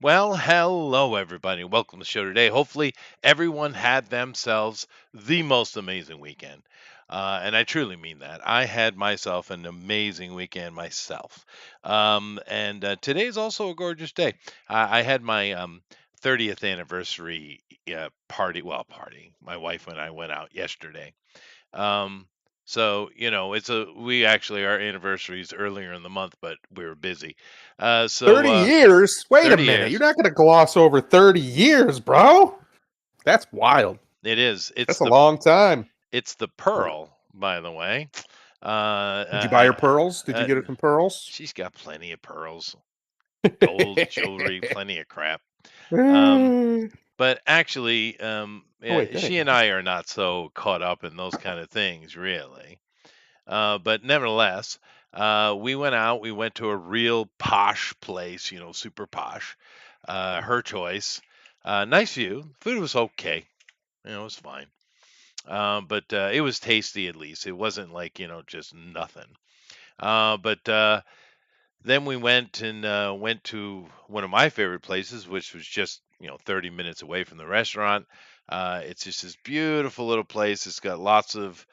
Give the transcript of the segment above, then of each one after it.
Well, hello everybody. Welcome to the show today. Hopefully, everyone had themselves the most amazing weekend. And I truly mean that. I had myself an amazing weekend myself. And today is also a gorgeous day. I had my 30th anniversary party. Well, party. My wife and I went out yesterday. Um, we actually our anniversary is earlier in the month, but we were busy. Uh, so 30 uh, years? Wait a 30 minute. You're years. not going to gloss over 30 years, bro. That's wild. It is. That's a long time. It's the pearl, by the way. Did you buy her I pearls? Did you get her some pearls? she's got plenty of pearls, gold jewelry, plenty of crap. Um, oh, but actually, wait, that ain't she and nice. I are not so caught up in those kind of things, really. But nevertheless, we went out. We went to a real posh place, super posh. Her choice. Nice view. Food was okay. It was fine. But it was tasty at least. It wasn't like, just nothing. But then we went to one of my favorite places, which was just 30 minutes away from the restaurant. It's just this beautiful little place. It's got lots of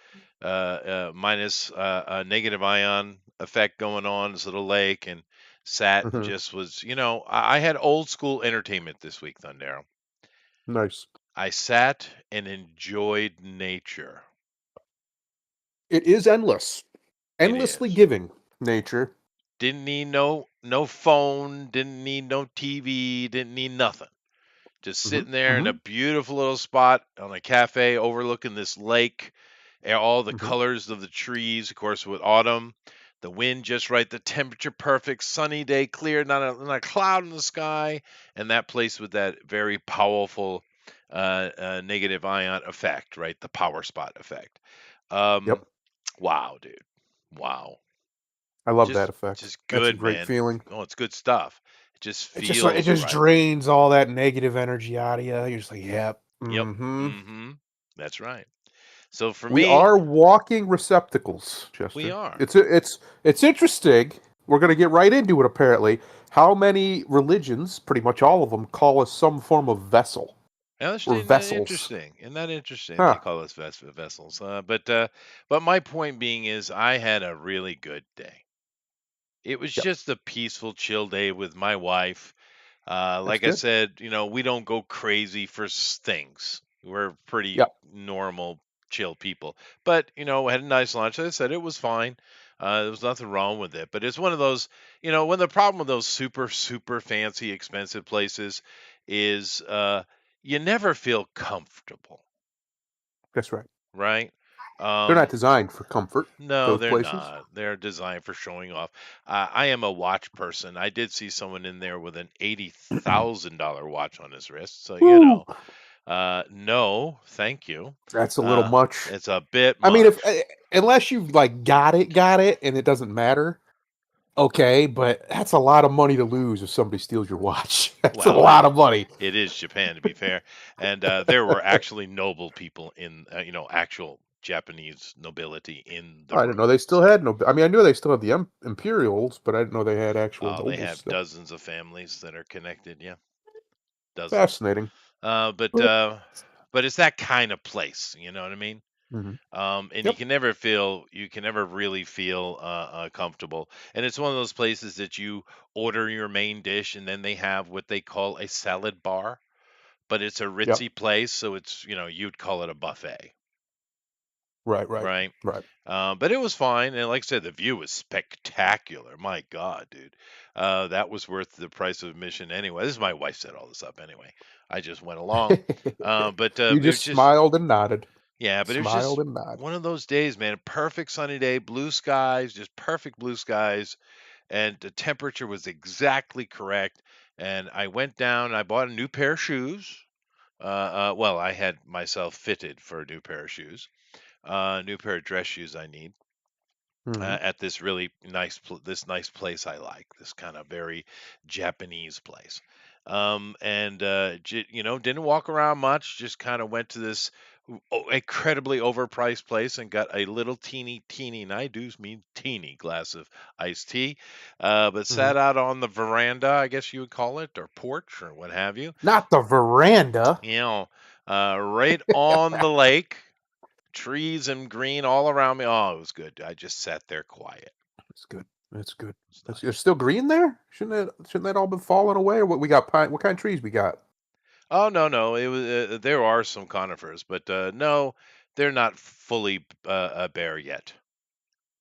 minus negative ion effect going on. This little lake and sat and Mhm. just was, I had old school entertainment this week, Thundero. Nice. I sat and enjoyed nature. It is endless. It Endlessly is. giving, nature. Didn't need no phone, didn't need no TV, didn't need nothing. Just Hmm. sitting there in a Hmm. beautiful little spot on a cafe overlooking this lake, and all the Hmm. colors of the trees, of course, with autumn, the wind just right, the temperature perfect, sunny day, clear, not a cloud in the sky, and that place with that very powerful negative ion effect, right? The power spot effect. Yep. Um, wow, dude. Wow. I love that Just effect. just That's a good, great man. feling. Oh, it's good stuff. It just It's just like it feels just right. drains all that negative energy out of you. You're just like, yep. Yep. Hmm. That's right. So for We me, are walking receptacles, we Chester. are. It's interesting. We're going to get right into it. Apparently, how many religions, pretty much all of them, call us some form of vessel Now, or isn't that vessels? interesting? Isn't that interesting? They Huh? call us vessels. But my point being is, I had a really good day. It was Yep. just a peaceful, chill day with my wife. That's Like I good. said, we don't go crazy for things. We're pretty Yep. normal, chill people. But, we had a nice lunch. As I said, it was fine. There was nothing wrong with it. But it's one of those, when the problem with those super, super fancy, expensive places is you never feel comfortable, That's right. right? They're not Um, designed for comfort. no, Those they're places. not. They're designed for showing off. I am a watch person. I did see someone in there with an $80,000 watch on his wrist. So, Woo! no, thank you. That's a little much. It's a bit I mean, if much. unless you've like got it, and it doesn't matter. Okay, but that's a lot of money to lose if somebody steals your watch. That's a Well, lot of money. it is Japan, to be fair. And there were actually noble people in, actual Japanese nobility in the I didn't know room. they still So, had no. I mean, I knew they still had the Imperials, but I didn't know they had actual they nobles have still. dozens of families that are connected. Yeah, dozens. Fascinating. Uh, but uh, but it's that kind of place. You know what I mean? Hmm. And Yep. you can never really feel comfortable. And it's one of those places that you order your main dish, and then they have what they call a salad bar, but it's a Yep. ritzy place, so it's you'd call it a buffet, Right. Right. right? Right. But it was fine, and like I said, the view was spectacular. My God, dude, that was worth the price of admission anyway. This is my wife set all this up anyway. I just went along, You it was just just smiled and nodded. yeah, but it was Smiled just and nodded. one of those days, man. Perfect sunny day, blue skies, just perfect blue skies, and the temperature was exactly correct. And I went down and I bought a new pair of shoes. Well, I had myself fitted for a new pair of shoes, new pair of dress shoes I need Hmm. at this really this nice place I like, this kind of very Japanese place. And didn't walk around much, just kind of went to this incredibly overpriced place and got a little teeny, and I do mean teeny glass of iced tea, but Hmm. sat out on the veranda, I guess you would call it, or porch, or what have you. Not the veranda. You know, right on the lake, trees and green all around me. Oh, it was good. I just sat there quiet. That's good. That's good. It's That's There's nice. still green there. Shouldn't that all been falling away? Or what we got? Pine. What kind of trees we got? Oh no, no, it was there are some conifers, but no, they're not fully bare yet.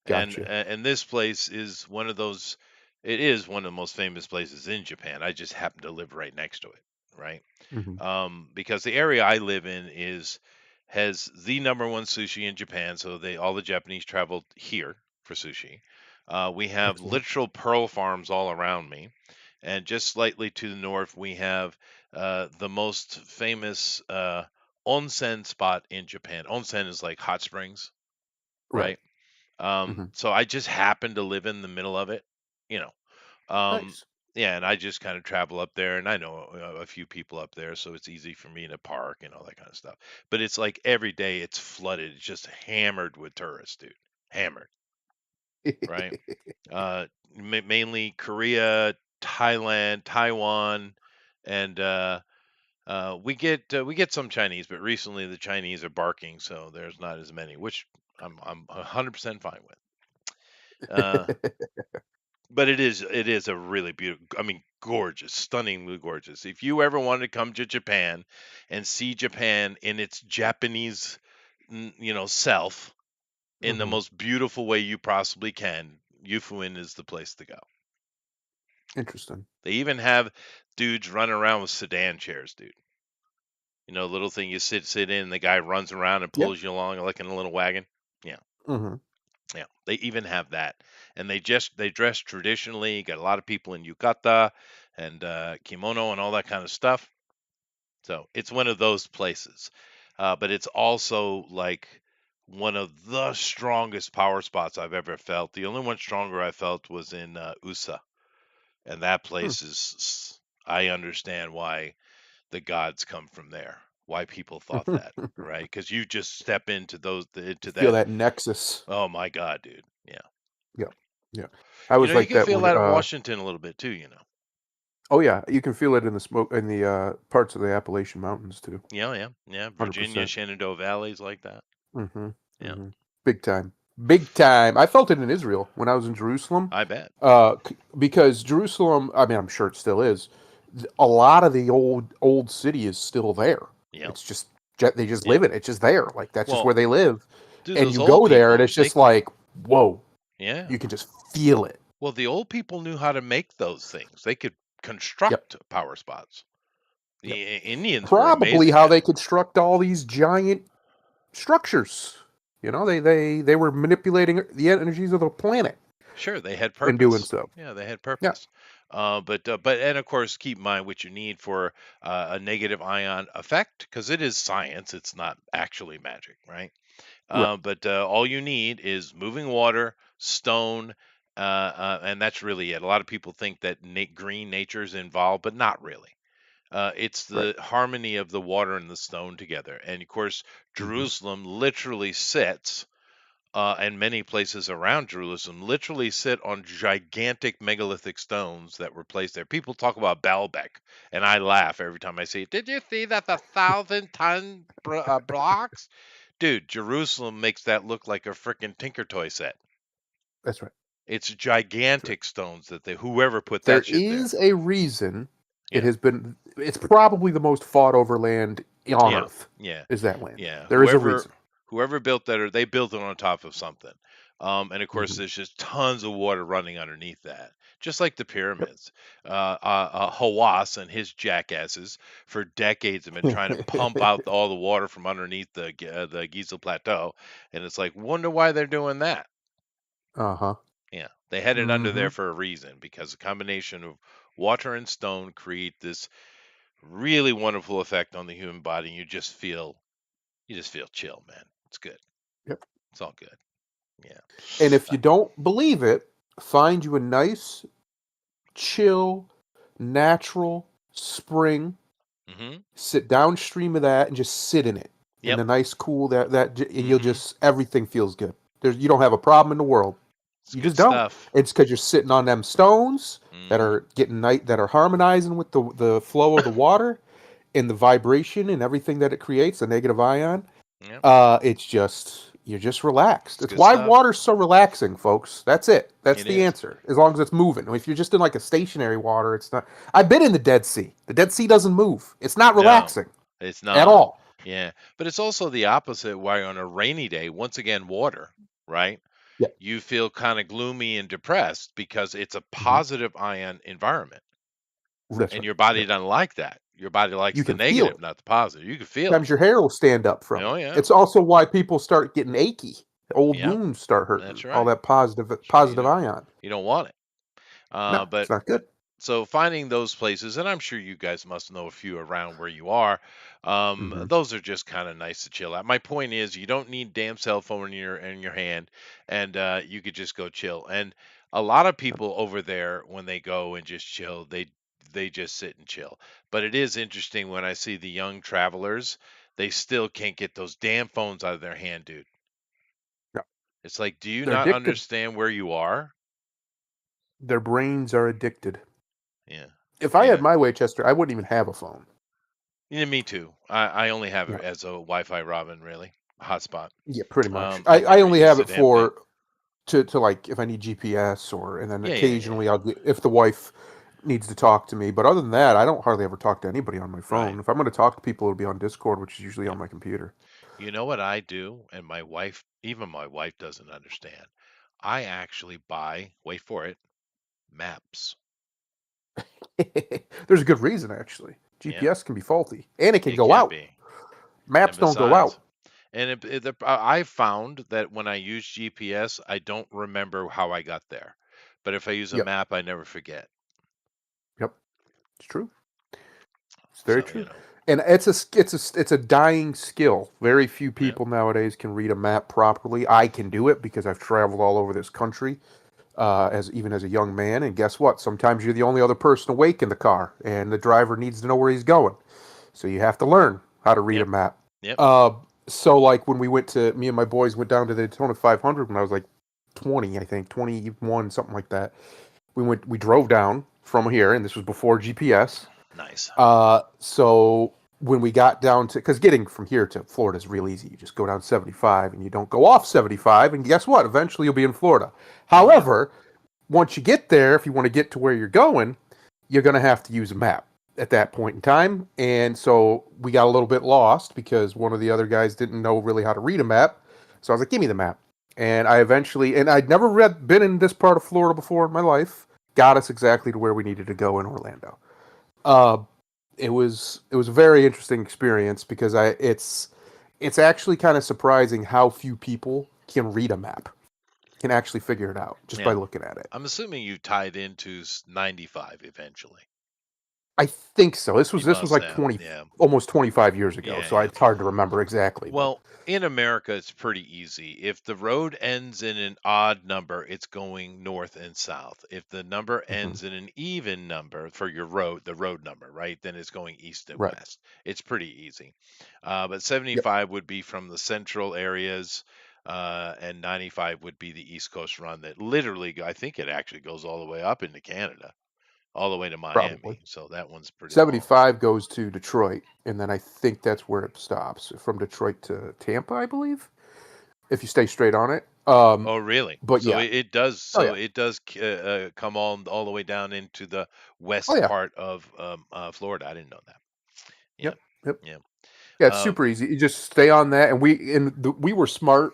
Gotcha. And this place is one of those. It is one of the most famous places in Japan. I just happen to live right next to it, right? Hmm. Because the area I live in is has the number one sushi in Japan, so they all the Japanese travel here for sushi. We have Excellent. literal pearl farms all around me, and just slightly to the north, we have the most famous onsen spot in Japan. Onsen is like hot springs, Right. right? Hmm. So I just happen to live in the middle of it, you know. Um, Nice. yeah, and I just kind of travel up there, and I know a few people up there, so it's easy for me to park and all that kind of stuff. But it's like every day it's flooded. It's just hammered with tourists, dude. Hammered, right? Uh, Mainly Korea, Thailand, Taiwan, and we get some Chinese, but recently the Chinese are barking, so there's not as many, which I'm 100% fine with. Uh, but it is a really beautiful, I mean, gorgeous, stunningly gorgeous. If you ever wanted to come to Japan and see Japan in its Japanese, self in the Hmm. most beautiful way you possibly can, Yufuin is the place to go. Interesting. They even have dudes running around with sedan chairs, dude. Little thing you sit in, and the guy runs around and Yep. pulls you along like in a little wagon. Yeah. Hmm. Yeah, they even have that, and they dress traditionally. Got a lot of people in yukata and kimono and all that kind of stuff. So it's one of those places, but it's also like one of the strongest power spots I've ever felt. The only one stronger I felt was in USA, and that Hmm. place is. I understand why the gods come from there. Why people thought that, right? Because you just step into Feel that. that nexus. Oh my God, dude! Yeah. Yeah. Yeah. I was You like can that feel when. that in Washington a little bit too. Oh yeah, you can feel it in the smoke in the parts of the Appalachian Mountains too. Yeah, yeah, yeah. Hundred Virginia, percent. Shenandoah Valley's like that. Mm-hmm. Yeah, Mm-hmm. Big time. Big time. I felt it in Israel when I was in Jerusalem. I bet. Because Jerusalem, I mean, I'm sure it still is. A lot of the old city is still there. Yeah, It's just they just yeah. live it. It's just there. Like that's just Well, where they live. dude, And those you old go there, and people, it's just like, whoa. yeah. You can just feel it. Well, the old people knew how to make those things. They could Yep. construct power spots. The Yep. Indians were Probably amazing how at they it. construct all these giant structures. They were manipulating the energies of the planet Sure, they had in doing purpose. so. Yeah, they had Yeah. purpose. But and of course, keep in mind what you need for a negative ion effect, because it is science. It's not actually magic, right? Right. But all you need is moving water, stone, and that's really it. A lot of people think that green nature is involved, but not really. It's Right. the harmony of the water and the stone together. And of course, Hmm. Jerusalem literally sits, and many places around Jerusalem literally sit on gigantic megalithic stones that were placed there. People talk about Baalbek, and I laugh every time I see it. Did you see that the 1,000-ton blocks? Dude, Jerusalem makes that look like a freaking Tinker Toy set. That's right. It's That's right. gigantic stones that whoever put There that shit there. is a reason it Yeah, has been. It's probably the most fought over land on yeah, Earth. yeah, Is that land? yeah. There is a Whoever reason. whoever built that, or they built it on top of something. And of course, Hmm. there's just tons of water running underneath that, just like the Yep. pyramids. Hawass and his jackasses for decades have been trying to pump out all the water from underneath the Giza Plateau, and it's like, wonder why they're doing that. Uh-huh. Yeah, they had it under Hmm. there for a reason, because a combination of water and stone create this really wonderful effect on the human body. And you just feel chill, man. It's good. Yep. It's all good. Yeah. And if Uh, you don't believe it, find you a nice, chill, natural spring. mhm. Sit downstream of that and just sit in it. in Yep. the nice cool and you'll Mhm. just everything feels good. You don't have a problem in the world. It's You good just don't. stuff. It's because you're sitting on them stones that Mhm. are getting night that are harmonizing with the flow of the water and the vibration and everything that it creates, the negative ion. Yep. It's just you're just relaxed. It's It's good why stuff. water's so relaxing, folks. That's it. That's It the is. answer. As long as it's moving. If you're just in like a stationary water, it's not. I've been in the Dead Sea. The Dead Sea doesn't move. It's not No, relaxing it's at not. all. Yeah. But it's also the opposite why on a rainy day, once again, water, right? Yeah, You feel kind of gloomy and depressed because it's a hmm positive ion environment. that's And right. your body Yep. doesn't like that. Your body likes You the can feel negative, it. not the positive. You can feel it. Sometimes your hair will stand up from Oh it. yeah. It's also why people start getting achy. Old Yep. wounds start hurting. That's All right. that positive That's right. You positive don't ion. you don't want it. No, But it's not good. so finding those places, and I'm sure you guys must know a few around where you are. Hmm. Those are just kind of nice to chill at. My point is, you don't need damn cell phone in your hand, and you could just go chill. And a lot of people over there, when they go and just chill, they just sit and chill. But it is interesting when I see the young travelers, they still can't get those damn phones out of their hand, dude. No, It's like, do you they're not addicted. understand where you are? Their brains are addicted. Yeah, If I had yeah. my way, Chester, I wouldn't even have a phone. Yeah, me too. I only have Yeah, it as a Wi-Fi Robin, really, hotspot. yeah, pretty much. I I never only have use it it empty. for to like if I need GPS or and then Yeah, yeah, yeah, occasionally yeah. I'll get if the wife needs to talk to me. But other than that, I don't hardly ever talk to anybody on my Right. phone. If I'm going to talk to people, it'll be on Discord, which is usually Yep. on my computer. You know what I do, and my wife, even my wife doesn't understand. I actually buy, wait for it, maps. There's a good reason actually. Yeah, GPS can be faulty and it can it go can out. be. And Maps don't go out. besides, and I found that when I use GPS, I don't remember how I got there. But if I use a Yep, map, I never forget. yep, it's true. It's very So, true. And it's a dying skill. Very few yeah, people nowadays can read a map properly. I can do it because I've traveled all over this country, as even as a young man. And guess what? Sometimes you're the only other person awake in the car, and the driver needs to know where he's going. So you have to learn how to read a yep, map. yep, Uh, so like when me and my boys went down to the Daytona 500 when I was like 20, I think 21, something like that. We drove down from here, and this was before GPS. nice. So when we got down to, because getting from here to Florida is real easy. You just go down 75 and you don't go off 75, and guess what? Eventually you'll be in Florida. Yep, However, once you get there, if you want to get to where you're going, you're going to have to use a map at that point in time. And so we got a little bit lost because one of the other guys didn't know really how to read a map. So I was like, give me the map. And I eventually, and I'd never been in this part of Florida before in my life, got us exactly to where we needed to go in Orlando. Uh, it was a very interesting experience because it's actually kind of surprising how few people can read a map, can actually figure it out just by yeah. looking at it. I'm assuming you tied into 95 eventually. I think so. This was You this was must like have. 20, Yeah. almost 25 years ago, Yeah, so yeah. it's hard to remember exactly. But Well, in America, it's pretty easy. If the road ends in an odd number, it's going north and south. If the number mhm, ends in an even number for your road, the road number, right, then it's going east and right, west. It's pretty easy. But yep, 75 would be from the central areas, and 95 would be the East Coast run that literally, I think it actually goes all the way up into Canada, all the way to probably. Miami. So that one's pretty long. 75 goes to Detroit, and then I think that's where it stops from Detroit to Tampa, I believe, if you stay straight on it. Oh, really? But So yeah, it does. oh So yeah, it does come all the way down into the oh west yeah, part of Florida. I didn't know that. Yeah, yep, yep. yeah. Yeah, it's Um, super easy. You just stay on that, and we were smart.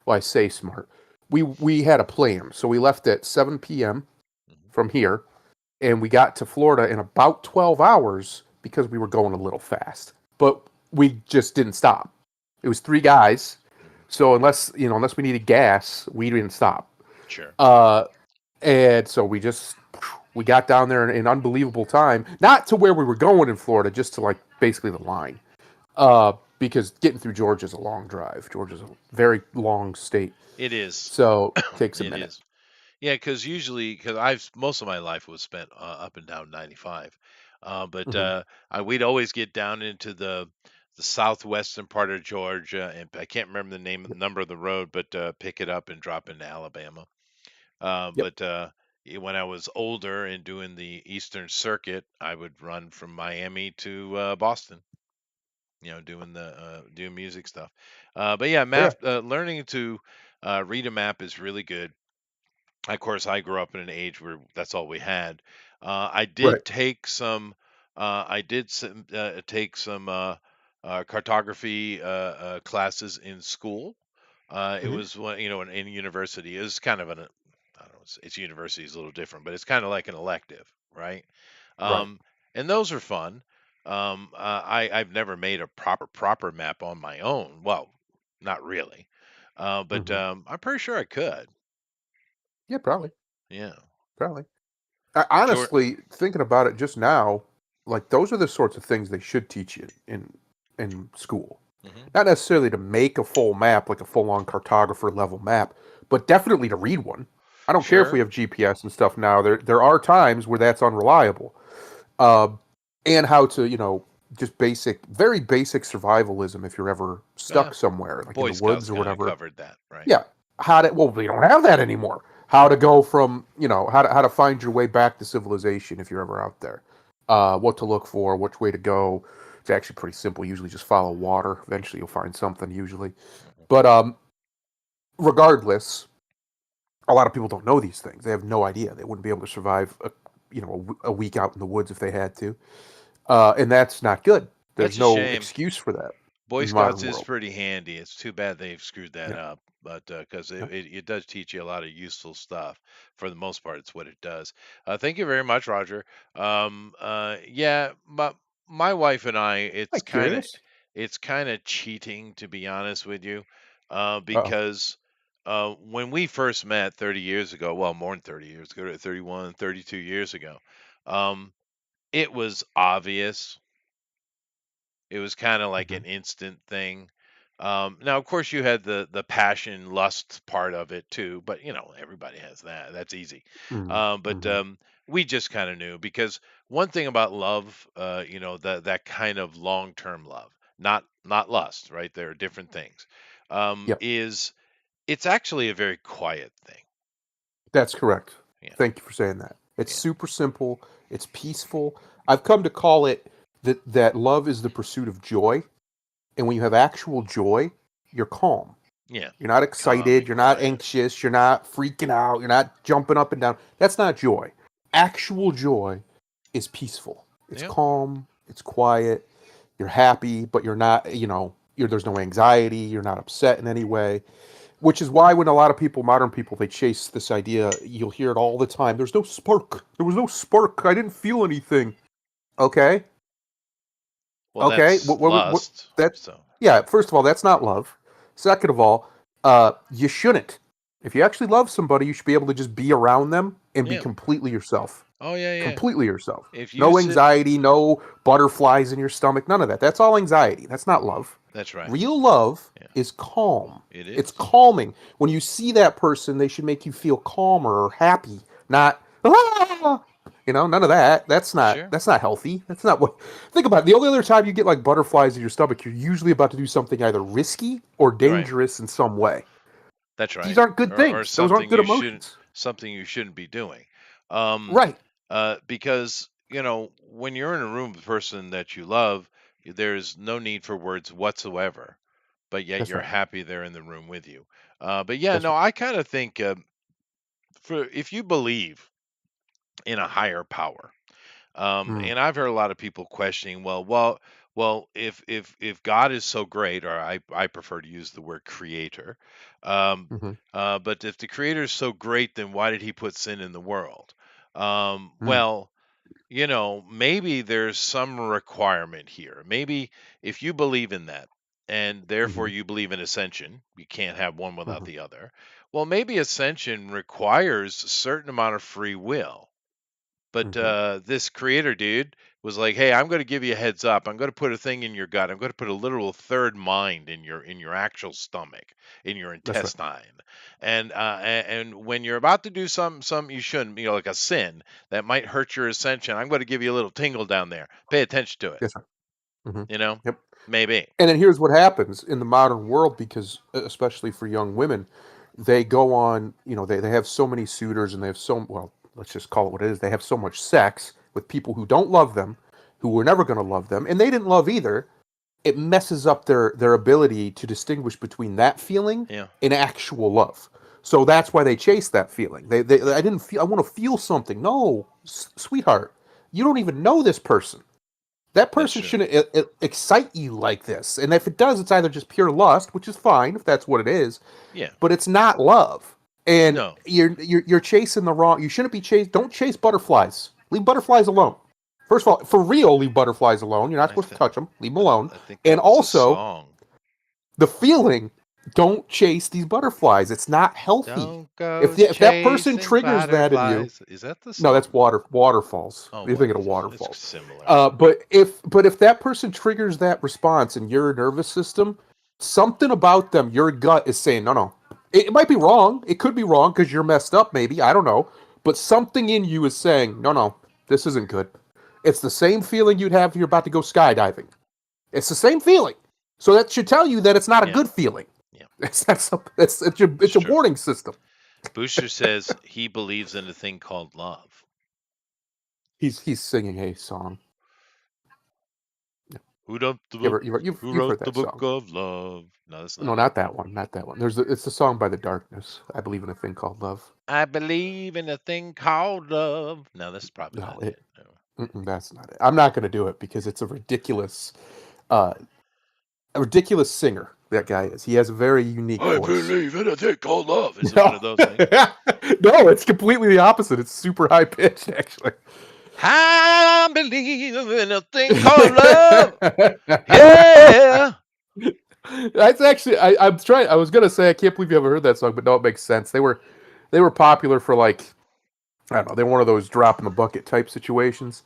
Well, I say smart. We had a plan, so we left at 7 p.m. mhm, from here, and we got to Florida in about 12 hours because we were going a little fast. But we just didn't stop. It was three guys, mhm. so unless we needed gas, we didn't stop. Sure. Uh, and so we got down there in unbelievable time, not to where we were going in Florida, just to like basically the line. Because getting through Georgia is a long drive. Georgia's a very long state, It is. so it takes a It minute. is. Yeah, because usually, because I've most of my life was spent up and down 95, but Hmm. we'd always get down into the southwestern part of Georgia, and I can't remember the number of the road, but pick it up and drop into Alabama. Yep. When I was older and doing the Eastern Circuit, I would run from Miami to Boston. Doing the doing music stuff. But yeah, Yeah. learning to read a map is really good. Of course, I grew up in an age where that's all we had. I Right. did take some. Take some cartography classes in school. It Hmm. was in university. It was kind of an I don't know. It's university is a little different, but it's kind of like an elective, right? Right. Um, and those are fun. I've never made a proper map on my own. Well, not really, but Hmm. I'm pretty sure I could. Yeah, probably. Yeah. Probably. George. Honestly, thinking about it just now, like those are the sorts of things they should teach you in school. Hmm. Not necessarily to make a full map, like a full-on cartographer level map, but definitely to read one. I don't care if we Sure. have GPS and stuff now. There are times where that's unreliable. Uh, and how to, just basic, very basic survivalism if you're ever Uh, stuck somewhere, like in Boy the Scouts woods or kind of whatever. covered that, right? Yeah. Well, we don't have that anymore. How to go from, how to find your way back to civilization if you're ever out there. What to look for, which way to go. It's actually pretty simple. Usually just follow water. Eventually you'll find something usually. Mhm. But regardless, a lot of people don't know these things. They have no idea. They wouldn't be able to survive a week out in the woods if they had to. And that's not good. There's That's a no shame. excuse for that Boy in the Scouts modern is world. pretty handy. It's too bad they've screwed that Yeah. up, but because Yeah. it does teach you a lot of useful stuff. For the most part, it's what it does. Thank you very much, Roger. Yeah, my wife and I, I'm curious. it's kind of cheating, to be honest with you, Uh because when we first met 30 years ago, well, more than 30 years ago, 31, 32 years ago, um, it was obvious. It was kind of like oh. an instant thing. Now, of course, you had the passion, lust part of it too, but everybody has that. That's easy. Mm, But mhm. we just kind of knew because one thing about love, that kind of long term love, not lust, right? There are different things. Yep, Is it's actually a very quiet thing. that's correct. Yeah, Thank you for saying that. It's yeah, super simple. It's peaceful. I've come to call it that love is the pursuit of joy, and when you have actual joy, you're calm. yeah. You're not Calm excited. and You're not quiet. anxious. You're not freaking out. You're not jumping up and down. That's not joy. Actual joy is peaceful. It's Yeah, calm. It's quiet. You're happy, but you're not. There's no anxiety. You're not upset in any way. Which is why when a lot of people, modern people, they chase this idea, you'll hear it all the time. There's no spark. There was no spark. I didn't feel anything. Okay, well, okay. that's What lust. that? So Yeah. First of all, that's not love. Second of all, you shouldn't. If you actually love somebody, you should be able to just be around them and be yeah. completely yourself. Oh yeah, yeah. Completely yourself. If you No sit, anxiety. No butterflies in your stomach. None of that. That's all anxiety. That's not love. that's right. Real love Yeah, is calm. it It's is. calming. When you see that person, they should make you feel calmer or happy, not ah! None of that. That's not Sure. that's not healthy. That's not what. Think about it. The only other time you get like butterflies in your stomach, you're usually about to do something either risky or Right. dangerous in some way. That's These right. aren't good Or things. Those aren't good emotions. something you shouldn't be doing. Um, Right. because when you're in a room with a person that you love, there's no need for words whatsoever. But yet That's you're right. happy they're in the room with you. But yeah, That's no, right. I kind of think for if you believe in a higher power. Mm, And I've heard a lot of people questioning, well, if God is so great, or I prefer to use the word creator, hmm but if the creator is so great, then why did he put sin in the world? mm, Well, maybe there's some requirement here. Maybe if you believe in that, and therefore hmm you believe in ascension, you can't have one without hmm the other. Well, maybe ascension requires a certain amount of free will, but hmm this creator dude was like, "Hey, I'm going to give you a heads up. I'm going to put a thing in your gut. I'm going to put a literal third mind in your actual stomach, in your That's right. intestine. And when you're about to do something you shouldn't, like a sin that might hurt your ascension, I'm going to give you a little tingle down there. Pay attention to it." That's right. Hmm. You know, Yep. maybe. And then here's what happens in the modern world, because especially for young women, they go on, they have so many suitors and they have well, let's just call it what it is. They have so much sex with people who don't love them, who were never going to love them, and they didn't love either. It messes up their ability to distinguish between that feeling Yeah, and actual love. So that's why they chase that feeling. I didn't feel. I want to feel something. No, sweetheart, you don't even know this person. That that's person true. shouldn't excite you like this. And if it does, it's either just pure lust, which is fine if that's what it is, Yeah. but it's not love. And No. you're chasing the wrong. You shouldn't be chased. Don't chase butterflies. Leave butterflies alone. First of all, for real, leave butterflies alone. You're not I supposed to th- touch them. Leave them alone. I think And that was a also, song. the feeling. Don't chase these butterflies. It's not healthy. Don't go If that person chasing triggers that in you, butterflies. Is that the no, that's song? waterfalls. Oh, You're thinking of waterfalls. It's waterfalls. similar. But if that person triggers that response in your nervous system, something about them, your gut is saying no, no. It might be wrong. It could be wrong because you're messed up. Maybe I don't know. But something in you is saying no, no. This isn't good. It's the same feeling you'd have if you're about to go skydiving. It's the same feeling. So that should tell you that it's not a Yeah. good feeling. Yeah. It's It's a true. warning system. Booster says he believes in a thing called love. He's singing a song. Who wrote the book? Who You've heard wrote the that book song. of love? No, that's No, not it. not that one. Not that one. It's a song by The Darkness. I believe in a thing called love. I believe in a thing called love. No, that's probably No, not it. No. that's not it. I'm not going to do it because it's uh, a ridiculous singer. That guy is. He has a very unique I voice. believe in a thing called love. Is it one No, of those things? no, it's completely the opposite. It's super high pitched, actually. I believe in a thing called love. Yeah. That's actually I'm trying. I was gonna say I can't believe you ever heard that song, but no, it makes sense. They were popular for like I don't know. They were one of those drop in the bucket type situations.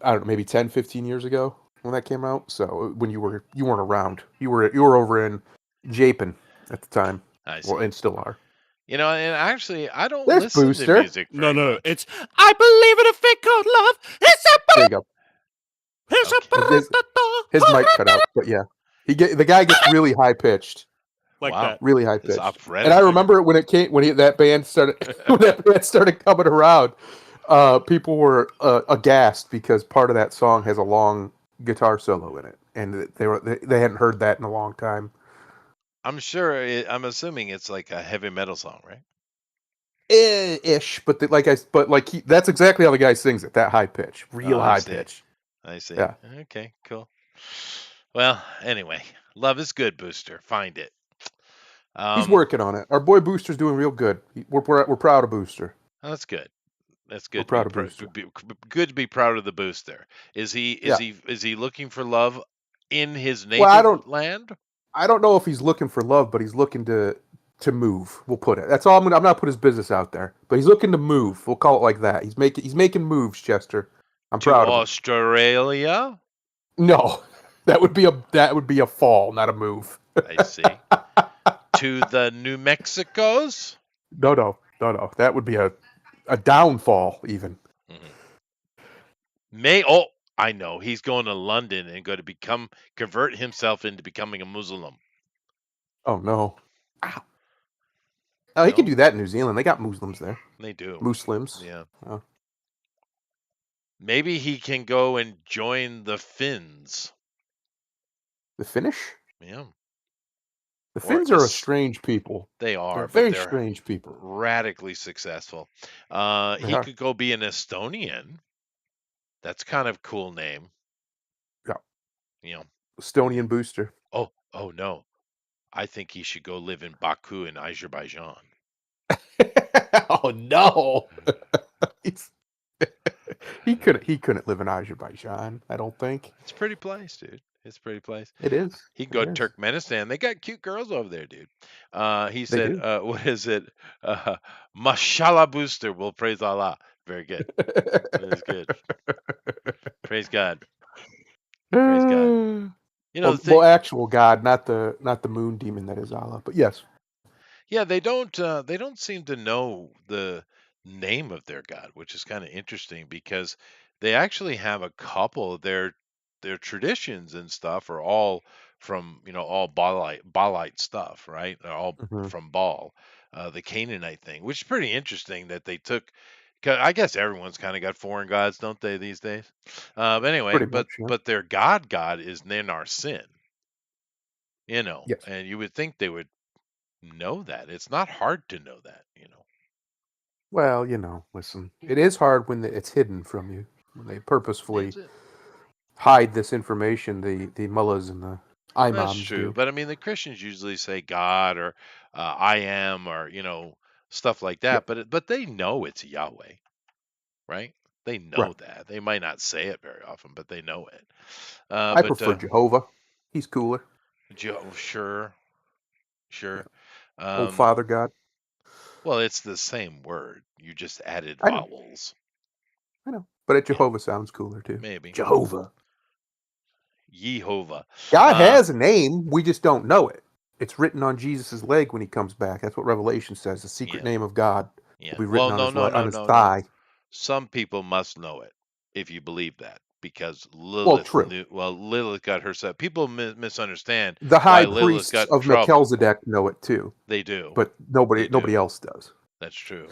I don't know, maybe 10, 15 years ago when that came out. So when you weren't around. You were over in Japin at the time. I Well, see. and still are. You know, and actually, I don't There's listen to Booster. music No, very no, no. much. It's I believe in a thing called love. There you go. It's Okay. His mic cut out, but yeah, the guy gets really high pitched, like Wow. that. really high It's pitched. And I operatic. remember when it came when that band started when that band started coming around. People were aghast because part of that song has a long guitar solo in it, and they hadn't heard that in a long time. I'm assuming it's like a heavy metal song, right? Ish, but that's exactly how the guy sings it. That high pitch, Oh, real I high see. pitch. I see. Yeah, Okay, cool. Well, anyway, love is good, Booster. Find it. he's Um, working on it. Our boy Booster's doing real good. We're proud of Booster. that's good. That's We're good to proud of Booster. good to be proud of the Booster. Is he is Yeah. he is he looking for love in his Well, native land? I don't know if he's looking for love, but he's looking to move. We'll put it. That's all I'm not put his business out there, but he's looking to move. We'll call it like that. He's making moves, Chester. I'm To proud of him. Australia? No, that would be a fall, not a move. I see. To the New Mexicos? No, no, no, no. That would be a downfall even. Mhm. I know. He's going to London and going to convert himself into becoming a Muslim. Oh no. Ow. Oh, he can No, do that in New Zealand. They got Muslims there. they do. Muslims. Yeah. Oh. Maybe he can go and join the Finns. The Finnish? Yeah. The Or Finns are a strange people. they They're are, but very they're strange people. radically successful. They He are. could go be an Estonian. That's kind of a cool name. Yeah. You know. Estonian booster. Oh no. I think he should go live in Baku in Azerbaijan. Oh no. He's- he couldn't live in Azerbaijan, I don't think. It's a pretty place, dude. It's a pretty place. It is. He can go It to is. Turkmenistan. They got cute girls over there, dude. He They said, do. what is it? Mashallah booster will praise Allah. Very good. That is good. Praise God. Praise God. You know the Well, thing. actual God, not the moon demon that is Allah. But yes. Yeah, they don't seem to know the name of their God, which is kind of interesting because they actually have a couple. They're their traditions and stuff are all from, all Baalite stuff, right? They're all Hmm. from Baal, the Canaanite thing, which is pretty interesting that they took. 'Cause I guess everyone's kind of got foreign gods, don't they, these days? But anyway, Pretty but much, yeah. but their God is in our sin, Yes. and you would think they would know that. It's not hard to know that. Well, listen, it is hard when it's hidden from you, when they purposefully Is it? hide this information. The mullahs and the That's imams true. do. But I mean, the Christians usually say God or I am or stuff like Yep. that. But they know it's Yahweh, right? They Right. know that. They might not say it very often, but they know it. I But prefer Jehovah. He's cooler. Sure, Yeah. sure. Old Um, Father God. well, it's the same word. You just added I know. vowels. I know. But Yeah, Jehovah sounds cooler too. maybe. Jehovah. Yehovah. God Uh, has a name. We just don't know it. It's written on Jesus' leg when he comes back. That's what Revelation says. The secret yeah, name of God will yeah. be Well, written on no, his no, no, on his no, no. thigh. Some people must know it if you believe that, because Well, Lilith true. knew. Well, Lilith got herself. People misunderstand The why high Lilith priests got in of trouble. Melchizedek know it too, They do. but They nobody do. else does. That's true.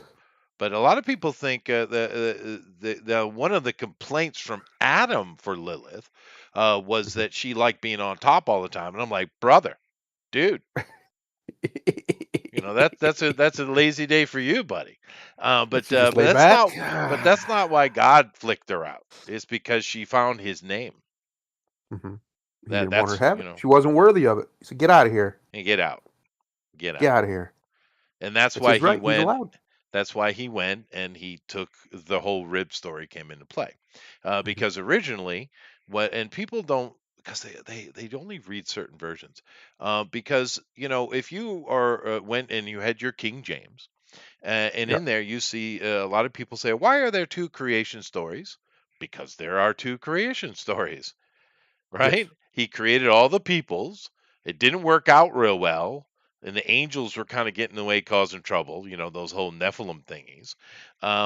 But a lot of people think the one of the complaints from Adam for Lilith was Mhm. that she liked being on top all the time, and I'm like, brother, dude, that's a lazy day for you, buddy. But she just But lay that's back. not but that's not why God flicked her out. It's because she found His name. Hmm. He That didn't want her that's to have it. She wasn't worthy of it. He said, "Get out of here. and get out, get Get out. out of here." And that's It's why his he right. He's went. allowed. That's why he went and he took the whole rib story came into play, Hmm. because originally what and people don't because they only read certain versions, because if you are went and you had your King James, and Yeah. in there you see a lot of people say, why are there two creation stories? Because there are two creation stories. Yes. Right? He created all the peoples. It didn't work out real well. And the angels were kind of getting in the way, causing trouble, those whole Nephilim thingies.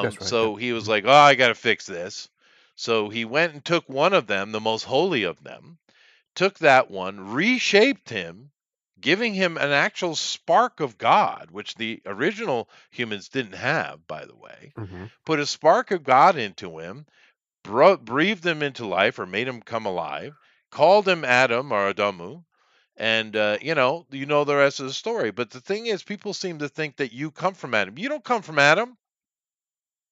That's right. Yep. So he was Hmm. like, oh, I got to fix this. So he went and took one of them, the most holy of them, took that one, reshaped him, giving him an actual spark of God, which the original humans didn't have, by the way. Hmm. Put a spark of God into him, breathed him into life or made him come alive, called him Adam or Adamu, and you know the rest of the story. But the thing is, people seem to think that you come from Adam. You don't come from Adam.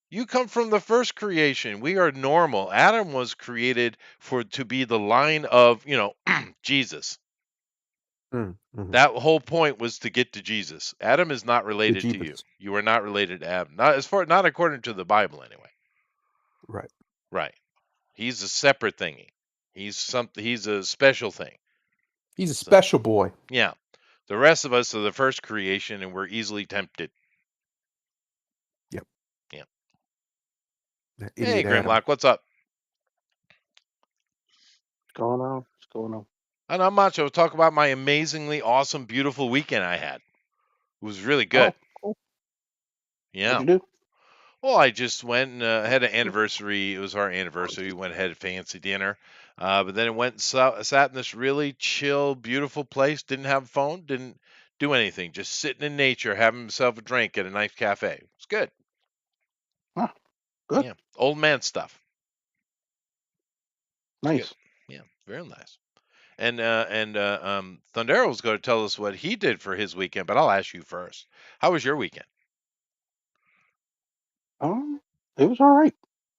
You come from the first creation. We are normal. Adam was created for to be the line of Jesus. Hmm. That whole point was to get to Jesus. Adam is not The related to you. Jeebus. You are not related to Adam. Not according to the Bible anyway. Right. Right. He's a separate thingy. He's a special thing. He's a So, special boy. yeah. The rest of us are the first creation and we're easily tempted. Yep. Yeah. That Hey, idiot Adam. Grimlock, what's up? What's going on? What's going on? Not much. I'll talk about my amazingly awesome, beautiful weekend I had. It was really Oh, good. cool. Yeah. What'd you do? Well, I just went and had an anniversary. It was our anniversary. We went and had a fancy dinner. But then it went and sat in this really chill, beautiful place. Didn't have a phone. Didn't do anything. Just sitting in nature, having himself a drink at a nice cafe. It's good. Ah, good. Yeah. Old man stuff. It's good. Nice. Yeah. Very nice. And Thundero was going to tell us what he did for his weekend, but I'll ask you first. How was your weekend? Um, it was all right.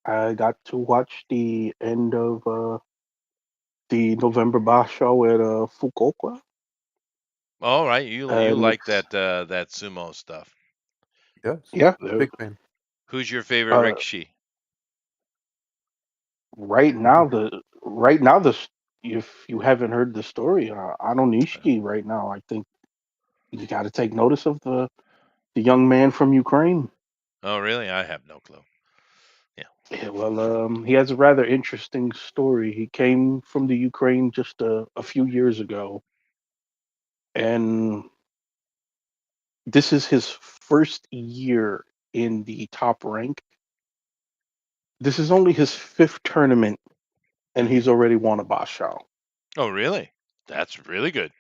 I got to watch the end of the November Bash show at Fukuoka, All right, you and like it's that sumo stuff. Yes. yeah. Big fan. Who's your favorite Uh, Rikishi? right now if you haven't heard the story, Anonishi right now, I think you got to take notice of the young man from Ukraine. Oh, really? I have no clue. Yeah. Yeah, well, he has a rather interesting story. He came from the Ukraine just a few years ago, and this is his first year in the top rank. This is only his fifth tournament, and he's already won a Basho. Oh, really? That's really good.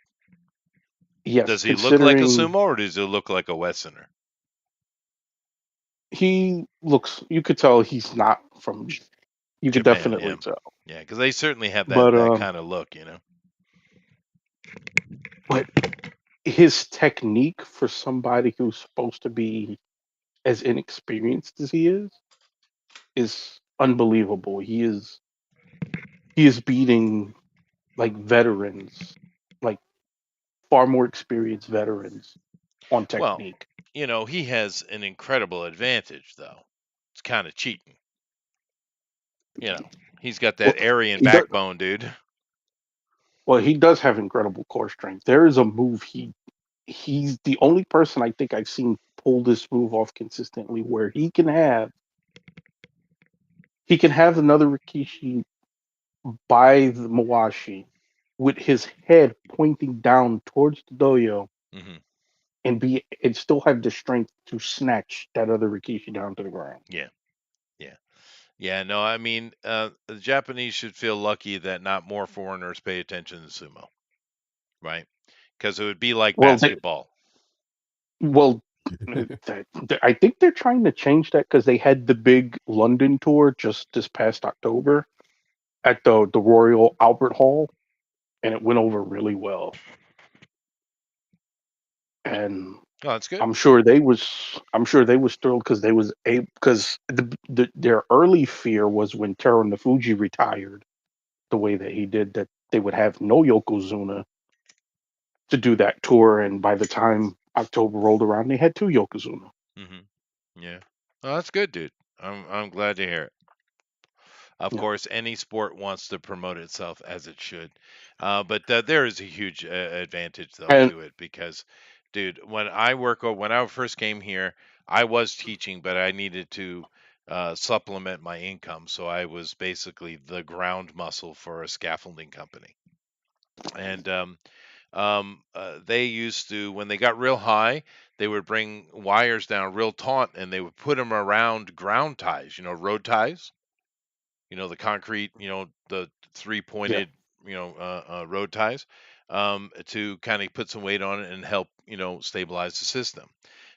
Yes, Does he look like a considering sumo or does he look like a Westerner? he looks, you could tell he's not from. You could Japan, yeah. definitely tell. Yeah, because they certainly have But that kind of look, but his technique for somebody who's supposed to be as inexperienced as he is unbelievable. He is beating like veterans, like far more experienced veterans on Well, technique. he has an incredible advantage, though. It's kind of cheating. You know, he's got Well, that Aryan he does. backbone, dude. Well, he does have incredible core strength. There is a move he's the only person I think I've seen pull this move off consistently where he can have another Rikishi by the Mawashi with his head pointing down towards the doyo Hmm. and still have the strength to snatch that other Rikishi down to the ground. Yeah, yeah, yeah. No, I mean, the Japanese should feel lucky that not more foreigners pay attention to sumo, right? Because it would be like Well, basketball. well, I think they're trying to change that because they had the big London tour just this past October at the Royal Albert Hall, and it went over really well. And Oh, that's good. I'm sure they was thrilled because they was able because their early fear was when Teruo Fuji retired the way that he did that they would have no Yokozuna to do that tour, and by the time October rolled around, they had two Yokozuna. Hmm. Yeah. Oh, that's good, dude. I'm glad to hear it. Of Yeah. course, any sport wants to promote itself as it should, but there is a huge advantage though And to it because, dude, when I first came here, I was teaching, but I needed to supplement my income, so I was basically the ground muscle for a scaffolding company, and they used to when they got real high, they would bring wires down real taut, and they would put them around ground ties, road ties, the concrete, the three yeah, pointed, road ties, to kind of put some weight on it and help, stabilize the system.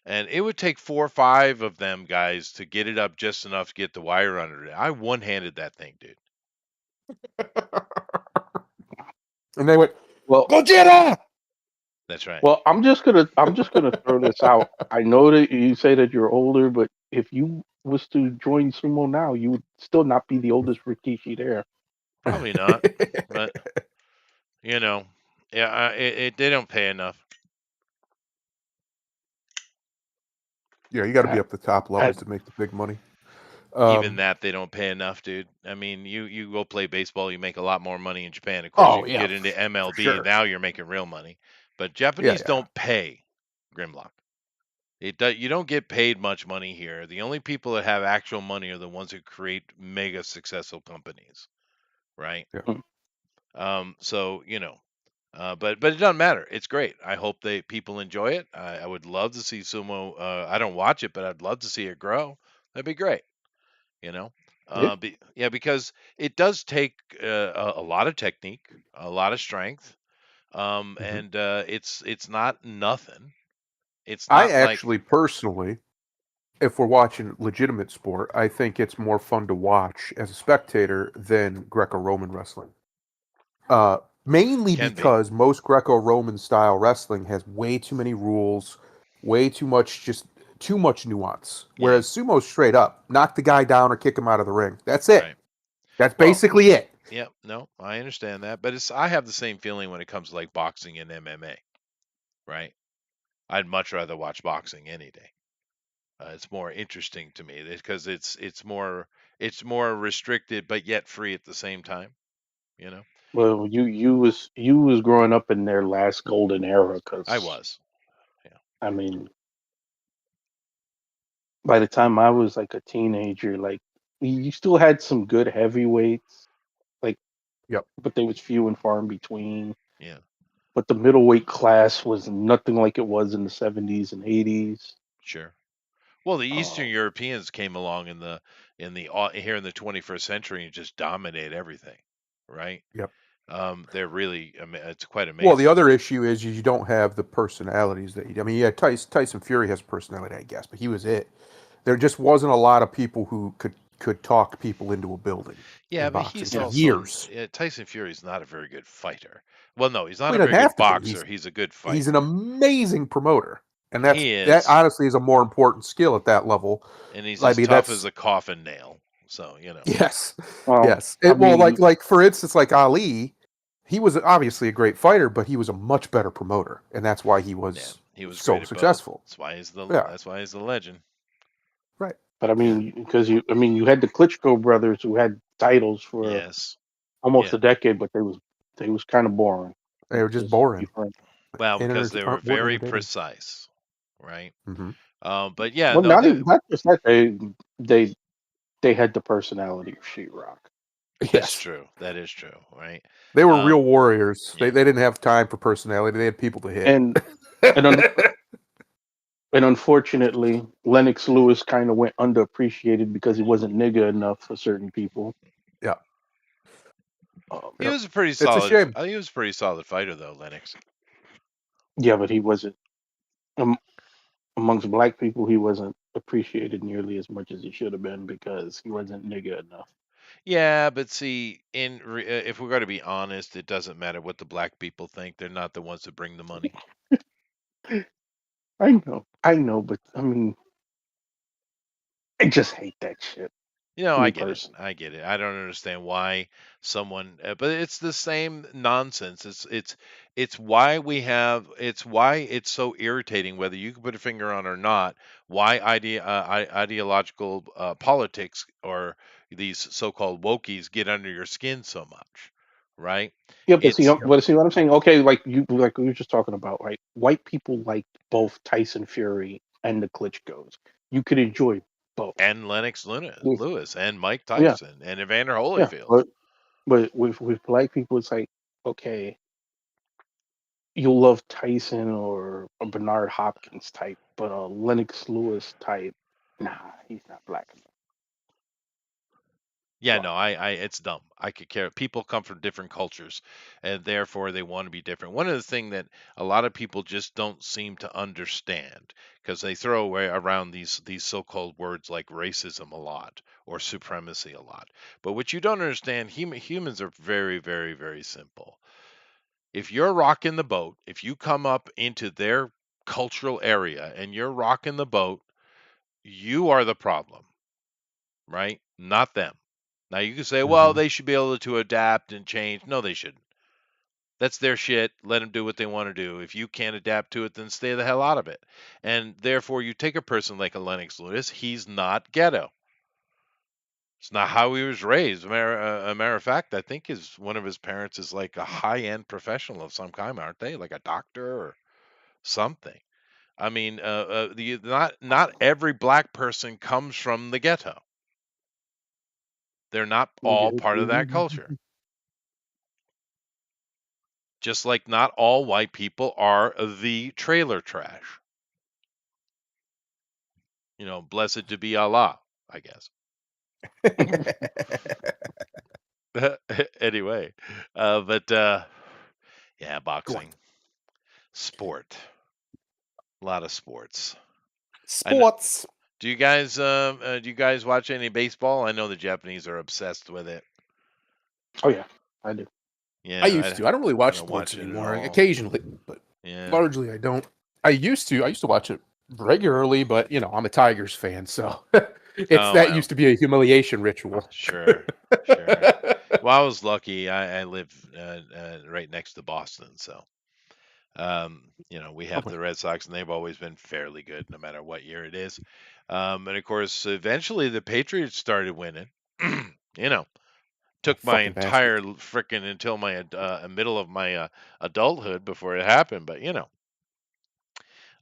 And it would take 4 or 5 of them guys to get it up just enough to get the wire under it. I one handed that thing, dude. And they went, well, Gojira! That's right. well, I'm just gonna throw this out. I know that you say that you're older, but if you was to join sumo now, you would still not be the oldest Rikishi there. Probably not, but you know, yeah, they don't pay enough. Yeah, you got to be At, up the top at, levels to make the big money. Even Um, that they don't pay enough, dude. I mean, you go play baseball, you make a lot more money in Japan. Of course, you oh can yeah, get into for MLB. sure. Now you're making real money. But Yeah, Japanese yeah, don't pay, Grimlock. You don't get paid much money here. The only people that have actual money are the ones who create mega successful companies, right? yeah. mm, So but it doesn't matter. It's great. I hope they people enjoy it. I would love to see sumo. I don't watch it, but I'd love to see it grow. That'd be great. You know, yeah. yeah, because it does take a lot of technique, a lot of strength, Mhm. and it's not nothing. It's I not like actually personally, if we're watching legitimate sport, I think it's more fun to watch as a spectator than Greco-Roman wrestling. Mainly can be. because most Greco-Roman style wrestling has way too many rules, way too much, just too much nuance. Yeah, Whereas sumo straight up, knock the guy down or kick him out of the ring. That's it. right. That's Well, basically it. yeah, no, I understand that, but I have the same feeling when it comes to like boxing and MMA, right? I'd much rather watch boxing any day. It's more interesting to me because it's more restricted but yet free at the same time. You know, Well, you was growing up in their last golden era, I because was. Yeah. I mean, by the time I was like a teenager, like you still had some good heavyweights, like, Yep. but they was few and far in between. Yeah. But the middleweight class was nothing like it was in the 70s and 80s. Sure. Well, the Eastern Um, Europeans came along in the here in the 21st century and just dominated everything. right? Yep. They're really, it's quite Well, the amazing. other issue is you don't have the personalities that I mean, yeah, Tyson Fury has personality, I guess, but he was it. There just wasn't a lot of people who could talk people into a building Yeah, in but boxing he's for Yeah. also years. Tyson Fury's not a very good fighter. Well, no, he's not Well, a he very doesn't good have to be. boxer. He's a good He's an fighter. amazing promoter, and He that is, honestly is a more important skill at that level. and he's I as mean, tough as that's a coffin nail. So, yes, Well, yes. I Well, mean, like for instance, like Ali, he was obviously a great fighter, but he was a much better promoter, and that's why he yeah, was he was so great at both. successful. Yeah, That's why he's the legend. right. but I mean, because you had the Klitschko brothers who had titles for Yes. almost Yeah. a decade, but they was kind of boring. They were just Just be boring frank. Well, and because they were weren't very entertaining. precise, right? Hmm. But yeah, Well, no, not just that they they had the personality of Sheetrock. that's Yes, true. That is true, right? they were real Um, warriors. yeah. They didn't have time for personality. They had people to hit. And and un, and unfortunately, Lennox Lewis kind of went underappreciated because he wasn't nigga enough for certain people. Yeah, He yep. was a pretty It's a solid. shame. He was a pretty solid fighter, though, Lennox. Yeah, but he wasn't um, amongst black people. He wasn't appreciated nearly as much as he should have been because he wasn't nigga enough. Yeah, but see, if we're going to be honest, it doesn't matter what the black people think. They're not the ones that bring the money. I know, but I mean, I just hate that shit. I Me get it. personally. I get it. I don't understand why someone, but it's the same nonsense. It's why it's so irritating, whether you can put a finger on or not, why ideological politics or these so-called wokies get under your skin so much, right? Yeah, but It's see what I'm saying. Okay, like we were just talking about, right? White people like both Tyson Fury and the Klitschko's. You could enjoy both. and Lennox Yeah, Lewis and Mike yeah, Tyson and Evander yeah. Holyfield. But with black people, it's like, okay, you'll love Tyson or a Bernard Hopkins type, but a Lennox Lewis type, nah, he's not black enough. Yeah, Sorry. no, it's dumb. I could care. People come from different cultures, and therefore they want to be different. One of the thing that a lot of people just don't seem to understand, because they throw away around these so-called words like racism a lot or supremacy a lot. But what you don't understand, humans are very, very, very simple. If you're rocking the boat, if you come up into their cultural area and you're rocking the boat, you are the problem, right? Not them. Now you can say, well, Hmm. they should be able to adapt and change. No, they shouldn't. That's their shit. Let them do what they want to do. If you can't adapt to it, then stay the hell out of it. And therefore, you take a person like a Lennox Lewis. He's not ghetto. It's not how he was raised. A matter of fact, I think one of his parents is like a high-end professional of some kind, aren't they? Like a doctor or something. I mean, not every black person comes from the ghetto. They're not all part of that culture. Just like not all white people are the trailer trash. Blessed to be Allah, I guess. Anyway, but yeah, Go on. boxing, sport, a lot of sports. I know. Sports. Do you guys watch any baseball? I know the Japanese are obsessed with it. Oh yeah, I do. I Yeah, used to. I don't really I watch don't sports watch it at anymore. all. Occasionally, but Yeah. largely I don't. I used to. I used to watch it regularly, but I'm a Tigers fan, so Oh that well, used to be a humiliation ritual. sure, sure. Well, I was lucky. I live right next to Boston, so we have Okay. the Red Sox, and they've always been fairly good, no matter what year it is. And of course, eventually the Patriots started winning. you know, Oh, took my fucking bastards. entire frickin' until my middle of my adulthood before it happened. But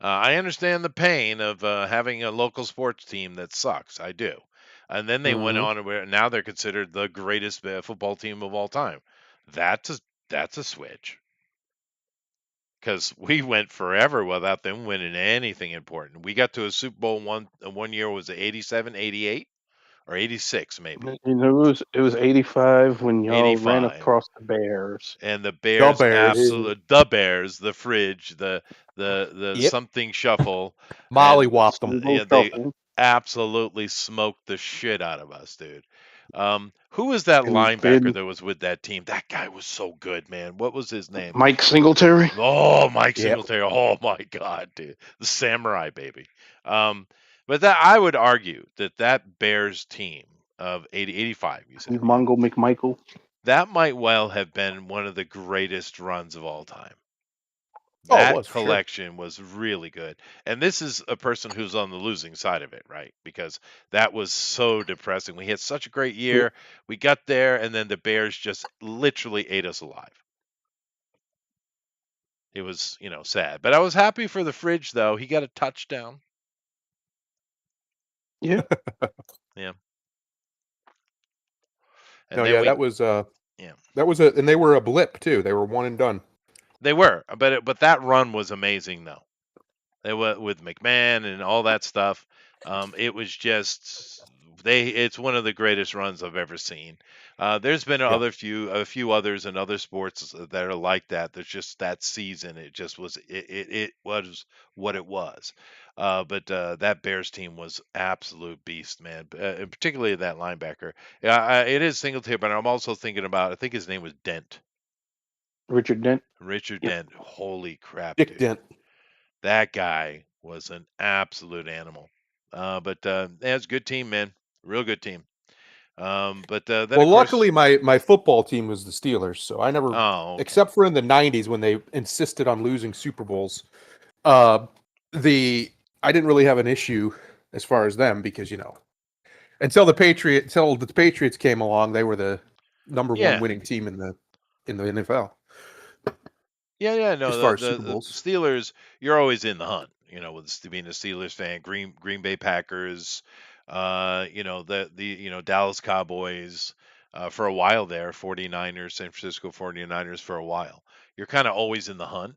I understand the pain of having a local sports team that sucks. I do. And then they went Hmm. on, where now they're considered the greatest football team of all time. That's a switch. Because we went forever without them winning anything important. We got to a Super Bowl one year, was it 87, 88, or 86 maybe. It was 85 when y'all ran 85. across the Bears. And the The Bears Bears. the Bears, the fridge, the Yep. something shuffle, Molly and whopped them. Single yeah, they shuffle. absolutely smoked the shit out of us, dude. Who was that And linebacker then that was with that team? That guy was so good, man. What was his name? Mike Singletary. Oh, Mike Yep. Singletary. Oh my God, dude, the samurai baby. Um, but that I would argue that Bears team of 85, you said, yeah, Mongo McMichael. that might well have been one of the greatest runs of all time. Oh, it That was for sure. collection was really good. And this is a person who's on the losing side of it, right? Because that was so depressing. We had such a great year. We got there, and then the Bears just literally ate us alive. It was, sad. But I was happy for the fridge, though. He got a touchdown. Yeah. Yeah. And No, then yeah, we, that was yeah, and they were a blip too. They were one and done. they were. But that run was amazing, though. They were with McMahon and all that stuff. It was just it's one of the greatest runs I've ever seen. There's been Yeah. a few others in other sports that are like that. There's just that season. It just was it was what it was. But that Bears team was absolute beast, man. And particularly that linebacker. Yeah, it is Singletary, but I'm also thinking about. I think his name was Dent. Richard Dent. Richard Yep. Dent. Holy crap, Dick dude. Dent. That guy was an absolute animal. But yeah, it's a good team, man. Real good team. But then Well, of course, luckily my football team was the Steelers, so I never, oh, okay, except for in the '90s when they insisted on losing Super Bowls, uh, the I didn't really have an issue as far as them because until the Patriots came along, they were the number one yeah, winning team in the NFL yeah. as No, far as Super the Bowls. Steelers, you're always in the hunt. With being a Steelers fan, Green Bay Packers, the Dallas Cowboys, for a while there, 49ers, San Francisco 49ers for a while. You're kind of always in the hunt.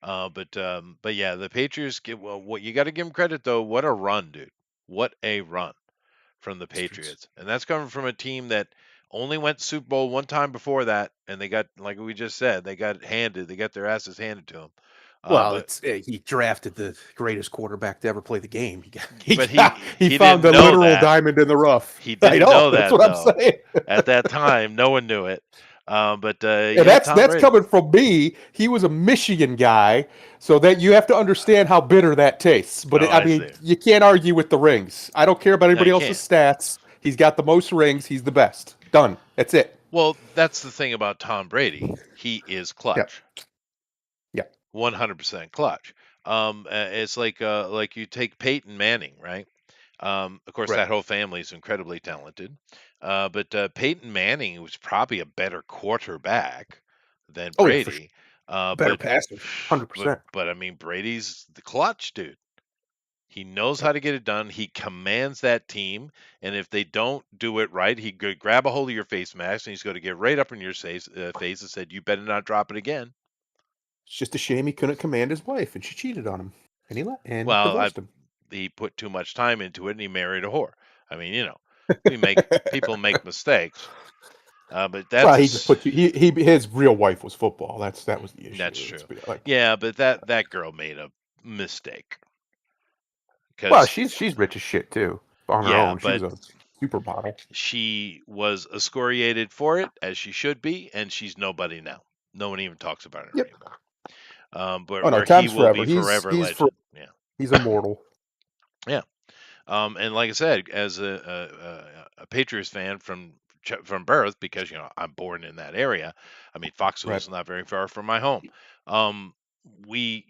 But yeah, the Patriots what you got to give them credit though. What a run, dude! What a run from the Bastards. Patriots. And that's coming from a team that only went to Super Bowl one time before that, and they got, like we just said, they got their asses handed to them. Well, But it's he drafted the greatest quarterback to ever play the game. but he He he found didn't the know literal that. diamond in the rough. He I didn't know. know That's that what I'm though. saying. At that time, no one knew it. But And yeah, Tom that's Brady. coming from me. He was a Michigan guy, so that you have to understand how bitter that tastes. But Oh, I I mean, see. you can't argue with the rings. I don't care about No, anybody you else's can't. stats. He's got the most rings. He's the best. Done. That's it. Well, that's the thing about Tom Brady. He is Yeah. clutch. Yeah. 100% clutch. It's like you take Peyton Manning, right? Of course, Right. that whole family is incredibly talented. But Peyton Manning was probably a better quarterback than Oh yeah, for sure. Brady. Uh, Better but passer. 100%. but I mean, Brady's the clutch dude. He knows how to get it done. He commands that team, and if they don't do it right, he could grab a hold of your face mask and he's going to get right up in your face and said, "You better not drop it again." It's just a shame he couldn't command his wife, and she cheated on him, and and Well, divorced him. he put too much time into it, and he married a whore. I mean, people make mistakes, but Well, he just put he his real wife was football. That was the that's issue. true. Like, Yeah, but that girl made a mistake well, because she's rich as shit too on her yeah, own. She was but a supermodel. she was excoriated for it as she should be, and she's nobody now. No one even talks about her Yep. anymore. But Oh no, where he time's will forever. be forever legend. Yeah, He's immortal. yeah. And like I said, as a Patriots fan from birth, because I'm born in that area. I mean, Foxville Right. is not very far from my home. Um, we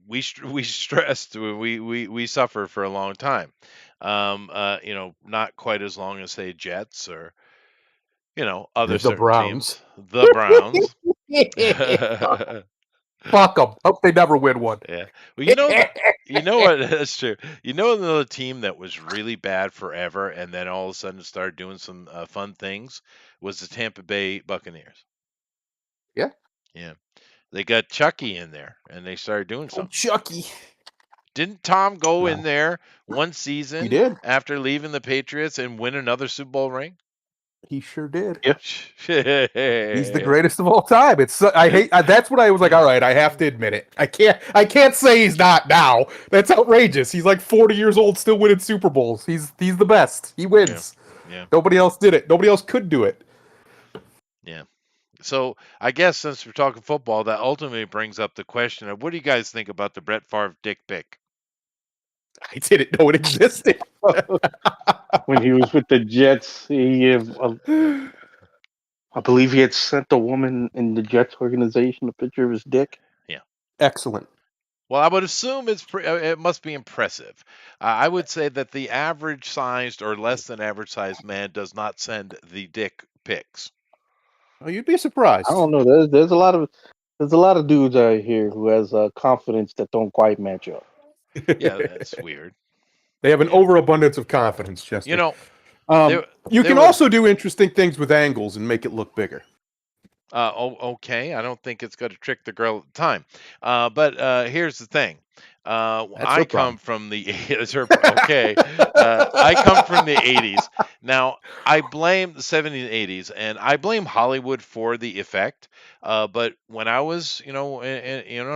we stressed, we suffer for a long time. Not quite as long as say Jets or other The certain Browns. teams, the Browns. Fuck them. Hope they never win one. Yeah. Well, you know what? That's true. Another team that was really bad forever, and then all of a sudden started doing some fun things was the Tampa Bay Buccaneers. Yeah. Yeah, they got Chucky in there, and they started doing Oh, something. Chucky. Didn't Tom go in No, there one he season did. after leaving the Patriots and win another Super Bowl ring? He sure did. Yeah. He's the greatest of all time. It's I hate that's what I was like. All right, I have to admit it. I can't say he's not now. That's outrageous. He's like 40 years old, still winning Super Bowls. He's the best. He Yeah, wins. yeah, Nobody else did it. Nobody else could do it. yeah. So I guess since we're talking football, that ultimately brings up the question of what do you guys think about the Brett Favre dick pic? I didn't know it existed. When he was with the Jets, I believe he had sent a woman in the Jets organization a picture of his dick. Yeah. Excellent. Well, I would assume it must be impressive. I would say that the average sized or less than average sized man does not send the dick pics. Oh, you'd be I surprised. don't know. There's a lot of dudes out here who has confidence that don't quite match up. Yeah, that's weird. They have an Yeah. overabundance of confidence, You Chester. know, Um, there you there can was also do interesting things with angles and make it look bigger. okay. I don't think it's going to trick the girl at the time. But here's the thing. That's I her come problem. from the it's her okay. I come from the 80s. Now, I blame the 70s and 80s, and I blame Hollywood for the effect. But when I was, in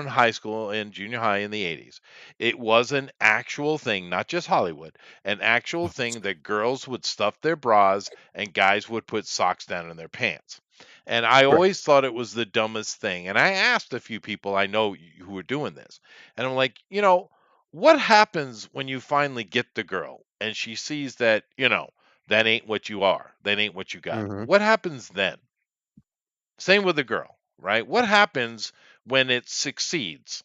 high school and junior high in the 80s, it was an actual thing, not just Hollywood, an actual thing that girls would stuff their bras and guys would put socks down in their pants. And I Right. always thought it was the dumbest thing. And I asked a few people I know who were doing this. And I'm like, what happens when you finally get the girl and she sees that, that ain't what you are, that ain't what you got? hmm What happens then? Same with the girl, right? What happens when it succeeds?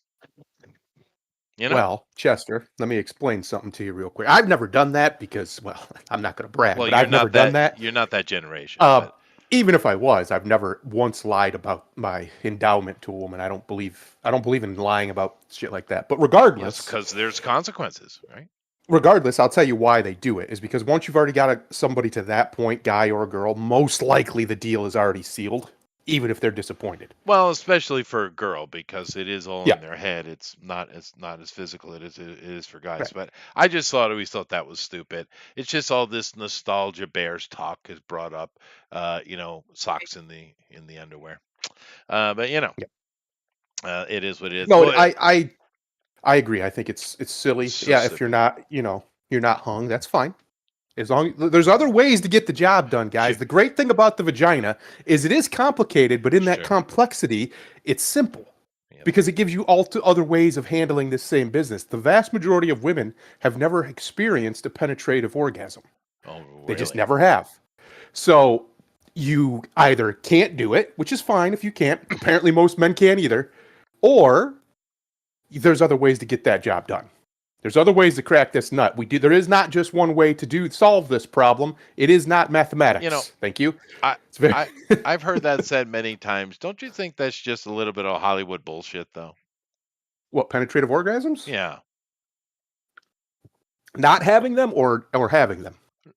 You know? Well, Chester, let me explain something to you real quick. I've never done that because, well, I'm not going to brag, Well, but I've never done that. you're not that generation, Uh, but even if I was, I've never once lied about my endowment to a woman. I don't believe in lying about shit like that. But yes, regardless, because there's consequences, right? I'll tell you why they do it is because once you've already got somebody to that point, guy or girl, most likely the deal is already sealed, even if they're disappointed. Well, especially for a girl because it is all Yeah, in their head. It's not as physical it is for guys. right. But I just always thought that was stupid. It's just all this nostalgia bears talk is brought up. Socks in the underwear. But Yeah. it is what it is. No, Well, I agree. I think it's it's silly. so Yeah, if stupid. you're not hung, that's fine. As long there's other ways to get the job done, Sure, guys. The great thing about the vagina is it is complicated, but in that sure. complexity, it's simple Yep. because it gives you other ways of handling this same business. The vast majority of women have never experienced a penetrative orgasm. Oh, They just really? never have. So you either can't do it, which is fine if you can't. Apparently, most men can't either, or there's other ways to get that job done. There's other ways to crack this nut. There is not just one way to solve this problem. It is not You know, mathematics. Thank you. I It's very I I've heard that said many times. Don't you think that's just a little bit of Hollywood bullshit, though? what penetrative orgasms? Yeah. Not having them or having them.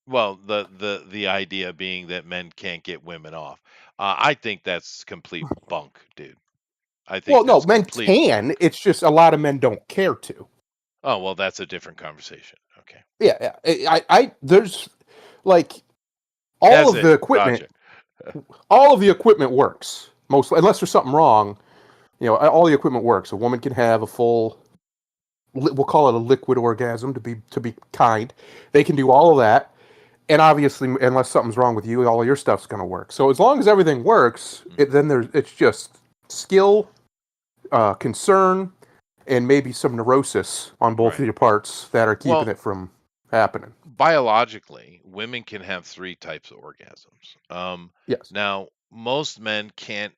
Well, the idea being that men can't get women off. I think that's complete bunk, dude. I think Well, no, that's men complete. can. It's just a lot of men don't care to. Oh, well, that's a different conversation. Okay. Yeah, yeah. There's like all That's of the it. equipment. Gotcha. All of the equipment works. Mostly, unless there's something wrong. All the equipment works. A woman can have a full. We'll call it a liquid orgasm to be kind. They can do all of that. And obviously, unless something's wrong with you, all of your stuff's going to work. So as long as everything works, then it's just skill, concern, and maybe some neurosis on both of Right. your parts that are keeping Well, it from happening. biologically, women can have three types of orgasms. Yes. Now, most men can't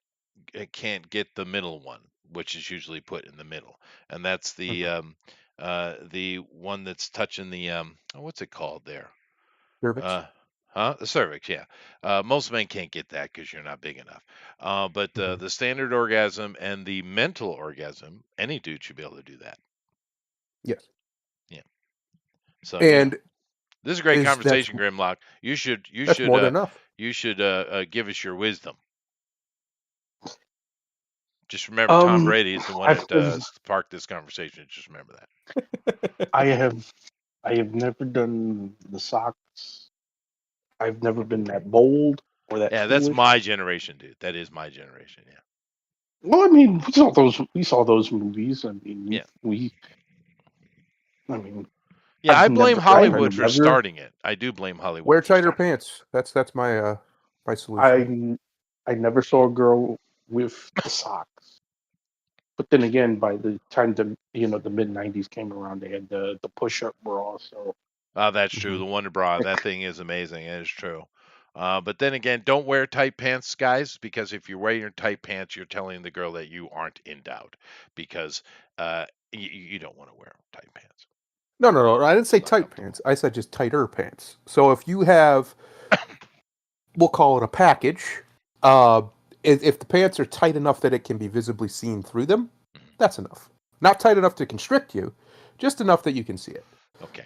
get the middle one, which is usually put in the middle, and that's Mm-hmm. the one that's touching the what's it called there? Cervix. Uh, the cervix, yeah. Most men can't get that because you're not big enough. But Mm-hmm. the standard orgasm and the mental orgasm, any dude should be able to do that. Yes. Yeah. So And this is a great is conversation, Grimlock. You should you that's should more than uh enough. you should give us your wisdom. Just remember, Tom Um, Brady is the one I've that sparked this conversation. Just remember that. I have I have never done the socks. I've never been that bold or that Yeah, that's foolish. my generation, dude. That is my generation. Yeah. Well, I mean, we saw those movies. I mean, Yeah. I mean, Yeah, I've I blame never, I Hollywood for never, starting it. I do blame Wear Hollywood for tighter starting pants. That's my my solution. I, I never saw a girl with the socks. But then again, by the time the mid '90s came around, they had the push-up bra. So it. Oh, that's true. Hmm. The Wonder Bra, that thing is amazing. It is true. But then again, don't wear tight pants, guys, because if you're wearing your tight pants, you're telling the girl that you aren't in doubt because you don't want to wear tight pants. No, no, no. I didn't say It's not tight comfortable. pants. I said just tighter pants. So if you have, we'll call it a package. Uh, if the pants are tight enough that it can be visibly seen through them, that's enough. Not tight enough to constrict you, just enough that you can see it. Okay.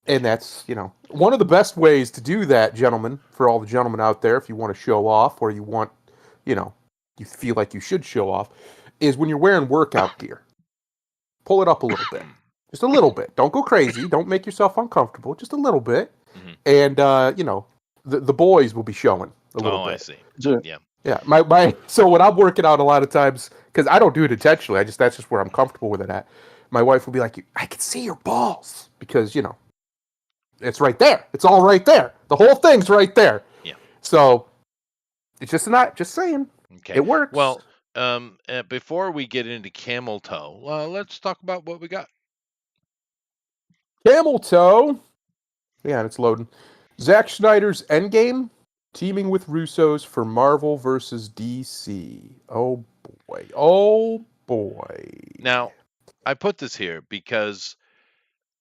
And that's, one of the best ways to do that, gentlemen, for all the gentlemen out there, if you want to show off or you want, you feel like you should show off, is when you're wearing workout gear. Pull it up a little bit. Just a little bit. Don't go crazy. Don't make yourself uncomfortable. Just a little bit. Mhm. And, the boys will be showing a little Oh, I bit. see. the- Yeah. Yeah, so when I'm working out a lot of times, because I don't do it intentionally, that's just where I'm comfortable with it at. My wife will be like, "I can see your balls," because it's right there. It's all right there. The whole thing's right there. Yeah. So it's just saying, Okay. it works. Well, before we get into camel toe, let's talk about what we got. Camel toe. Yeah, it's loading. Zack Snyder's Endgame teaming with Russo's for Marvel versus DC. Oh boy. Oh boy. Now, I put this here because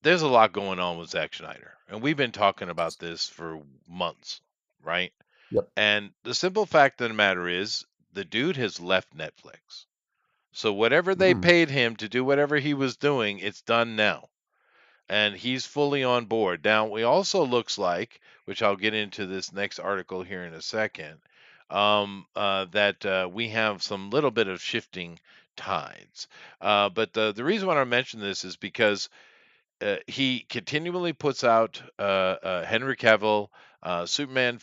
there's a lot going on with Zack Snyder, and we've been talking about this for months, right? Yep. And the simple fact of the matter is, the dude has left Netflix. So whatever they Mhm. paid him to do whatever he was doing, it's done now. And he's fully on board. Now, it also looks like, which I'll get into this next article here in a second, that we have some little bit of shifting tides. But the reason why I mention this is because he continually puts out Henry Cavill, Superman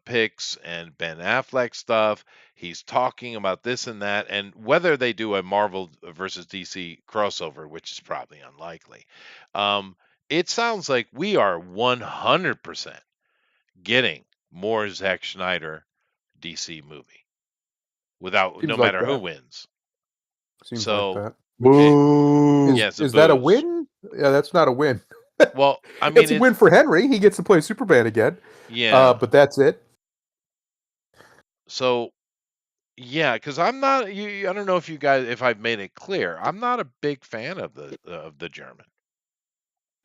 picks, and Ben Affleck stuff. He's talking about this and that, and whether they do a Marvel versus DC crossover, which is probably unlikely, um, it sounds like we are 100% getting more Zack Schneider DC movie without Seems no like matter who that. wins. Seems like So that. boo. yeah, it's a Is that a booze. win? Yeah, that's not a win. Well, I mean It's a it's win for Henry. He gets to play Superman again. yeah. But that's it. So yeah, because I'm not. I don't know if you guys, if I've made it clear, I'm not a big fan of the German.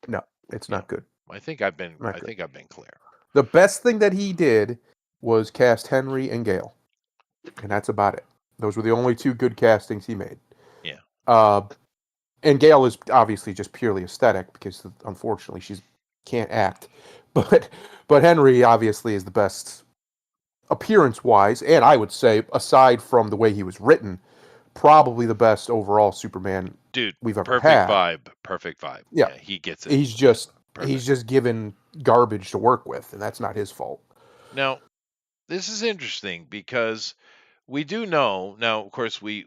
No, it's Yeah, not good. I think I've been. Not I good. think I've been clear. The best thing that he did was cast Henry and Gale, and that's about it. Those were the only two good castings he made. Yeah. Uh, and Gale is obviously just purely aesthetic because unfortunately she can't act. But Henry obviously is the best appearance wise, and I would say aside from the way he was written, probably the best overall Superman Dude, we've ever perfect had. vibe. Perfect vibe. Yeah, Yeah, he gets it. he's Yeah, just perfect. given garbage to work with, and that's not his fault. Now, this is interesting because we do know now. Of course, we've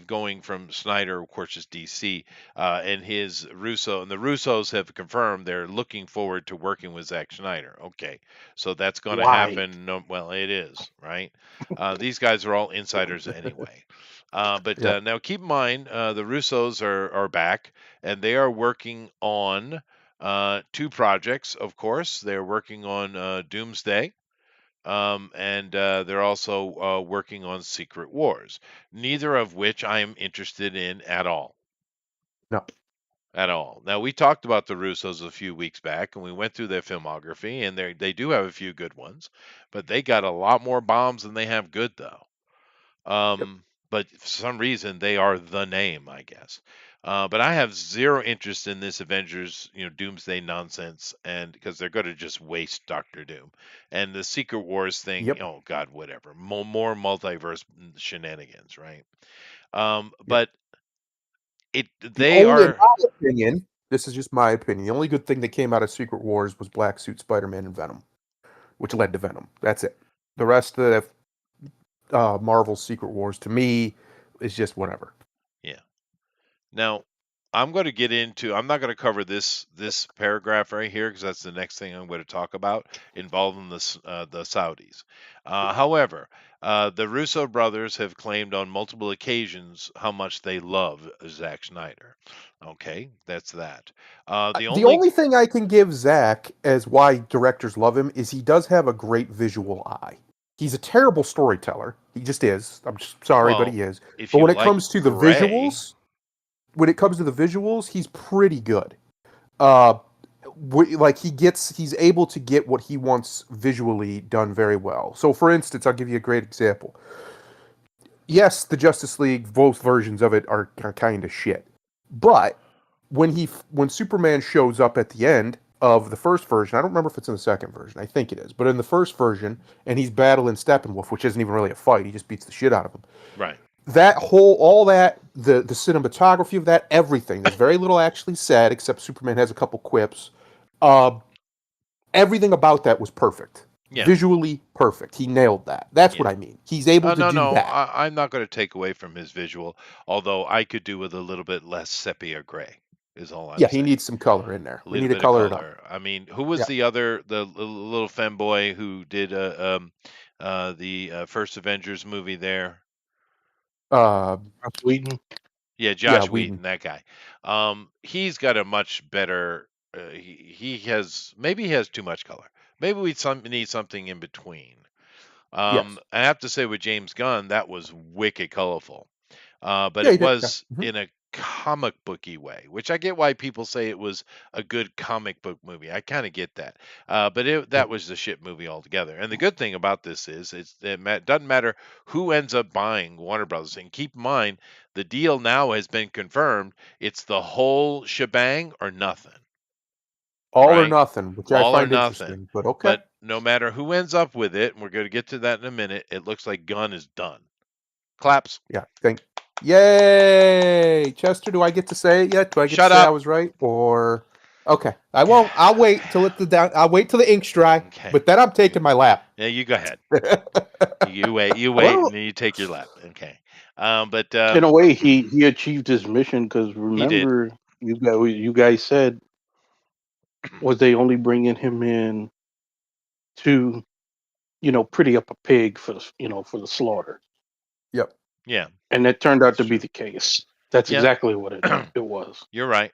going from Snyder, of course, is DC, and his Russo, and the Russos have confirmed they're looking forward to working with Zack Snyder. Okay, so that's going to Why? happen. No, well, it is right. These guys are all insiders anyway. But Yeah. now keep in mind, the Russos are back, and they are working on two projects. Of course, they're working on Doomsday, and they're also working on Secret Wars, neither of which I am interested in at all. No. At all. Now, we talked about the Russos a few weeks back, and we went through their filmography, and they do have a few good ones, but they got a lot more bombs than they have good, though. Yep. But for some reason, they are the name, I guess. But I have zero interest in this Avengers, Doomsday nonsense, and because they're going to just waste Doctor Doom and the Secret Wars thing. Yep. Oh God, whatever. More multiverse shenanigans, right? Yep. But it The they only, in are my opinion, this is just my opinion, the only good thing that came out of Secret Wars was Black Suit Spider-Man and Venom, which led to Venom. That's it. The rest of Marvel's Secret Wars, to me, is just whatever. yeah. Now, I'm going to get into. I'm not going to cover this paragraph right here because that's the next thing I'm going to talk about involving the Saudis. However, the Russo brothers have claimed on multiple occasions how much they love Zack Snyder. Okay, that's that. The The only only thing I can give Zach as why directors love him is he does have a great visual eye. He's a terrible storyteller. He just is. I'm just sorry, but well, he is. if But you when it like comes to the Gray, visuals, he's pretty good. Uh, like he's able to get what he wants visually done very well. So, for instance, I'll give you a great example. Yes, the Justice League, both versions of it are kind of shit, but when Superman shows up at the end of the first version, I don't remember if it's in the second version. I think it is, but in the first version, and he's battling Steppenwolf, which isn't even really a fight. He just beats the shit out of him. right? All that, the cinematography of that, everything. There's very little actually said, except Superman has a couple quips. Uh, Everything about that was perfect. Yeah. Visually perfect. He nailed that. That's Yeah. what I mean. He's able to No, do no, that. I'm not going to take away from his visual, although I could do with a little bit less sepia gray, is all I'm Yeah, he saying. needs some color in there. A We little need to bit of color it up. color. I mean, who was Yeah. the little femboy who did the first Avengers movie there? Uh, Whedon. Yeah, yeah, Josh Whedon. Wheaton, that guy. He's got a much better. He has maybe he has too much color. Maybe we need something in between. Yes. I have to say with James Gunn, that was wicked colorful. But Yeah, it he did. Yeah. was in a comic booky way, which I get why people say it was a good comic book movie. I kind of get that. But Yeah. that was a shit movie altogether. And the good thing about this is it doesn't matter who ends up buying Warner Brothers. And keep in mind, the deal now has been confirmed. It's the whole shebang or nothing, All or right? nothing, which I All or find nothing. interesting, but okay. But no matter who ends up with it, and we're going to get to that in a minute, it looks like Gunn is done. Claps. Yeah. Yay! Chester, do I get to say it yet? Do I get to Shut say I up. was right? Or okay. I won't. I'll wait till I'll wait till the ink's dry. Okay. But then I'm taking my lap. Yeah, you go ahead. You wait, Well, and then you take your lap. Okay. But in a way, he achieved his mission because he did. remember, you guys said was they only bringing him in to pretty up a pig for for the slaughter, Yep. Yeah. and that turned out That's to be true. the case. That's Yeah. exactly what it was. You're right.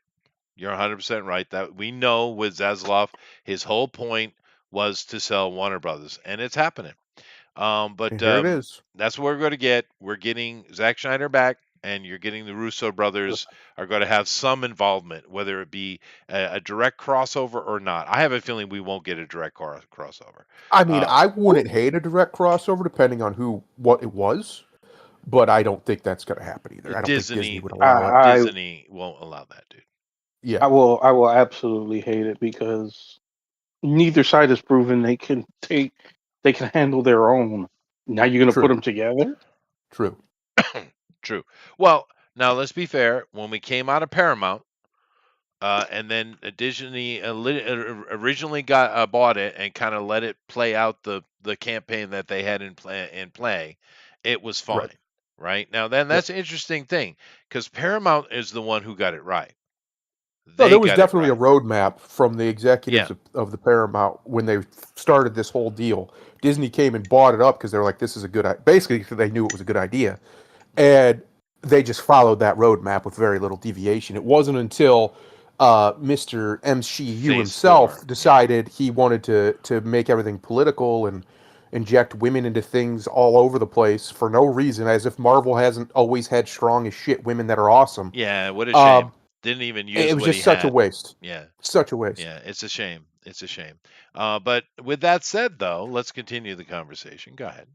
You're 100% right. That we know with Zaslav, his whole point was to sell Warner Brothers, and it's happening. But And here it is. that's what we're going to get. We're getting Zack Schneider back, and you're getting the Russo brothers are going to have some involvement, whether it be a direct crossover or not. I have a feeling we won't get a direct crossover. I mean, I wouldn't hate a direct crossover depending on what it was, but I don't think that's going to happen either. I don't think Disney would allow it. Disney won't allow that, dude. Yeah. I will absolutely hate it because neither side has proven they can handle their own. Now you're going to put True. them together? True. True. Well, now let's be fair. When we came out of Paramount, and then Disney originally got bought it and kind of let it play out the campaign that they had in play, it was fine. Right now, then that's an interesting thing because Paramount is the one who got it right. No, there was got it definitely a right. roadmap from the executives Yeah. of the Paramount when they started this whole deal. Disney came and bought it up because they were like, "This is a good." Basically, they knew it was a good idea, and they just followed that roadmap with very little deviation. It wasn't until Mr. MCU Phase himself 4, decided he wanted to make everything political and inject women into things all over the place for no reason, as if Marvel hasn't always had strong as shit women that are awesome. Yeah, what a shame. Didn't even use It was what he just such a had. waste. Yeah. Such a waste. Yeah, it's a shame. It's a shame. But with that said, though, let's continue the conversation. Go ahead.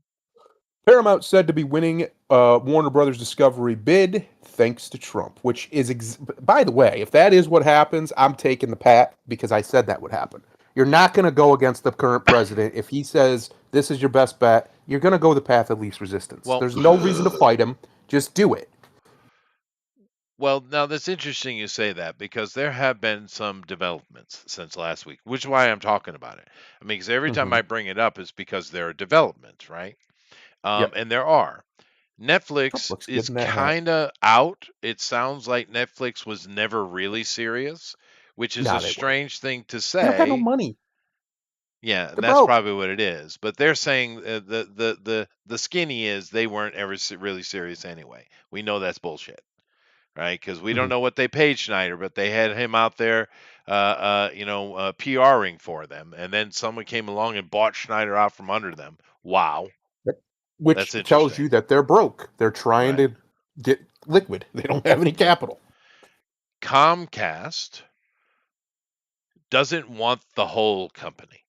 Paramount said to be winning Warner Brothers Discovery bid thanks to Trump, which is, by the way, if that is what happens, I'm taking the pat because I said that would happen. You're not going to go against the current president. If he says this is your best bet, you're going to go the path of least resistance. Well, There's no reason to fight him. Just do it. well, now that's interesting you say that because there have been some developments since last week, which is why I'm talking about it. I mean, because every time Mm-hmm. I bring it up, it's because there are developments, right? Yep. And there are. Trump Netflix looks good is in that hat. kind of out. It sounds like Netflix was never really serious, which is a Nah, they weren't. strange thing to They don't got no say. money. Yeah, and They're that's broke. probably what it is. But they're saying the skinny is they weren't ever really serious anyway. We know that's bullshit, right? Because we don't Mm-hmm. know what they paid Schneider, but they had him out there, PRing for them, and then someone came along and bought Schneider out from under them. Wow, Which that's tells interesting, you that they're broke. They're trying right? to get liquid. They don't have any Right. capital. Comcast doesn't want the whole company.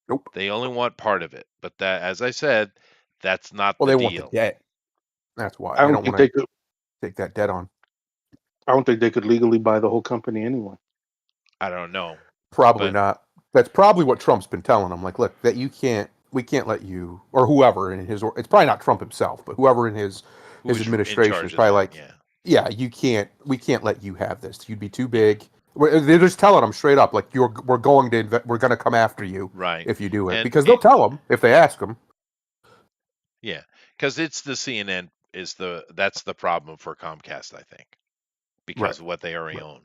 Nope. They only want part of it. But that, as I said, that's not Well, the they want the deal. debt. That's why I they don't don't think want to they could. take that debt on. I don't think they could legally buy the whole company anyway. I don't know, Probably but not. That's probably what Trump's been telling them. Like, look, that you can't, we can't let you, or whoever in his, it's probably not Trump himself, but whoever in who his is in administration is charge of probably that? like, Yeah, yeah, we can't let you have this. You'd be too yeah, big. They're just telling them straight up, like, we're going to, we're going to come after you right. if you do it, And because they'll tell them if they ask them. yeah, because it's the CNN is that's the problem for Comcast, I think, Right. because of what they already Right. own.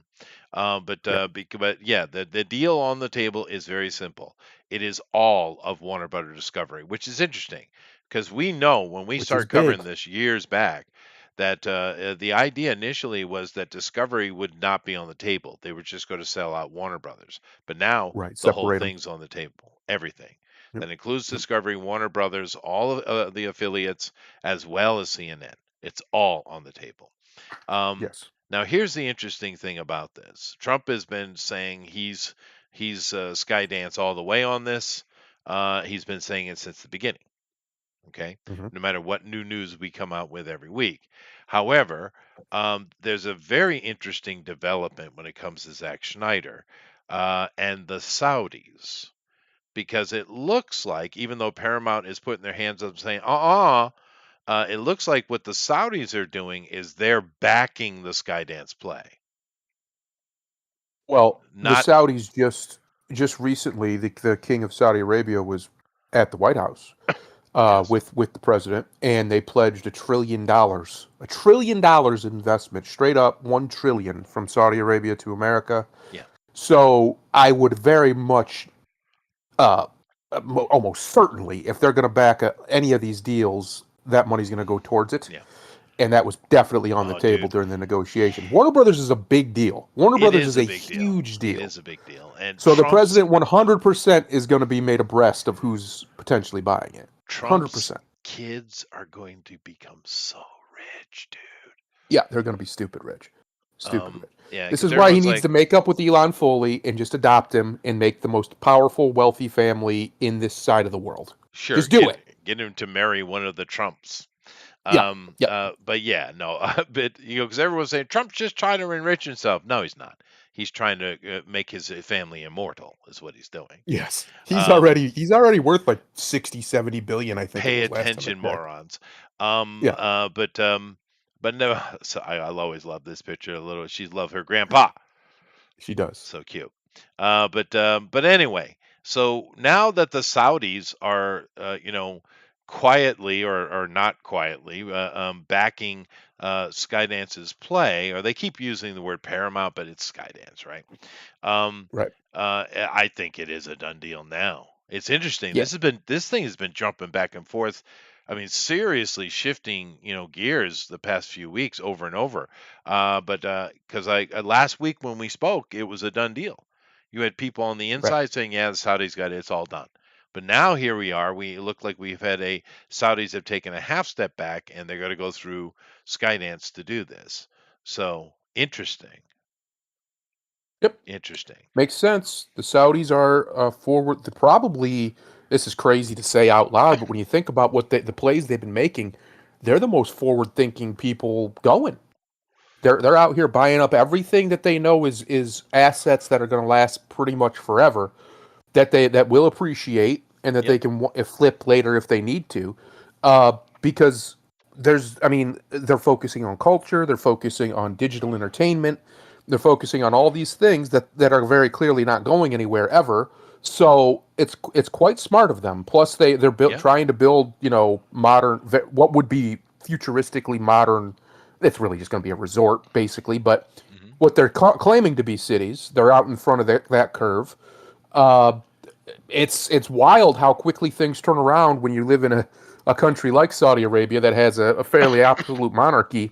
Yeah. But yeah, the deal on the table is very simple. It is all of Warner Brothers Discovery, which is interesting because we know when we Which is started covering big. this years back that the idea initially was that Discovery would not be on the table. They were just going to sell out Warner Brothers. But now Right. the whole Separate them. thing's on the table, everything. Yep. That includes Yep. Discovery, Warner Brothers, all of the affiliates, as well as CNN. It's all on the table. Um, Yes. Now, here's the interesting thing about this. Trump has been saying he's Skydance all the way on this. He's been saying it since the beginning. Okay, Hmm. no matter what new news we come out with every week. However, there's a very interesting development when it comes to Zack Schneider and the Saudis, because it looks like even though Paramount is putting their hands up saying, it looks like what the Saudis are doing is they're backing the Skydance play. Well, the Not Saudis just recently, the king of Saudi Arabia was at the White House yes, with the president, and they pledged $1 trillion investment, straight up 1 trillion from Saudi Arabia to America. yeah, So I would very much, uh, almost certainly, if they're going to back any of these deals, that money's going to go towards it. yeah. And that was definitely on the Oh, table dude, during the negotiations. Warner Brothers is a big deal. Warner it Brothers is is a a big deal. huge It deal. is a big deal. And So the president 100% is going to be made abreast of who's potentially buying it. Trump's 100%. kids are going to become so rich, dude. Yeah, they're going to be stupid rich. Stupid rich. Yeah, This because is why he everyone's needs like, to make up with Elon Foley and just adopt him and make the most powerful, wealthy family in this side of the world. sure, Just do it. get him to marry one of the Trumps. Yeah. Yeah. But yeah, no, but because everyone's saying Trump's just trying to enrich himself. No, he's not. He's trying to make his family immortal, is what he's doing. Yes. Um, He's already worth like 60, 70 billion, I think it Pay was last time I attention, checked. morons. Yeah, But no. So I'll always love this picture. A little, she loved her grandpa. she does. So cute. But anyway, so now that the Saudis are, quietly or not quietly backing Skydance's play, or they keep using the word Paramount, but it's Skydance, right? Um, Right. I think it is a done deal now. It's interesting. Yeah. This thing has been jumping back and forth. I mean, seriously shifting, gears the past few weeks over and over. But because I last week when we spoke, it was a done deal. You had people on the Right. inside saying, "Yeah, the Saudis got it. It's all done." But now here we are. We look like we've had Saudis have taken a half step back, and they're going to go through Skydance to do this. So interesting. Yep. Interesting. Makes sense. The Saudis are forward. Probably this is crazy to say out loud, but when you think about what the plays they've been making, they're the most forward-thinking people going. They're out here buying up everything that they know is assets that are going to last pretty much forever, that will appreciate and that Yep. they can flip later if they need to, because I mean, they're focusing on culture, they're focusing on digital entertainment, they're focusing on all these things that are very clearly not going anywhere ever. So it's quite smart of them. Plus, they're Yeah. trying to build, modern, what would be futuristically modern. It's really just going to be a resort, basically. But Hmm. what they're claiming to be cities, they're out in front of that curve. Uh, it's wild how quickly things turn around when you live in a country like Saudi Arabia that has a fairly absolute monarchy,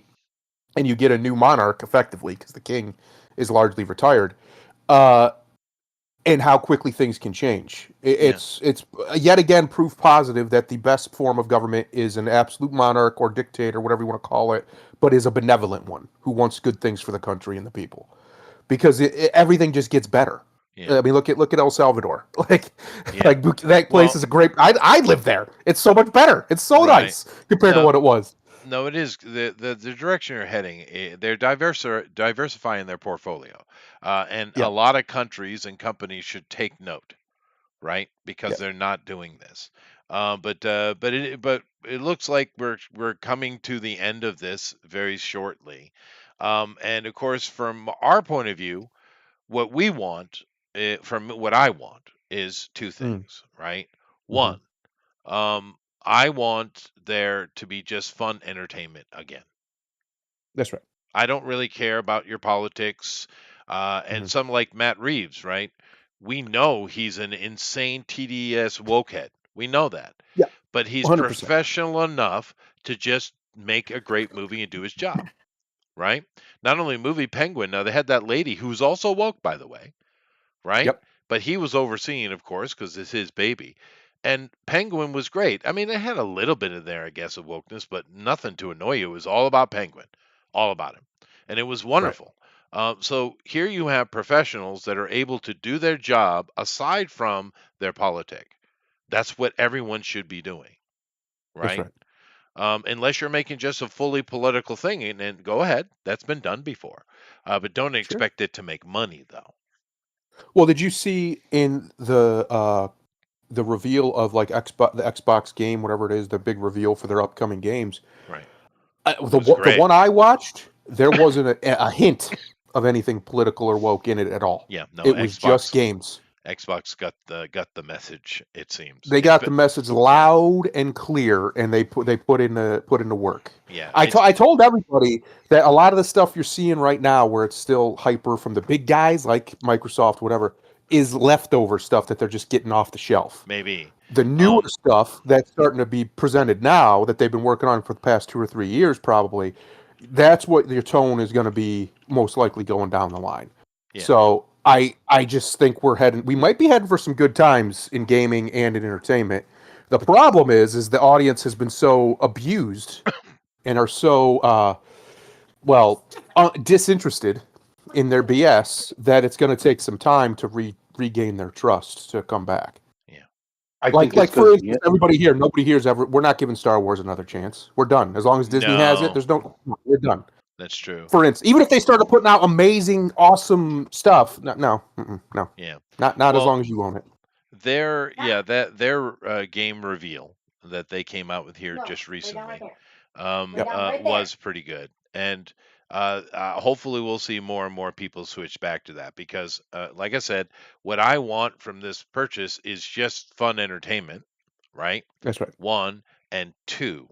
and you get a new monarch effectively because the king is largely retired. Uh, and how quickly things can change. Yeah. It's yet again proof positive that the best form of government is an absolute monarch or dictator, whatever you want to call it, but is a benevolent one who wants good things for the country and the people. Because everything just gets better. Yeah. I mean, look at El Salvador. Like, Yeah. like that place Well, is a great. I live there. It's so much better. It's so right. nice compared to No, what it was. no, it is the direction you're heading. They're diversifying their portfolio, and a Yep. lot of countries and companies should take note, right? Because Yep. they're not doing this. But it looks like we're coming to the end of this very shortly. And of course, from our point of view, what we want, from what I want, is two Mm, things, right? hmm. One, I want there to be just fun entertainment again. That's right. I don't really care about your politics. And Hmm. some like Matt Reeves, right? We know he's an insane TDS wokehead. We know that. Yeah. But he's 100%. professional enough to just make a great movie and do his job, right? Not only movie Penguin, now they had that lady who's also woke, by the way, right? Yep. But he was overseeing, of course, because it's his baby. And Penguin was great. I mean, it had a little bit in there, I guess, of wokeness, but nothing to annoy you. It was all about Penguin, all about him. And it was Right. wonderful. So here you have professionals that are able to do their job aside from their politic. That's what everyone should be doing, That's right? right. Unless you're making just a fully political thing, and go ahead, that's been done before. But don't Sure. expect it to make money, though. Well, did you see in the reveal of like the Xbox game, whatever it is, the big reveal for their upcoming games? Right. The Was the great. one I watched, there wasn't a hint of anything political or woke in it at all. Yeah, no, It was just games. Xbox got the message, it seems. They It's got the been message yeah, loud and clear, and they put into work. yeah, I told everybody that a lot of the stuff you're seeing right now, where it's still hyper from the big guys like Microsoft, whatever, is leftover stuff that they're just getting off the shelf. maybe. The newer Um, stuff that's starting to be presented now that they've been working on for the past 2 or 3 years, probably, that's what your tone is going to be most likely going down the line. yeah, So I just think we might be heading for some good times in gaming and in entertainment. The problem is the audience has been so abused and are so well disinterested in their BS that it's going to take some time to regain their trust to come back. yeah. I Like think it's like for because instance, everybody here, nobody here is ever. We're not giving Star Wars another chance. We're done. As long as Disney has it, No, there's no. We're done. that's true. For instance, even if they started putting out amazing, awesome stuff, no, Yeah. not as Well, long as you own it. their game reveal that they came out with here just recently, Yep. was pretty good, and hopefully we'll see more and more people switch back to that because, like I said, what I want from this purchase is just fun entertainment, right? That's right. One, and two,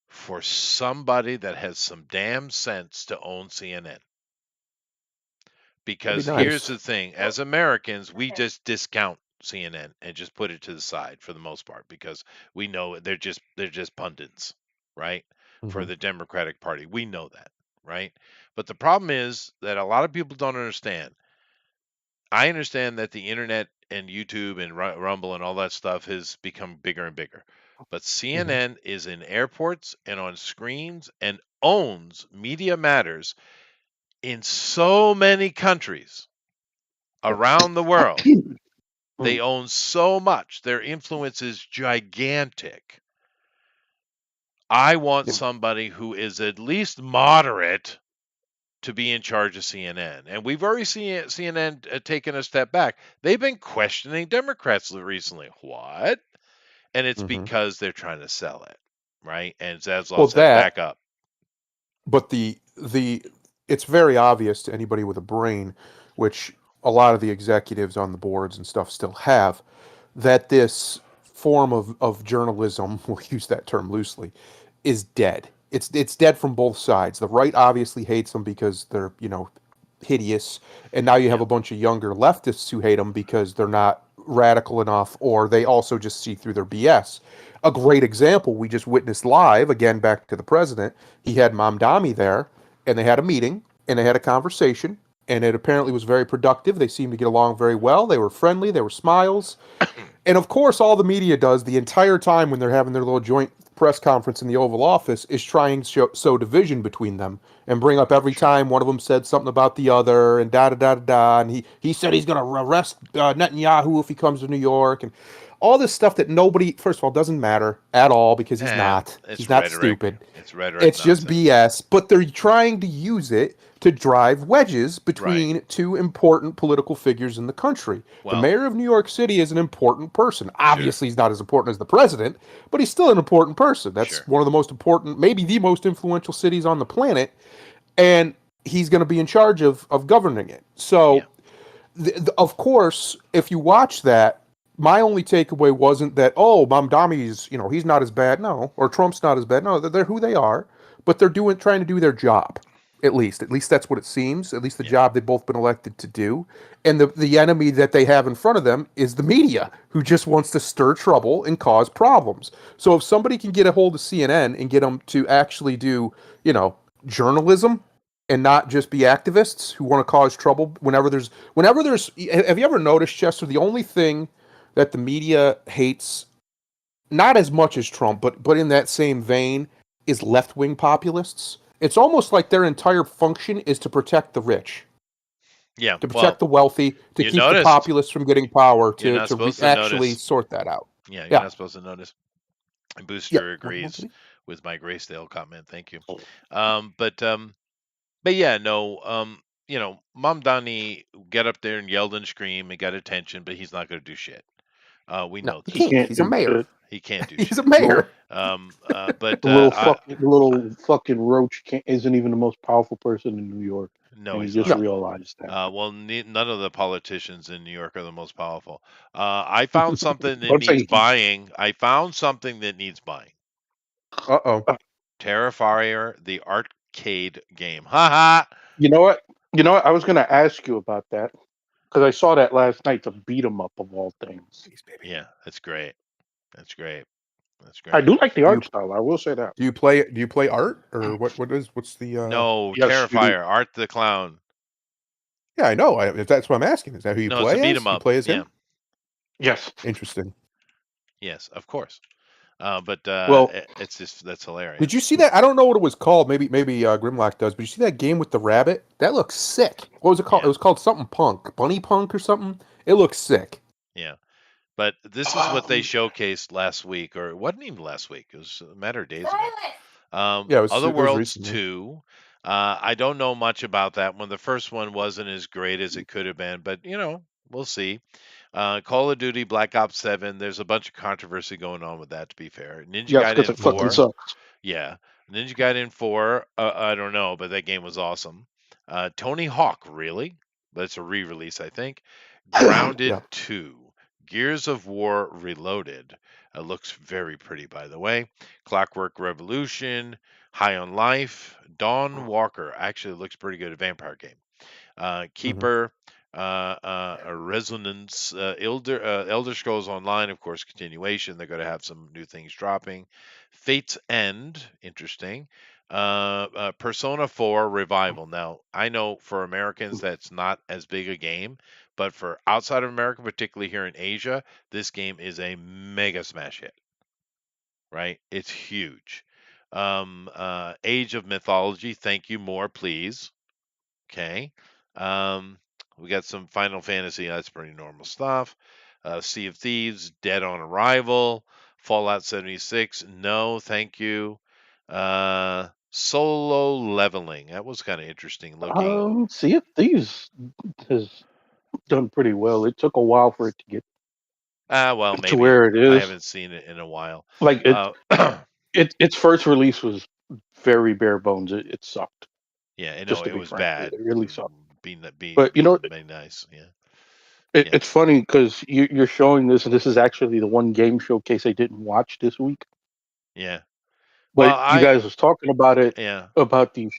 for somebody that has some damn sense to own CNN. That'd Because be here's nice. the thing, as Americans, we just discount CNN and just put it to the side for the most part because we know they're just pundits, right? For Hmm. the Democratic Party. We know that, right? But the problem is that a lot of people don't understand. I understand that the internet and YouTube and Rumble and all that stuff has become bigger and bigger. But Hmm. CNN is in airports and on screens and owns Media Matters in so many countries Yep. around the world They own so much. Their influence is gigantic. I want Yep. somebody who is at least moderate to be in charge of CNN. And we've already seen CNN taking a step back. They've been questioning Democrats recently. What? And it's Mhm. because they're trying to sell it, right? And Zaslav Well, said, that, back up. but the it's very obvious to anybody with a brain, which a lot of the executives on the boards and stuff still have, that this form of journalism, we'll use that term loosely, is dead. It's dead from both sides. The right obviously hates them because they're, hideous, and now you have Yeah. a bunch of younger leftists who hate them because they're not radical enough, or they also just see through their BS. A great example we just witnessed live, again back to the president. He had Mamdani there, and they had a meeting, and they had a conversation, and it apparently was very productive. They seemed to get along very well. They were friendly. There were smiles. And of course, all the media does the entire time when they're having their little joint press conference in the Oval Office is try and sow division between them and bring up every Sure. time one of them said something about the other and da da da da da. And he said he's going to arrest Netanyahu if he comes to New York, and all this stuff that nobody, first of all, doesn't matter at all because he's not. It's He's not rhetoric. stupid. It's rhetoric It's just nonsense. BS, but they're trying to use it to drive wedges between two important political figures in the country. The Well, mayor of New York City is an important person. Obviously, he's not as important as the president, but he's still an important person. That's Sure. one of the most important, maybe the most influential cities on the planet, and he's going to be in charge of governing it. So, of course, if you watch that, my only takeaway wasn't that, oh, Mamdami's, he's not as bad, no, or Trump's not as bad. No, they're who they are, but they're trying to do their job. At least that's what it seems. At least the job they've both been elected to do. And the enemy that they have in front of them is the media, who just wants to stir trouble and cause problems. So if somebody can get a hold of CNN and get them to actually do, journalism and not just be activists who want to cause trouble whenever there's have you ever noticed, Chester, the only thing that the media hates, not as much as Trump, but in that same vein, is left-wing populists. It's almost like their entire function is to protect the rich, Yeah. to Well, protect the wealthy, to you keep the noticed. populists from getting power, You're to not supposed to actually notice. sort that out. Yeah, you're Yeah. not supposed to notice. And Yeah. Booster What agrees did he? with my Graysdale comment. Thank you. But yeah, no. Mamdani get up there and yelled and screamed and got attention, but he's not going to do shit. We No, know he this. He can't. can't He's a do mayor. shit. He can't do He's a shit. mayor. But The little fucking roach isn't even the most powerful person in New York, no, and he he's just not. No. realized that. Well, none of the politicians in New York are the most powerful. I found something that I'm needs saying buying. I found something that needs buying. Uh-oh. Terrifier, the arcade game. Ha ha. you know what? You know what? I was going to ask you about that because I saw that last night. To beat 'em up of all things. Jeez, baby. Yeah, that's great. That's great. That's I great. do like the Do you art style. I will say that. do you play art, or what's the No, Yes, you do. Terrifier, Art the Clown. Yeah, I know. That's what I'm asking. Is that who you No, it's a play beat as? 'em You up. play as Yeah. him? Yes. Interesting. Yes, of course. But Well, it's just that's hilarious. Did you see that? I don't know what it was called. Maybe Grimlock does. But you see that game with the rabbit? That looks sick. What was it called? Yeah. It was called something Punk, Bunny Punk or something. It looks sick. Yeah. But this is what they showcased last week, or it wasn't even last week. It was a matter of days ago. Yeah, Other it was Worlds recently. 2. I don't know much about that one. The first one wasn't as great as it could have been, but we'll see. Call of Duty Black Ops 7. There's a bunch of controversy going on with that, to be fair. Ninja yes, because Gaiden it fucking 4. sucks. Yeah. Ninja Gaiden 4. I don't know, but that game was awesome. Tony Hawk, really? But it's a re-release, I think. Grounded Yeah. 2. Gears of War Reloaded. Looks very pretty, by the way. Clockwork Revolution. High on Life. Dawn Walker. Actually, looks pretty good. A vampire game. Keeper. A Resonance. Elder Scrolls Online, of course, continuation. They're going to have some new things dropping. Fate's End. Interesting. Persona 4 Revival. Now, I know for Americans that's not as big a game, but for outside of America, particularly here in Asia, this game is a mega smash hit, right? It's huge. Age of Mythology. Thank you, more, please. Okay. Um, we got some Final Fantasy. That's pretty normal stuff. Sea of Thieves, Dead on Arrival, Fallout 76. No, thank you. Solo Leveling. That was kind of interesting looking. Sea of Thieves has done pretty well. It took a while for it to get Well, to maybe where it I is. haven't seen it in a while. Like Uh, its first release was very bare bones. It sucked. yeah, no, Just to it be was frank, bad. it really sucked. Being But being nice. Yeah, yeah, it's funny because you're showing this, and this is actually the one game showcase I didn't watch this week. yeah. Well, But you guys was talking about it yeah. about these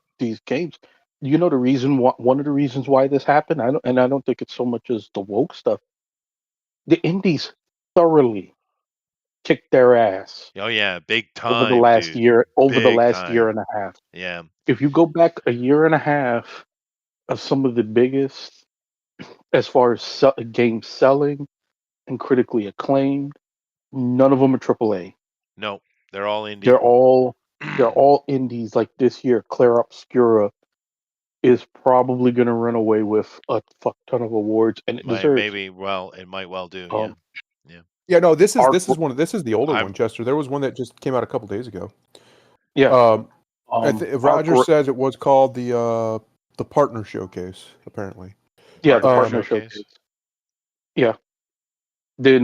games. You know the reason one of the reasons why this happened. I don't think it's so much as the woke stuff. The indies thoroughly kicked their ass Oh yeah, big time, dude. over the Big last year time. and a half. Yeah. If you go back a year and a half of some of the biggest as far as games selling and critically acclaimed, none of them are AAA. No, they're all They're indie. all they're all indies. Like this year, Claire Obscura is probably going to run away with a fuck ton of awards, and it deserves it. Maybe. Well, it might well do. Yeah. Um, Yeah. Yeah, no, this is Arc, this is the older one, I'm. Chester. There was one that just came out a couple days ago. yeah, Um, Arc, Roger says it was called the Partner Showcase. Apparently, yeah, the Partner partner showcase. showcase. Yeah, then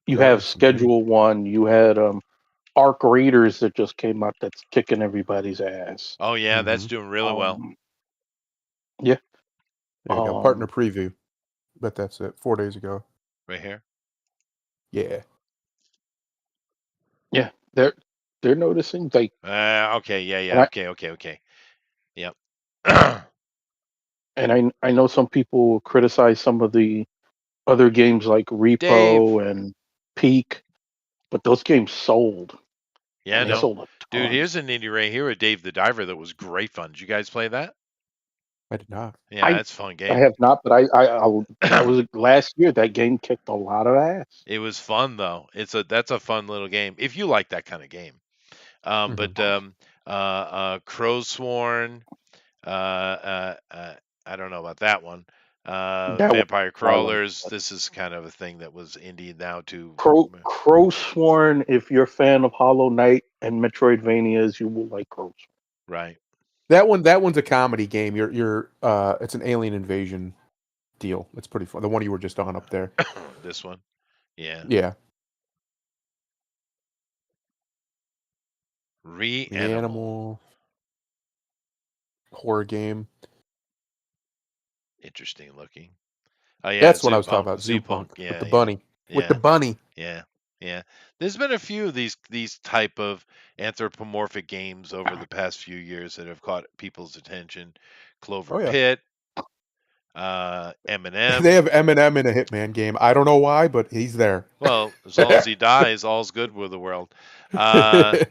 you that have was some good. Schedule One. You had Arc Raiders that just came out. That's kicking everybody's ass. Oh yeah, that's Mhm. doing really well. Yeah. There you go, Partner Preview. But that's it. 4 days ago. Right here. Yeah. Yeah, they're noticing like, Okay. Yeah. and Yeah. I Okay. Yep. and I know some people criticize some of the other games like Dave. Repo and Peak, but those games sold, Yeah. and they Yep. No. sold a Dude, ton. here's an indie right here with Dave the Diver that was great fun. Did you guys play that? I did not. Yeah, I that's a fun I game. have not, but I was last year that game kicked a lot of ass. It was fun though. That's a fun little game if you like that kind of game. Mhm. But Crow's Sworn. I don't know about that one. That one Vampire I like. Crawlers. This is kind of a thing that was indie now too. Crow Sworn. If you're a fan of Hollow Knight and Metroidvanias, you will like Crow Sworn. Right. That one's a comedy game. You're it's an alien invasion deal. It's pretty fun. The one you were just on up there. This one. Yeah. Yeah. Reanimal. Reanimal horror game. Interesting looking. Oh yeah, That's what I was talking Zoopunk. about. Zoopunk. Zoopunk with Yeah, the yeah, bunny. With the yeah, bunny. yeah, yeah. There's been a few of these type of anthropomorphic games over the past few years that have caught people's attention. Clover Oh yeah. Pit, They Eminem. have Eminem in a Hitman game. I don't know why, but he's there. Well, as long as he dies, all's good with the world. Uh,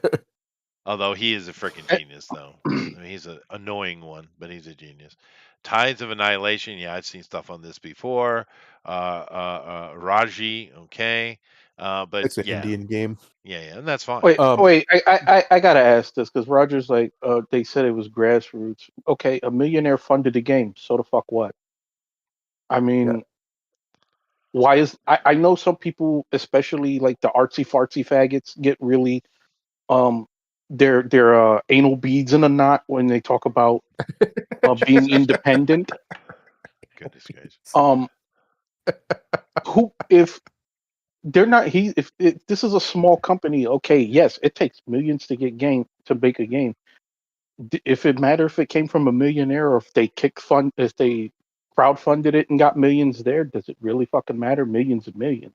although he is a freaking genius, though. I mean, he's an annoying one, but he's a genius. Tides of Annihilation. Yeah, I've seen stuff on this before. Raji. Okay. But It's an yeah, Indian game. yeah, and that's fine. Um, Wait. I gotta ask this because Roger's like, they said it was grassroots. Okay, a millionaire funded the game. So the fuck what? I yeah. mean, why is I know some people, especially like the artsy fartsy faggots, get really um their anal beads in a knot when they talk about being Jesus, independent. goodness gracious. Um, who if they're not if this is a small company, okay, yes, it takes millions to get game to make a game. If it matter if it came from a millionaire or if they crowdfunded it and got millions there, does it really fucking matter? Millions and millions.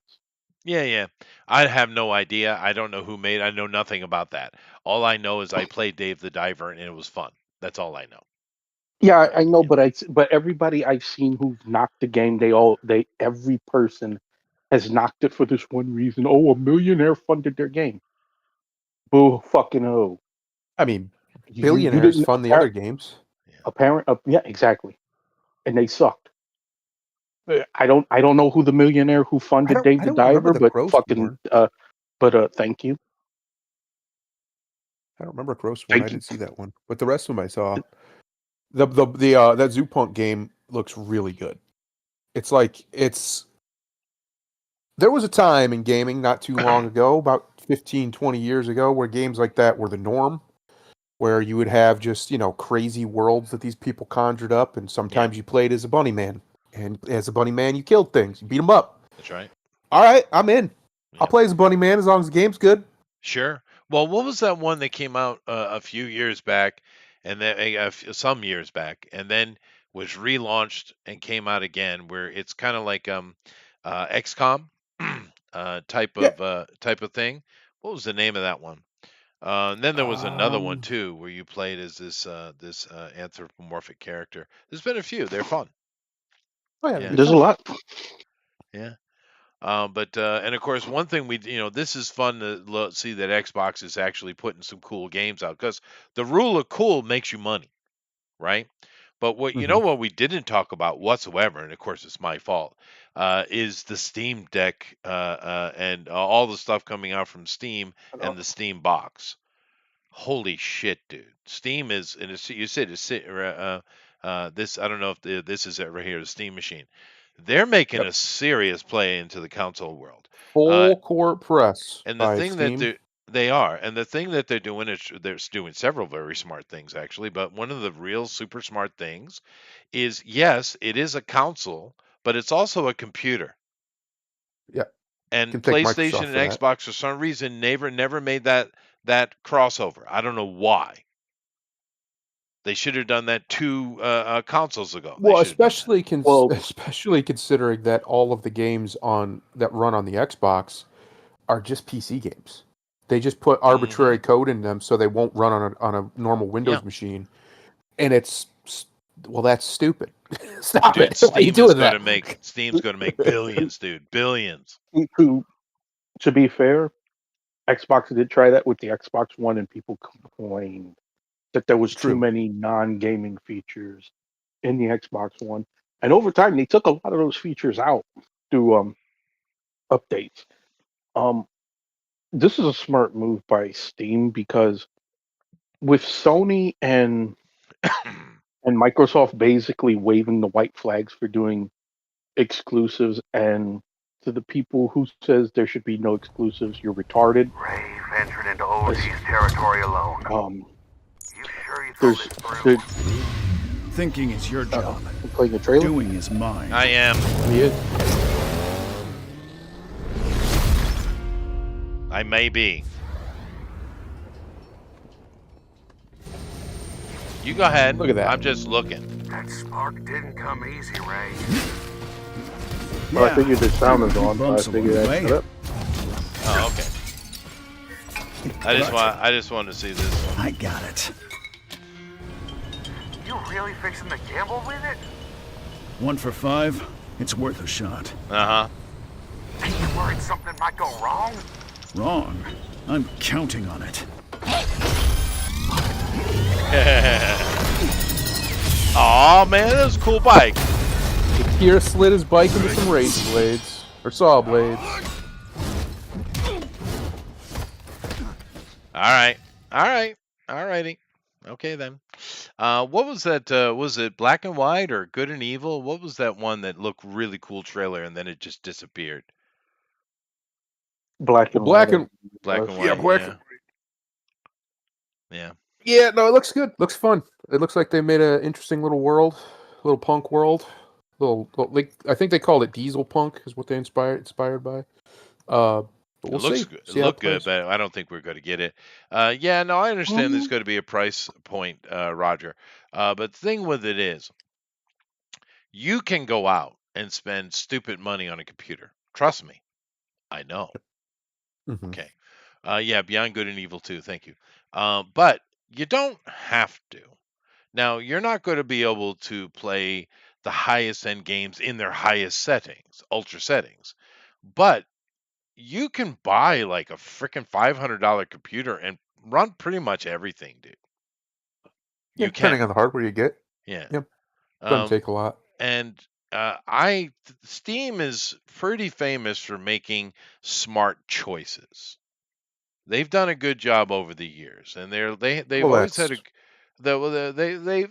Yeah, yeah. I have no idea. I don't know who made. I know nothing about that. All I know is I played Dave the Diver and it was fun. That's all I know. Yeah, I know, Yeah. but everybody I've seen who's knocked the game, every person has knocked it for this one reason. Oh, a millionaire funded their game. Boo, fucking oh. I mean, You billionaires didn't fund the other games. yeah, exactly, and they sucked. I don't know who the millionaire who funded Dave I the don't remember Diver, the but Crow fucking Sworn. thank you, I don't remember Crow Sworn. I thank you. didn't see that one. But the rest of them I saw. The that Zoopunk game looks really good. It's like there was a time in gaming not too long ago, about 15, 20 years ago, where games like that were the norm, where you would have just, crazy worlds that these people conjured up, and Yeah, sometimes you played as a bunny man. And as a bunny man, you killed things, you beat them up. that's right. All right, I'm in. I'll Yeah, play as a bunny man as long as the game's good. sure. Well, what was that one that came out a few years back, and then some years back, and then was relaunched and came out again, where it's kind of like XCOM Yeah. type of thing. What was the name of that one? And then there was another one Um, too, where you played as this anthropomorphic character. There's been a few. They're fun. oh yeah, they're Yeah, good There's a fun. lot. yeah. But and of course, one thing this is fun to see that Xbox is actually putting some cool games out, because the rule of cool makes you money, right? But Hmm. what we didn't talk about whatsoever, and of course it's my fault, is the Steam Deck and all the stuff coming out from Steam and the Steam box. Holy shit, dude! Steam is, and you said this. I don't know if this is it right here, the Steam machine. They're making Yep. a serious play into the console world. Uh, Full court press and the by thing that Steam. they are, and the thing that they're doing is they're doing several very smart things actually. But one of the real super smart things is, yes, it is a console, but it's also a computer. Yeah, And can thank PlayStation Microsoft and for that. Xbox, for some reason, never made that crossover. I don't know why. They should have done that two consoles ago. They Well, should have done that. Well, especially considering that all of the games on that run on the Xbox are just PC games. They just put Hmm. arbitrary code in them so they won't run on a normal Yeah, Windows machine, and well, that's stupid. Stop dude, it! Why are you doing that? Steam's going to make billions, dude, billions. to to be fair, Xbox did try that with the Xbox One, and people complained that there was too True. many non-gaming features in the Xbox One. And over time, they took a lot of those features out through updates. Um, this is a smart move by Steam because with Sony and Microsoft basically waving the white flags for doing exclusives, and to the people who says there should be no exclusives, you're retarded. Rave entered into As, OG's territory alone. um, You sure you thought there's this through? there, Thinking is your job. I'm playing a trailer. Doing is mine. I am. He is. I may be. You go ahead. Look at that. I'm just looking. That spark didn't come easy, Ray. Well, I figured the sound is on, so I Bumps along figured the I'd way. shut up. Oh, okay. I just wanted to see this. I got it. You really fixing to gamble with it? 1 for 5. It's worth a shot. Uh Ain't you worried something might go wrong? Wrong. I'm counting on it. huh. Aw, man, that was a cool bike. Here slid his bike into some razor blades or saw blades. All right. All righty. Okay then. What was that? Was it Black and White or Good and Evil? What was that one that looked really cool trailer and then it just disappeared? Black Well, and black white. and Black and yeah, White. black. Yeah. Yeah. Yeah, no, it looks good. Looks fun. It looks like they made an interesting little world, little punk world. Like I think they called it Diesel Punk is what they inspired by. But we'll It looks see. good. It See how it looked good, plays. but I don't think we're going to get it. Yeah, no, I understand there's Um, going to be a price point, Roger. But the thing with it is, you can go out and spend stupid money on a computer. Trust me, I know. Hmm. Okay. Yeah, Beyond Good and Evil 2. Thank you. But you don't have to. Now, you're not going to be able to play the highest end games in their highest settings, ultra settings. But you can buy like a freaking $500 computer and run pretty much everything, dude. Yeah, You depending can. on the hardware you get. Yeah. Yep, doesn't Um, take a lot. and Steam is pretty famous for making smart choices. They've done a good job over the years, and they've Well, always had that's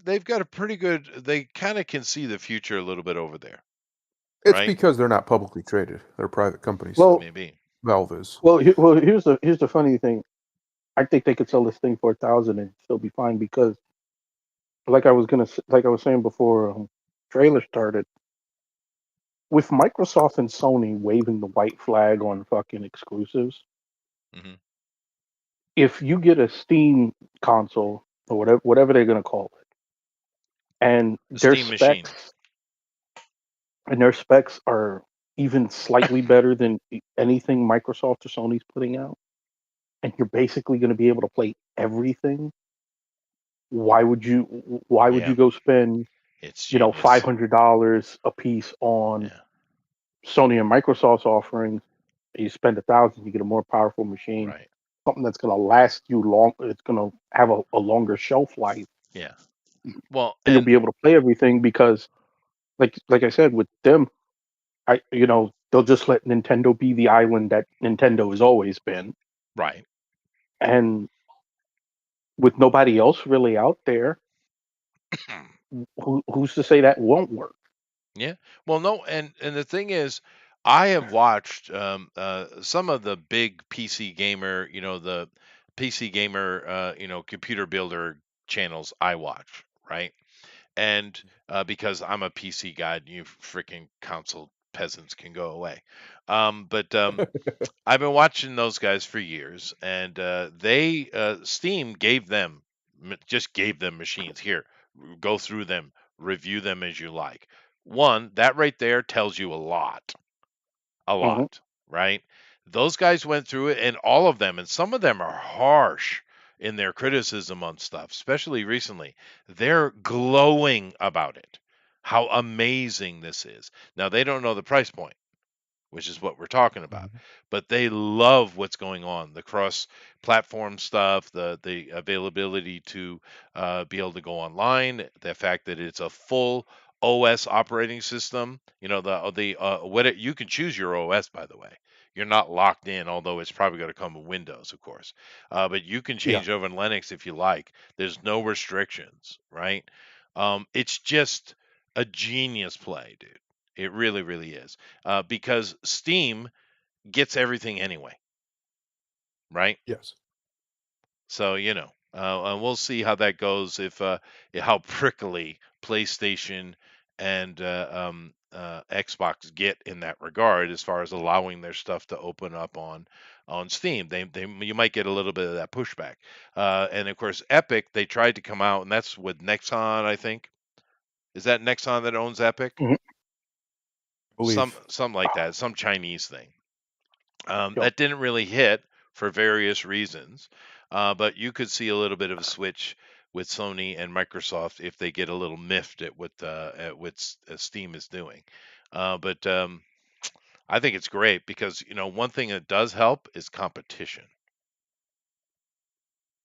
they've got a pretty good. They kind of can see the future a little bit over there. It's right? because they're not publicly traded. They're private companies Well, still. Maybe. Valve is. well, here's the funny thing. I think they could sell this thing for 1,000 and still be fine because, like I was saying before, trailer started with Microsoft and Sony waving the white flag on fucking exclusives. Hmm. If you get a Steam console or whatever they're gonna call it, and Steam machine. their specs are even slightly better than anything Microsoft or Sony's putting out, and you're basically going to be able to play everything. Why would you Yeah, go spend it's five genius. hundred dollars a piece on Yeah, Sony and Microsoft's offerings? You spend 1,000, you get a more powerful machine, right. something that's going to last you long. It's going to have a longer shelf life, Yeah. Well, and you'll and be able to play everything because, like I said, with them, they'll just let Nintendo be the island that Nintendo has always been, right. and with nobody else really out there, who's to say that won't work? Yeah. Well, no, and the thing is, I have watched some of the big PC gamer, the PC gamer, computer builder channels I watch, right? And because I'm a PC guy, you freaking console peasants can go away. But I've been watching those guys for years, and Steam just gave them machines. Here, go through them, review them as you like. One, that right there tells you a Hmm. lot, right? Those guys went through it, and all of them, and some of them are harsh in their criticism on stuff, especially recently. They're glowing about it, how amazing this is. Now, they don't know the price point, which is what we're talking about. But they love what's going on, the cross-platform stuff, the availability to be able to go online, the fact that it's a full OS operating system. You can choose your OS, by the way. You're not locked in, although it's probably going to come with Windows, of course. But you can Yeah. change over in Linux if you like. There's no restrictions, right? It's just a genius play, dude. It really, really is. Because Steam gets everything anyway, right? Yes. So and we'll see how that goes. If how prickly PlayStation and Xbox get in that regard, as far as allowing their stuff to open up on Steam, you might get a little bit of that pushback. And of course, Epic, they tried to come out, and that's with Nexon, I think. Is that Nexon that owns Epic? Hmm. I Some believe. something like that, some Chinese thing. Yep. That didn't really hit for various reasons, but you could see a little bit of a switch with Sony and Microsoft if they get a little miffed at what Steam is doing. But I think it's great because one thing that does help is competition.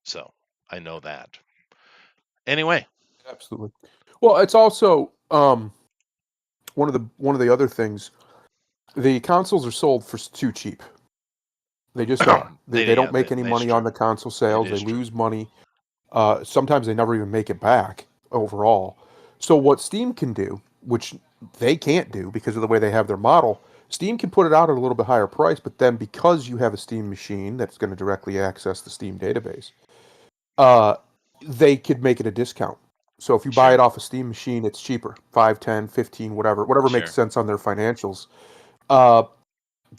So I know that. Anyway, Absolutely. Well, it's also one of the other things. The consoles are sold for too cheap. They just are. They don't make any that's money on true. the console It sales. They is true. lose money. Sometimes they never even make it back overall. So what Steam can do, which they can't do because of the way they have their model, Steam can put it out at a little bit higher price, but then because you have a Steam machine that's going to directly access the Steam database, uh, they could make it a discount. So if you buy it Sure, off a Steam machine, it's cheaper, 5, 10, 15, whatever makes sure. sense on their financials. Uh,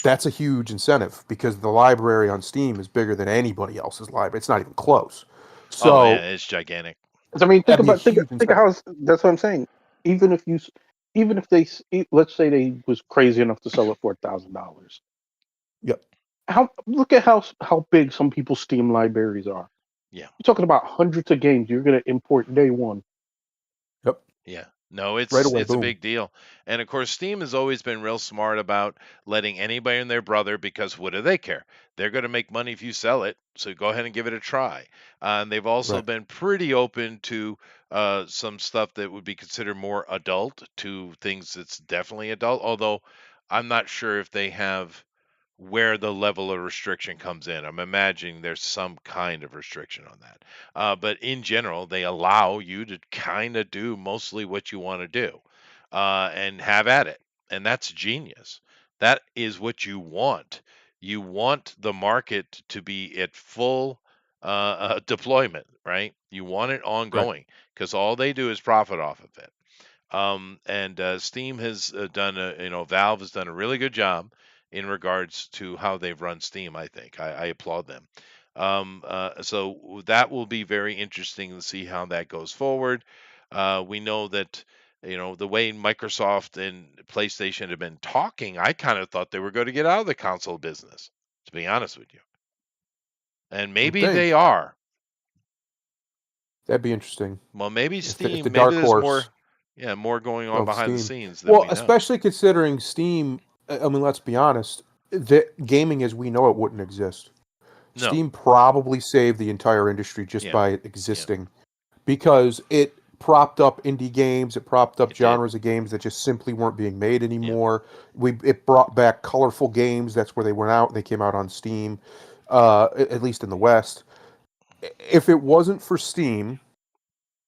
that's a huge incentive because the library on Steam is bigger than anybody else's library. It's not even close. Oh yeah, So it's gigantic. I mean, that'd be a huge think of incentive. how that's what I'm saying. Even if you, even if let's say they was crazy enough to sell it for $1,000. Yep. Look at how big some people's Steam libraries are. Yeah. You're talking about hundreds of games you're going to import day one. Yep. Yeah. No, Right it's away. it's a Boom. big deal. And of course, Steam has always been real smart about letting anybody and their brother, because what do they care? They're going to make money if you sell it, so go ahead and give it a try. And they've also Right. been pretty open to some stuff that would be considered more adult to things that's definitely adult. Although I'm not sure if they have where the level of restriction comes in. I'm imagining there's some kind of restriction on that. But in general, they allow you to kind of do mostly what you want to do and have at it. And that's genius. That is what you want. You want the market to be at full deployment, right? You want it Right. ongoing because all they do is profit off of it. And Steam has Valve has done a really good job in regards to how they've run Steam. I think I applaud them. So that will be very interesting to see how that goes forward. We know that the way Microsoft and PlayStation have been talking, I kind of thought they were going to get out of the console business, to be honest with you. And You would maybe they think are. that'd be interesting. Well, maybe If the Steam, maybe dark there's horse more going on of behind the Steam. scenes than Well, we know. especially considering Steam. I mean, let's be honest. The gaming as we know it wouldn't exist. No. Steam probably saved the entire industry just Yeah. by it existing, because it propped up indie games, it propped up It did. genres of games that just simply weren't being made anymore. It brought back colorful games. That's where they went out. They came out on Steam, at least in the West. If it wasn't for Steam,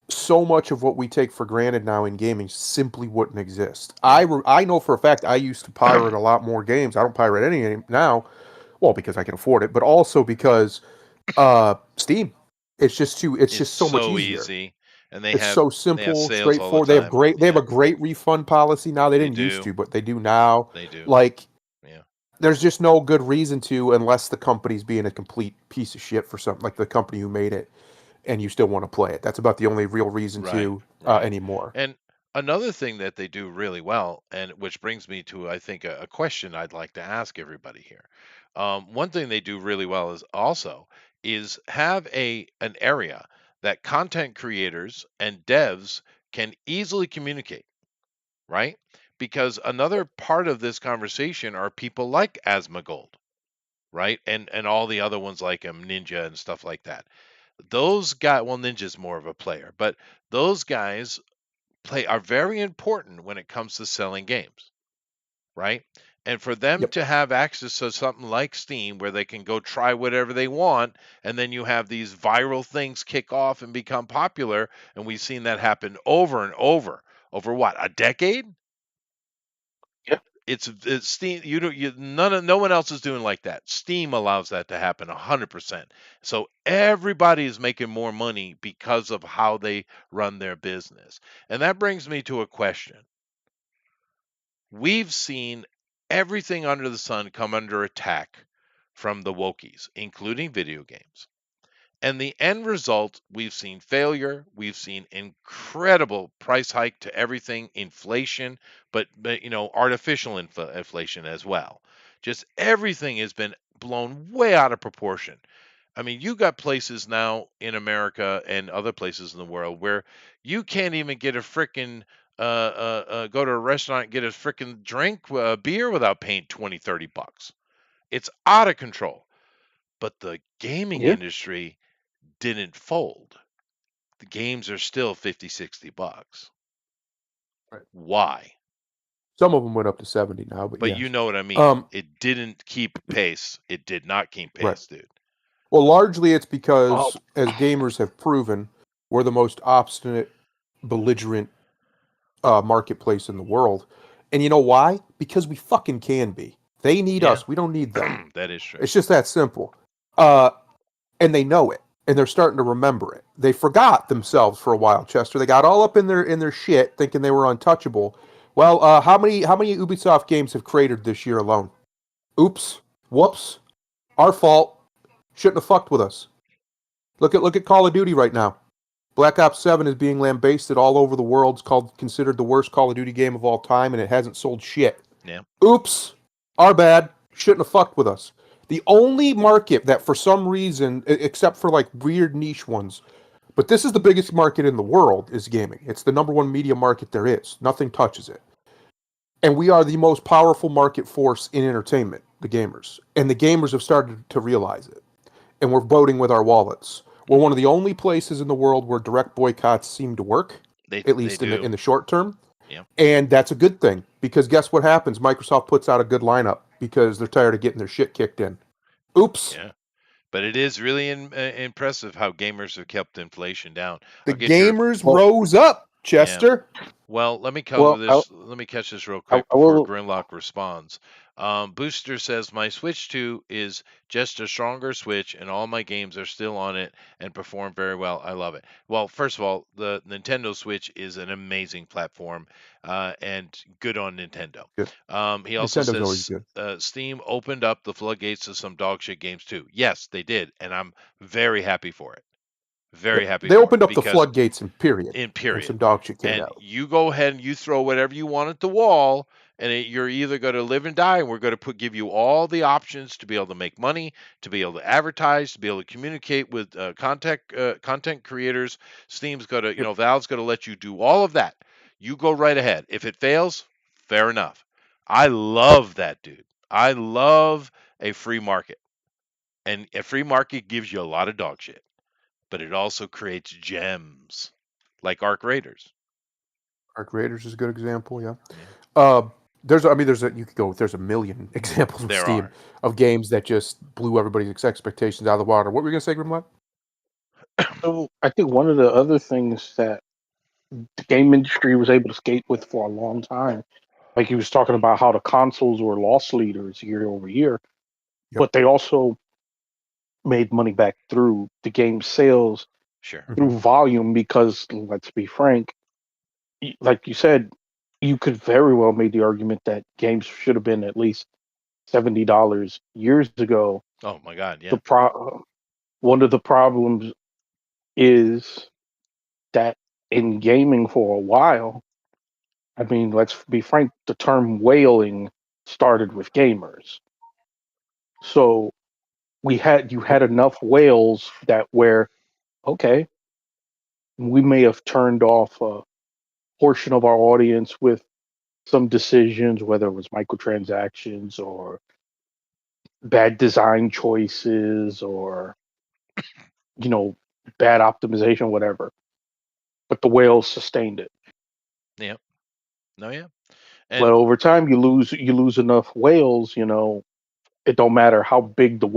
so much of what we take for granted now in gaming simply wouldn't exist. I know for a fact I used to pirate a lot more games. I don't pirate any now. Well, because I can afford it, but also because Steam. It's just so much easier. Easy, and they It's have so they have simple, sales all the straightforward. They have time. they have a great refund policy now. They They didn't used do. to, but they do now. They do. Like, Yeah. there's just no good reason to, unless the company's being a complete piece of shit for something, like the company who made it, and you still want to play it. That's about the only real reason to Right. anymore. And another thing that they do really well, and which brings me to, I think, a question I'd like to ask everybody here. One thing they do really well is have an area that content creators and devs can easily communicate, right? Because another part of this conversation are people like Asmongold, right? And all the other ones like him, Ninja and stuff like that. Those guys, well, Ninja's more of a player, but those guys are very important when it comes to selling games, right? And for them Yep. to have access to something like Steam where they can go try whatever they want, and then you have these viral things kick off and become popular, and we've seen that happen over and over what, a decade? Yeah. It's Steam. No one else is doing like that. Steam allows that to happen 100%. So everybody is making more money because of how they run their business. And that brings me to a question. We've seen everything under the sun come under attack from the wokies, including video games. And the end result, we've seen failure. We've seen incredible price hike to everything, inflation, but artificial inflation as well. Just everything has been blown way out of proportion. I mean, you got places now in America and other places in the world where you can't even get a frickin' go to a restaurant and get a frickin' drink, beer without paying $20-$30. It's out of control. But the gaming Yeah. industry didn't fold. The games are still $50-$60. Right. Why? Some of them went up to 70 now, but But yes. you know what I mean. It didn't keep pace. It did not keep pace, Right. dude. Well, largely it's because, as gamers have proven, we're the most obstinate, belligerent marketplace in the world. And you know why? Because we fucking can be. They need Yeah. us. We don't need them. That is true. It's just that simple. And they know it, and they're starting to remember it. They forgot themselves for a while, Chester. They got all up in their shit, thinking they were untouchable. Well, how many Ubisoft games have created this year alone? Oops, whoops, our fault. Shouldn't have fucked with us. Look at Call of Duty right now. Black Ops 7 is being lambasted all over the world. It's considered the worst Call of Duty game of all time, and it hasn't sold shit. Yeah. Oops, our bad. Shouldn't have fucked with us. The only market that, for some reason, except for like weird niche ones, but this is the biggest market in the world, is gaming. It's the number one media market there is. Nothing touches it. And we are the most powerful market force in entertainment, the gamers. And the gamers have started to realize it. And we're voting with our wallets. We're one of the only places in the world where direct boycotts seem to work, at least in the short term. Yeah. And that's a good thing, because guess what happens? Microsoft puts out a good lineup because they're tired of getting their shit kicked in. Oops. Yeah. But it is really impressive how gamers have kept inflation down. The gamers rose up, Chester. Well, let me cover Well, this. Let me catch this real quick I before will. Grimlock responds. Booster says my Switch 2 is just a stronger Switch, and all my games are still on it and perform very well. I love it. Well, first of all, the Nintendo Switch is an amazing platform, and good on Nintendo. Good. He also Nintendo's always says good. Steam opened up the floodgates to some dog shit games too. Yes, they did, and I'm very happy for it. Very Yep. happy They for it opened up the because floodgates in period, in and period. some dog shit came And out. you go ahead and you throw whatever you want at the wall, and you're either going to live and die, and we're going to give you all the options to be able to make money, to be able to advertise, to be able to communicate with content creators. Steam's going to, Yep. Valve's going to let you do all of that. You go right ahead. If it fails, fair enough. I love that, dude. I love a free market, and a free market gives you a lot of dog shit, but it also creates gems like Arc Raiders. Arc Raiders is a good example. Yeah. Yeah, There's you could go. There's a million examples with there Steam are. of games that just blew everybody's expectations out of the water. What were you gonna say, Grimlock? So I think one of the other things that the game industry was able to skate with for a long time, like he was talking about how the consoles were loss leaders year over year, Yep. but they also made money back through the game sales Sure. through volume because let's be frank, like you said, you could very well make the argument that games should have been at least $70 years ago. Oh my God, The yeah. one of the problems is that in gaming for a while, I mean, let's be frank, the term whaling started with gamers. So you Yep. had enough whales that where okay, we may have turned off a portion of our audience with some decisions, whether it was microtransactions or bad design choices or you know bad optimization, whatever. But the whales sustained it. Yeah. No, yeah. But And over time, you lose enough whales. It don't matter how big the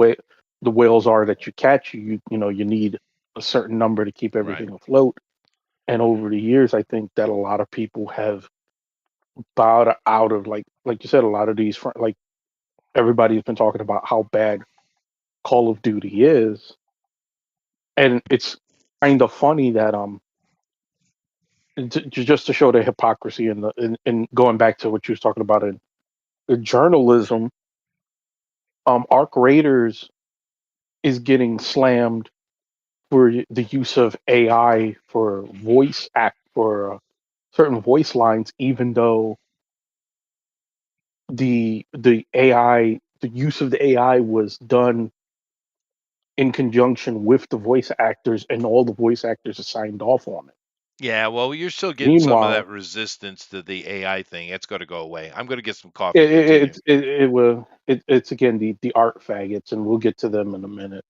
whales are that you catch. You need a certain number to keep right. everything afloat. And over the years, I think that a lot of people have bowed out of like you said, a lot of these like everybody's been talking about how bad Call of Duty is, and it's kind of funny that just to show the hypocrisy in going back to what you was talking about in journalism, Arc Raiders is getting slammed for the use of AI for certain voice lines, even though the use of the AI was done in conjunction with the voice actors, and all the voice actors are signed off on it. yeah, well, you're still getting some of that Meanwhile, resistance to the AI thing. It's got to go away. I'm going to get some coffee. Continue. it's again the art faggots, and we'll get to them in a minute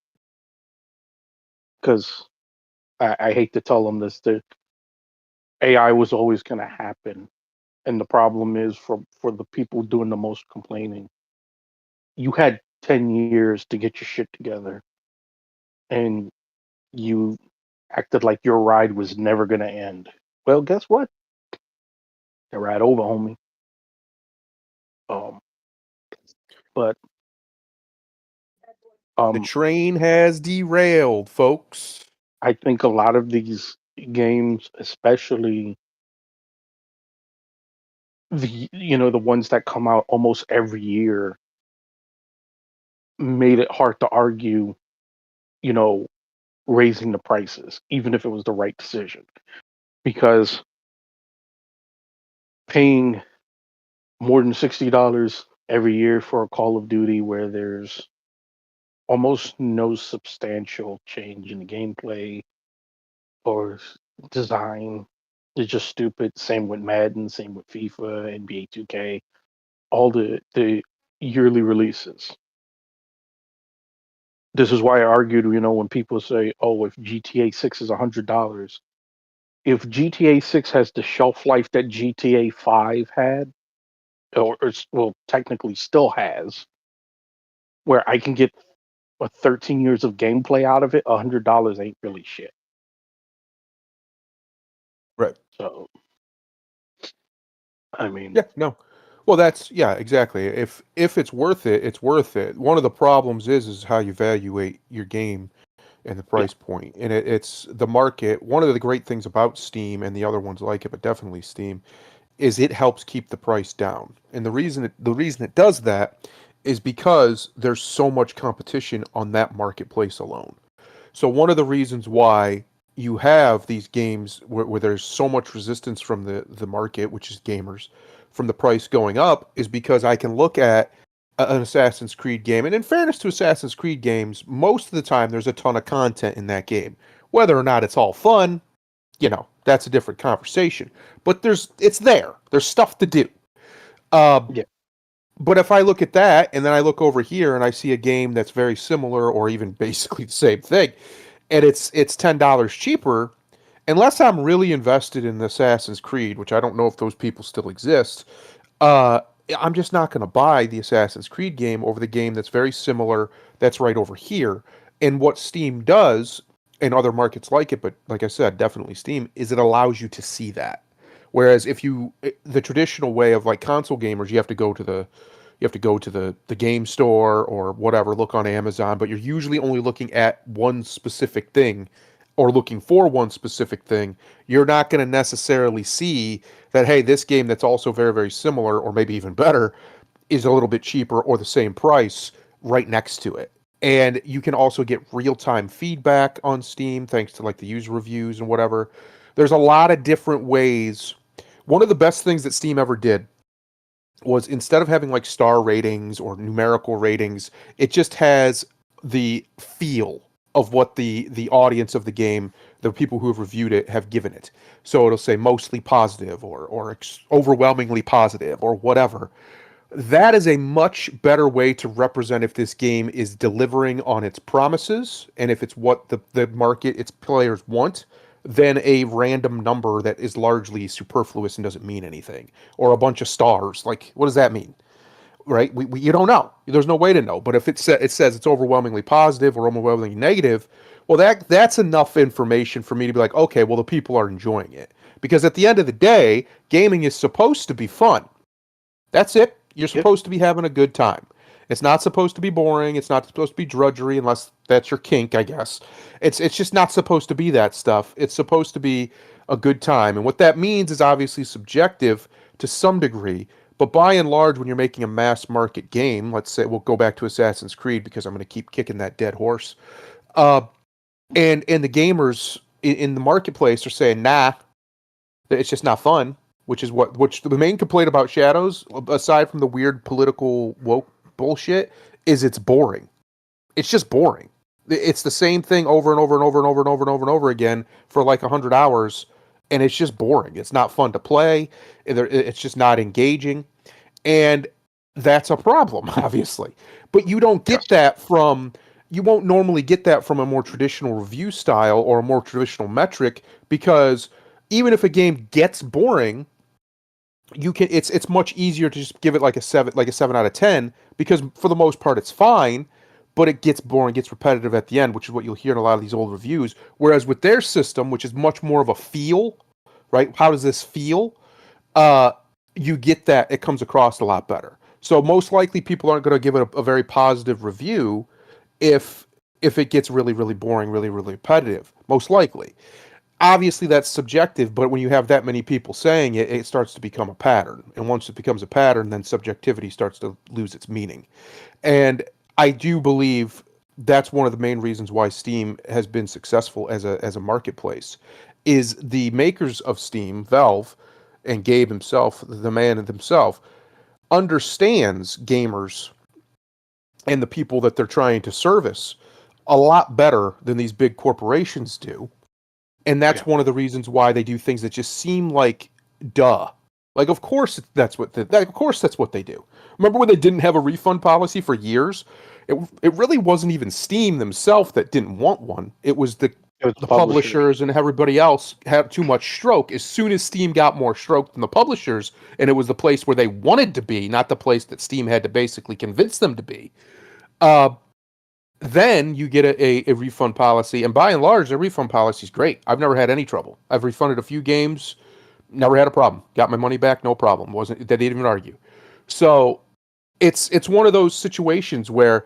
because I hate to tell them this. The AI was always going to happen, and the problem is for the people doing the most complaining. You had 10 years to get your shit together, and you acted like your ride was never going to end. Well, guess what? The ride over, homie. Um, but The um, train has derailed, folks. I think a lot of these games, especially the ones that come out almost every year, made it hard to argue, you know, raising the prices, even if it was the right decision, because paying more than $60 every year for a Call of Duty where there's almost no substantial change in the gameplay or design is just stupid. Same with Madden, same with FIFA, NBA 2K, all the yearly releases. This is why I argued, when people say, "Oh, if GTA 6 is $100," if GTA 6 has the shelf life that GTA 5 had, well, technically still has, where I can get 13 years of gameplay out of it, $100 ain't really shit. Right. So, I mean, Yeah, no. Well, yeah, exactly. If it's worth it, it's worth it. One of the problems is how you evaluate your game and the yeah, price point. And it's the market. One of the great things about Steam and the other ones like it, but definitely Steam, is it helps keep the price down. And the reason it does that is because there's so much competition on that marketplace alone. So one of the reasons why you have these games where there's so much resistance from the market, which is gamers, from the price going up, is because I can look at an Assassin's Creed game, and in fairness to Assassin's Creed games, most of the time there's a ton of content in that game. Whether or not it's all fun, that's a different conversation. But it's there. There's stuff to do. Uh, yeah, but if I look at that and then I look over here and I see a game that's very similar or even basically the same thing, and it's $10 cheaper, unless I'm really invested in Assassin's Creed, which I don't know if those people still exist, uh, I'm just not going to buy the Assassin's Creed game over the game that's very similar that's right over here. And what Steam does, and other markets like it, but like I said, definitely Steam, is it allows you to see that. Whereas the traditional way of like console gamers, you have to go to the game store or whatever, look on Amazon, but you're usually only looking at one specific thing or looking for one specific thing. You're not going to necessarily see that, hey, this game that's also very, very similar or maybe even better is a little bit cheaper or the same price right next to it. And you can also get real-time feedback on Steam thanks to like the user reviews and whatever. There's a lot of different ways. One of the best things that Steam ever did was instead of having like star ratings or numerical ratings, it just has the feel of what the audience of the game, the people who have reviewed it, have given it. So it'll say mostly positive or overwhelmingly positive or whatever. That is a much better way to represent if this game is delivering on its promises and if it's what the market, its players want, than a random number that is largely superfluous and doesn't mean anything. Or a bunch of stars. Like, what does that mean? Right? You don't know. There's no way to know. But if it says it's overwhelmingly positive or overwhelmingly negative, well, that's enough information for me to be like, okay, well, the people are enjoying it. Because at the end of the day, gaming is supposed to be fun. That's it. You're yeah, supposed to be having a good time. It's not supposed to be boring. It's not supposed to be drudgery unless that's your kink, I guess. It's just not supposed to be that stuff. It's supposed to be a good time. And what that means is obviously subjective to some degree, but by and large when you're making a mass market game, let's say we'll go back to Assassin's Creed because I'm going to keep kicking that dead horse. Uh and the gamers in the marketplace are saying, "Nah, it's just not fun." Which the main complaint about Shadows, aside from the weird political woke bullshit, is it's boring. It's just boring. It's the same thing over and over and over and over and over and over and over again for like 100 hours, and it's just boring. It's not fun to play. It's just not engaging, and that's a problem, obviously. But you won't normally get that from a more traditional review style or a more traditional metric because even if a game gets boring, it's much easier to just give it like a 7 out of 10 because for the most part it's fine, but it gets boring, gets repetitive at the end, which is what you'll hear in a lot of these old reviews. Whereas with their system, which is much more of a feel, right? How does this feel? Uh, you get that it comes across a lot better. So most likely people aren't going to give it a very positive review if it gets really, really boring, really, really repetitive. Most likely. Obviously that's subjective, but when you have that many people saying it, it starts to become a pattern. And once it becomes a pattern, then subjectivity starts to lose its meaning. And I do believe that's one of the main reasons why Steam has been successful as a marketplace is the makers of Steam, Valve, and Gabe himself, the man himself, understands gamers and the people that they're trying to service a lot better than these big corporations do. And that's yeah, one of the reasons why they do things that just seem like duh. Like of course that's what they do. Remember when they didn't have a refund policy for years? It really wasn't even Steam themselves that didn't want one. It was the it was the publishers. publishers and everybody else had too much stroke. As soon as Steam got more stroke than the publishers, and it was the place where they wanted to be, not the place that Steam had to basically convince them to be. Uh, Then you get a refund policy, and by and large, the refund policy is great. I've never had any trouble. I've refunded a few games, never had a problem. Got my money back, no problem. Wasn't they didn't even argue. So it's one of those situations where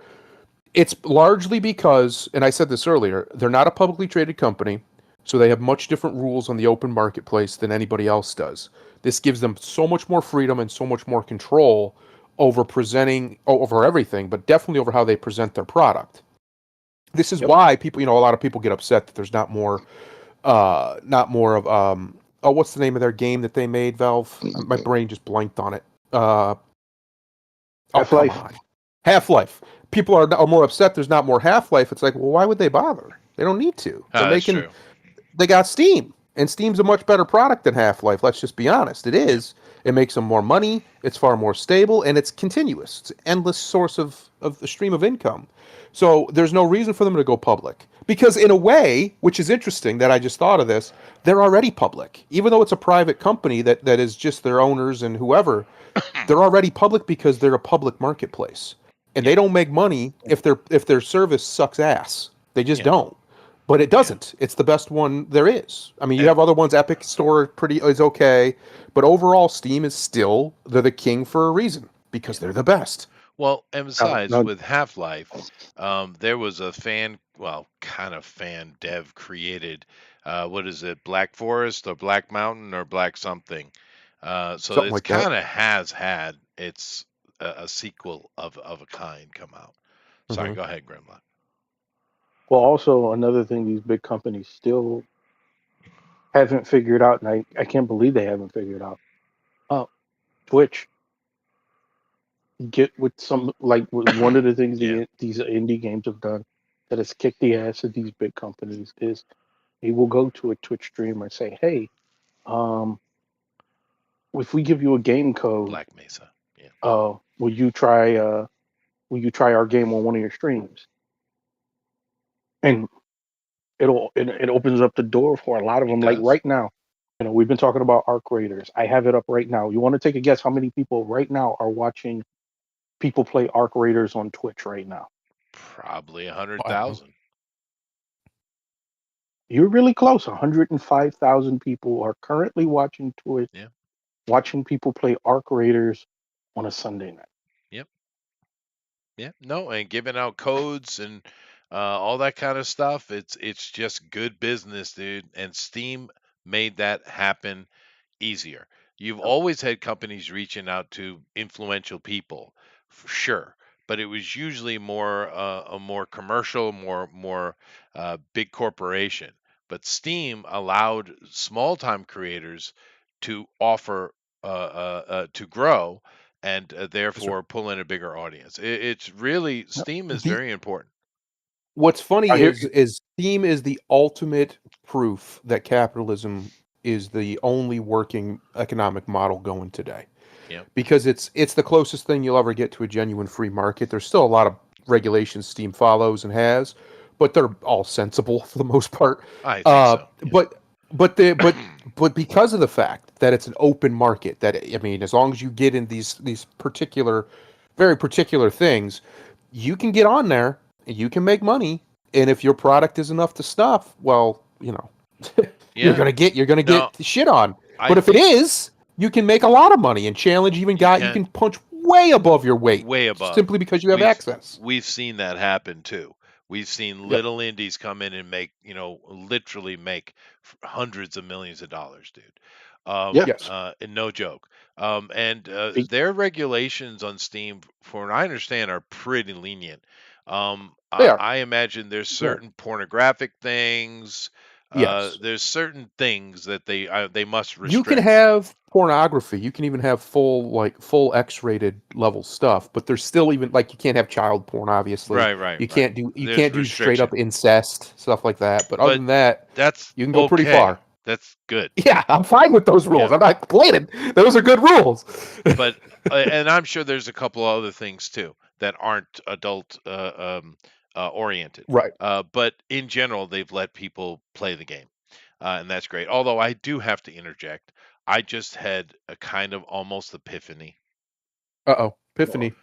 it's largely because, and I said this earlier, they're not a publicly traded company, so they have much different rules on the open marketplace than anybody else does. This gives them so much more freedom and so much more control over presenting over everything, but definitely over how they present their product. This is Yep. why people, a lot of people get upset that there's not more of oh, what's the name of their game that they made, Valve? My brain just blanked on it. Oh, come Half-Life. on. Half-Life. People are more upset there's not more Half-Life. It's like, well, why would they bother? They don't need to. They're That's making true. they got Steam, and Steam's a much better product than Half-Life. Let's just be honest. It is. It makes them more money. It's far more stable, and it's continuous. It's an endless source of the stream of income. So there's no reason for them to go public. Because in a way, which is interesting that I just thought of this, they're already public. Even though it's a private company that is just their owners and whoever, they're already public because they're a public marketplace. And they don't make money if their service sucks ass. They just Yeah. don't. But it doesn't. It's the best one there is. I mean, you And- have other ones. Epic Store is okay, but overall, Steam is still they're the king for a reason because they're the best. Well, and besides, no. with Half-Life, there was a kind of fan dev created, what is it, Black Forest or Black Mountain or Black something. So Something it's like that. kind of has had its a sequel of a kind come out. Sorry, Mhm. go ahead, Grimlock. Well, also another thing these big companies still haven't figured out, and I can't believe they haven't figured out. Twitch. Get with some like one of the things Yeah. these indie games have done that has kicked the ass of these big companies is they will go to a Twitch streamer and say, "Hey, um, if we give you a game code, Black Mesa. Yeah. will you try our game on one of your streams?" And it opens up the door for a lot of It them. Like does. right now, we've been talking about Arc Raiders. I have it up right now. You want to take a guess how many people right now are watching people play Arc Raiders on Twitch right now? Probably I don't know. 100,000. You're really close. 105,000 people are currently watching Twitch, Yeah. watching people play Arc Raiders on a Sunday night. Yep. Yeah. No, and giving out codes and all that kind of stuff. It's just good business, dude. And Steam made that happen easier. You've always had companies reaching out to influential people, for sure, but it was usually more a more commercial, more big corporation. But Steam allowed small time creators to offer to grow and Yes, sir. therefore pull in a bigger audience. It's really No, Steam is The very important. What's I funny hear is Steam is the ultimate proof that capitalism is the only working economic model going today. Yep. Because it's the closest thing you'll ever get to a genuine free market. There's still a lot of regulations Steam follows and has, but they're all sensible for the most part. I think so. Yeah. But because of the fact that it's an open market, that I mean, as long as you get in these particular, very particular things, you can get on there and you can make money. And if your product is enough to snuff, well, you're Yeah. gonna No, get shit on. I But if it think is, you can make a lot of money. And challenge even you you can. can punch way above your weight Way above. simply because you have access. We've seen that happen too. We've seen Yep. little indies come in and make, literally make hundreds of millions of dollars, dude. yeah. Yes. And no joke. And Be- their regulations on Steam, for what I understand, are pretty lenient. They are. I imagine there's They are. certain pornographic things. Yes. There's certain things that they must You can restrict. have pornography. You can even have full X-rated level stuff, but there's still even like you can't have child porn, obviously. Right. You can't do There's straight up restriction. incest, stuff like that. But other But than that, that's you can go pretty okay. far. That's good. Yeah, I'm fine with those rules. Yeah. I'm not complaining. Those are good rules. But and I'm sure there's a couple other things too that aren't adult oriented. Right. But in general, they've let people play the game, and that's great. Although I do have to interject, I just had a kind of almost epiphany. Uh-oh. Epiphany.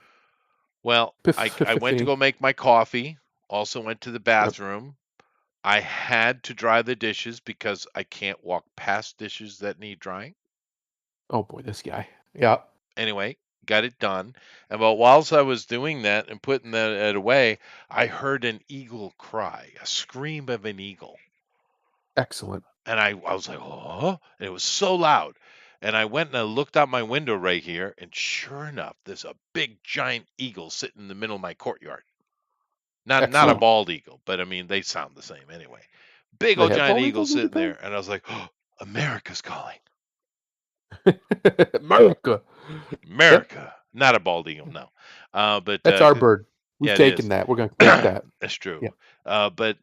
Well, I went to Epiphany. go make my coffee Also went to the bathroom. I had to dry the dishes because I can't walk past dishes that need drying. Oh boy, this guy. Yeah. Anyway, got it done. And whilst I was doing that and putting that away, I heard an eagle cry, a scream of an eagle. Excellent. And I was like, oh, and it was so loud. And I went and I looked out my window right here, and sure enough, there's a big giant eagle sitting in the middle of my courtyard. Not a Excellent. bald eagle, but I mean they sound the same anyway. Big They old have giant bald eagle eagles in sitting Japan? there, and I was like, oh, America's calling. America. America. Not a bald eagle, no. But That's our bird. We've yeah, it taken is. that. We're going to take that. That's true. Yeah. But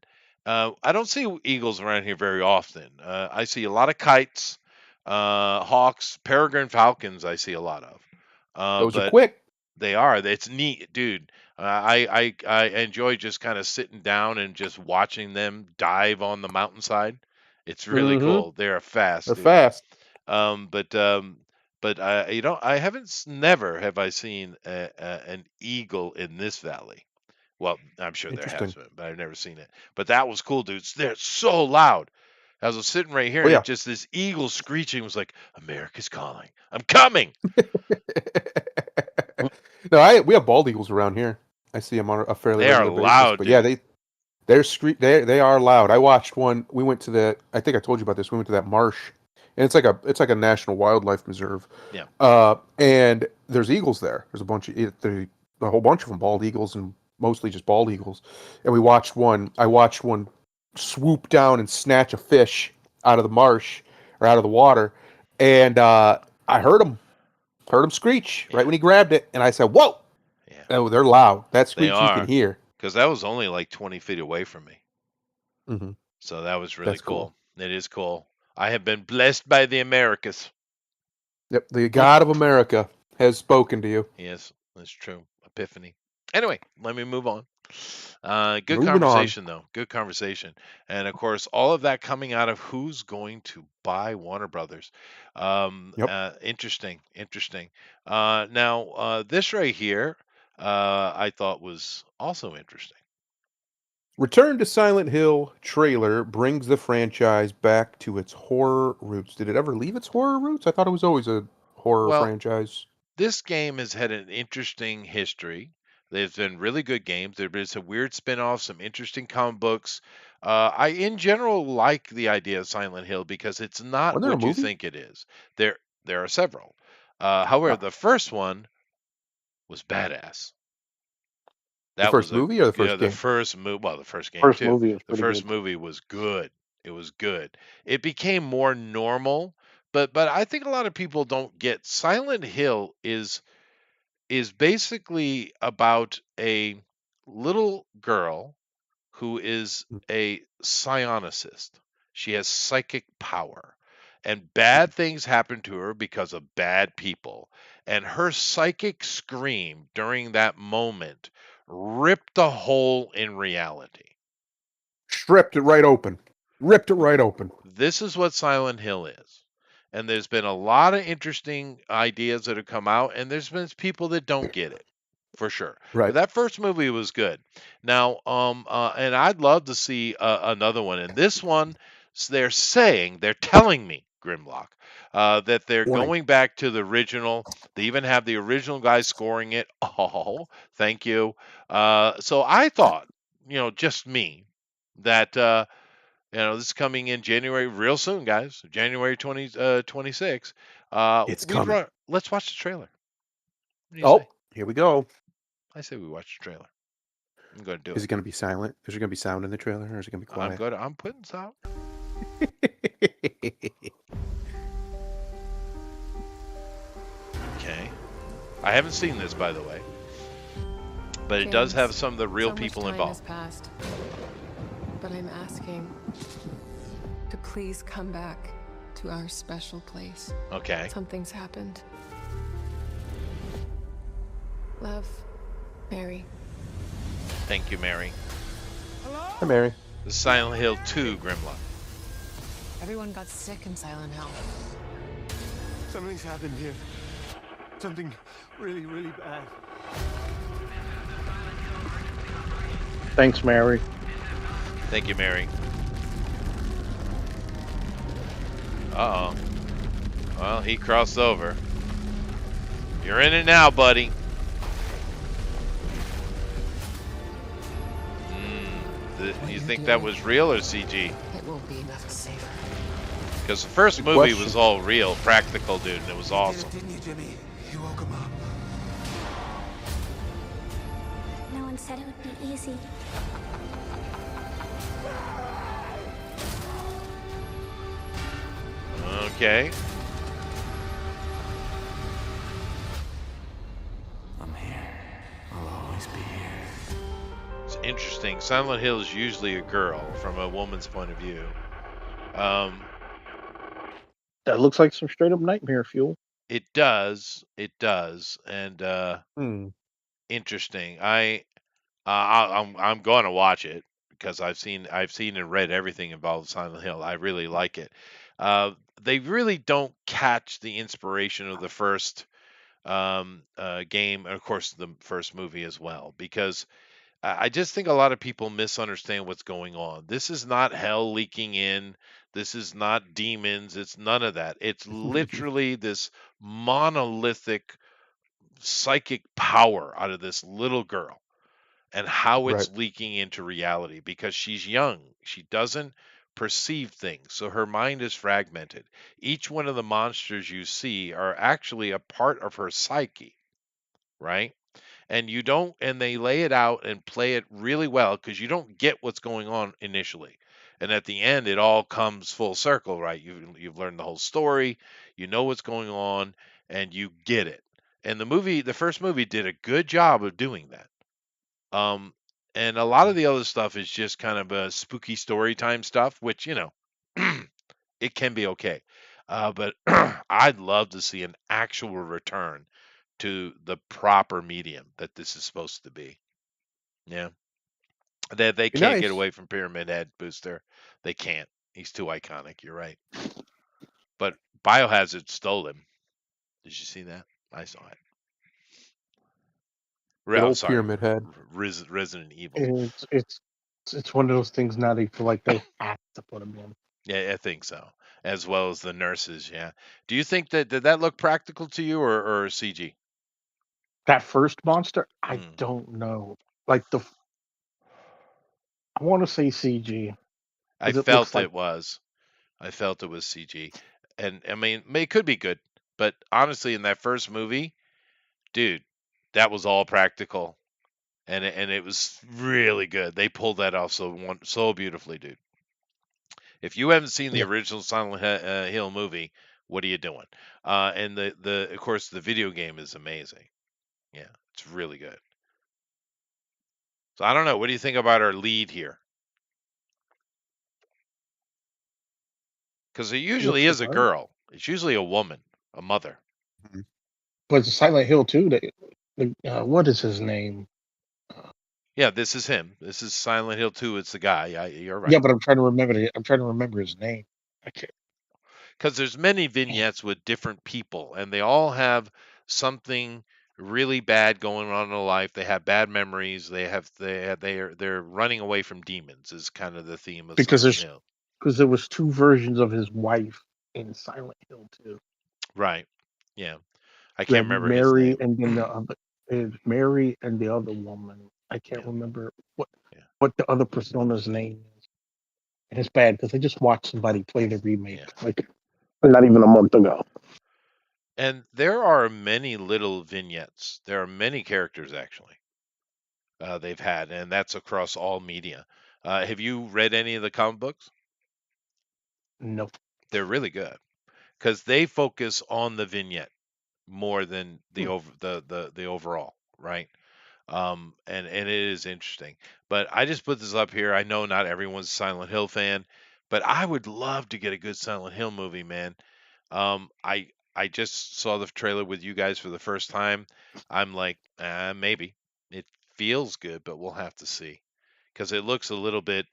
I don't see eagles around here very often. I see a lot of kites, hawks, peregrine falcons. I see a lot of. Those are But quick. they are. It's neat, dude. I enjoy just kind of sitting down and just watching them dive on the mountainside. It's really Mhm. cool. They're fast, They're dude. fast. But I haven't never have I seen an eagle in this valley. Well, I'm sure there has Interesting. been, but I've never seen it. But that was cool, dudes. They're so loud. I was sitting right here, Oh, and yeah. just this eagle screeching was like, "America's calling! I'm coming!" No, we have bald eagles around here. I see them on a fairly They are regular basis. loud, But yeah, dude. they are loud. I watched one. We went to I think I told you about this. We went to that marsh, and it's like a national wildlife preserve. Yeah. And there's eagles there. There's a whole bunch of them, bald eagles, and mostly just bald eagles. And we watched one. I watched one swoop down and snatch a fish out of the marsh or out of the water, and I heard him screech right when he grabbed it, and I said, "Whoa!" Yeah, Oh, they're loud. That they screech you can are. hear. Because that was only like 20 feet away from me. Mm-hmm. So that was really That's cool. It is cool. I have been blessed by the Americas. Yep, the God of America has spoken to you. Yes, that's true. Epiphany. Anyway, let me move on. Good Moving on. conversation, though. Good conversation. And of course, all of that coming out of who's going to buy Warner Brothers. Yep. Interesting. Now, this right here, I thought was also interesting. Return to Silent Hill trailer brings the franchise back to its horror roots. Did it ever leave its horror roots? I thought it was always a horror Well, franchise. this game has had an interesting history. There's been really good games. There's been some weird spin-offs, some interesting comic books. I, in general, like the idea of Silent Hill because it's not Wasn't there a what you movie? think it is. There are several. However, Ah, the first one was badass. the That was first movie or the first the game? first movie. Well, the first game First too. movie was The pretty first good. movie was good. It was good. It became more normal, but I think a lot of people don't get Silent Hill is basically about a little girl who is Mm, a psionicist. She has psychic power, and mm. bad things happen to her because of bad people. And her psychic scream during that moment ripped a hole in reality. Stripped it right open. Ripped it right open. This is what Silent Hill is. And there's been a lot of interesting ideas that have come out, and there's been people that don't get it, for sure. But Right. that first movie was good. Now, and I'd love to see another one. And this one, they're telling me, Grimlock, that they're Warning. going back to the original. They even have the original guy scoring it. Oh, thank you. So I thought, just me, that this is coming in January, real soon, guys. January 26. It's coming. Let's watch the trailer. What do you Oh, say? here we go. I say we watch the trailer. I'm going to do Is it. it going to be silent? Is there going to be sound in the trailer, or is it going to be quiet? I'm putting sound. Okay. I haven't seen this, by the way, but it does have James, some of the real so much people time involved. has passed, but I'm asking to please come back to our special place. Okay. Something's happened. Love, Mary. Thank you, Mary. Hi, Mary. The Silent Hill 2, Grimlock. Everyone got sick in Silent Hill. Something's happened here. Something really, really bad. Thanks, Mary. Thank you, Mary. Uh-oh. Well, he crossed over. You're in it now, buddy. You think that was real or CG? It won't be enough to save her. Because the first Good movie question. was all real, practical, dude, and it was awesome. Didn't you, Jimmy? You woke him up. No one said it would be easy. Okay. I'm here. I'll always be here. It's interesting. Silent Hill is usually a girl from a woman's point of view. That looks like some straight up nightmare fuel. It does, and Hmm. interesting. I'm going to watch it because I've seen and read everything involved Silent Hill. I really like it. They really don't catch the inspiration of the first game, and of course the first movie as well, because I just think a lot of people misunderstand what's going on. This is not hell leaking in. This is not demons. It's none of that. It's literally this monolithic psychic power out of this little girl and how Right. it's leaking into reality because she's young. She doesn't perceive things. So her mind is fragmented. Each one of the monsters you see are actually a part of her psyche, right? And they lay it out and play it really well because you don't get what's going on initially. And at the end, it all comes full circle, right? You've learned the whole story, you know what's going on, and you get it. And the first movie, did a good job of doing that. And a lot of the other stuff is just kind of a spooky story time stuff, which it can be okay. But I'd love to see an actual return to the proper medium that this is supposed to be. Yeah. They Be can't get nice. away from Pyramid Head Booster. They can't. He's too iconic. You're right. But Biohazard stole him. Did you see that? I saw it. Good I'm old sorry. Pyramid Head. Resident Evil. It's one of those things now they feel like they have to put them in. Yeah, I think so. As well as the nurses. Yeah. Do you think did that look practical to you or CG? That first monster, I Mm. don't know. Like I want to say CG. I 'Cause it looks felt like it was. I felt it was CG. And I mean, it could be good, but honestly, in that first movie, dude, that was all practical, and it was really good. They pulled that off so beautifully, dude. If you haven't seen the yeah. original Silent Hill movie, what are you doing? And the of course the video game is amazing. Yeah, it's really good. So I don't know. What do you think about our lead here? Because it usually Looks is a alright. girl. It's usually a woman, a mother. But it's Silent Hill too. What is his name? Yeah, this is him. This is Silent Hill 2. It's the guy. You're right. Yeah, but I'm trying to remember I'm trying to remember his name. I can't. Because there's many vignettes with different people, and they all have something really bad going on in their life. They have bad memories. They're running away from demons. Is kind of the theme of Because Silent Hill. there was two versions of his wife in Silent Hill too. Right. Yeah. I You can't had remember his Mary name. and then the other Mary and the other woman. I can't Yeah. remember Yeah. what the other persona's name is. And it's bad because I just watched somebody play the remake like not even a month ago. And there are many little vignettes. There are many characters actually they've had, and that's across all media. Have you read any of the comic books? Nope. They're really good because they focus on the vignette more than the overall, right? And it is interesting. But I just put this up here. I know not everyone's a Silent Hill fan, but I would love to get a good Silent Hill movie, man. I just saw the trailer with you guys for the first time. I'm like, maybe it feels good, but we'll have to see because it looks a little bit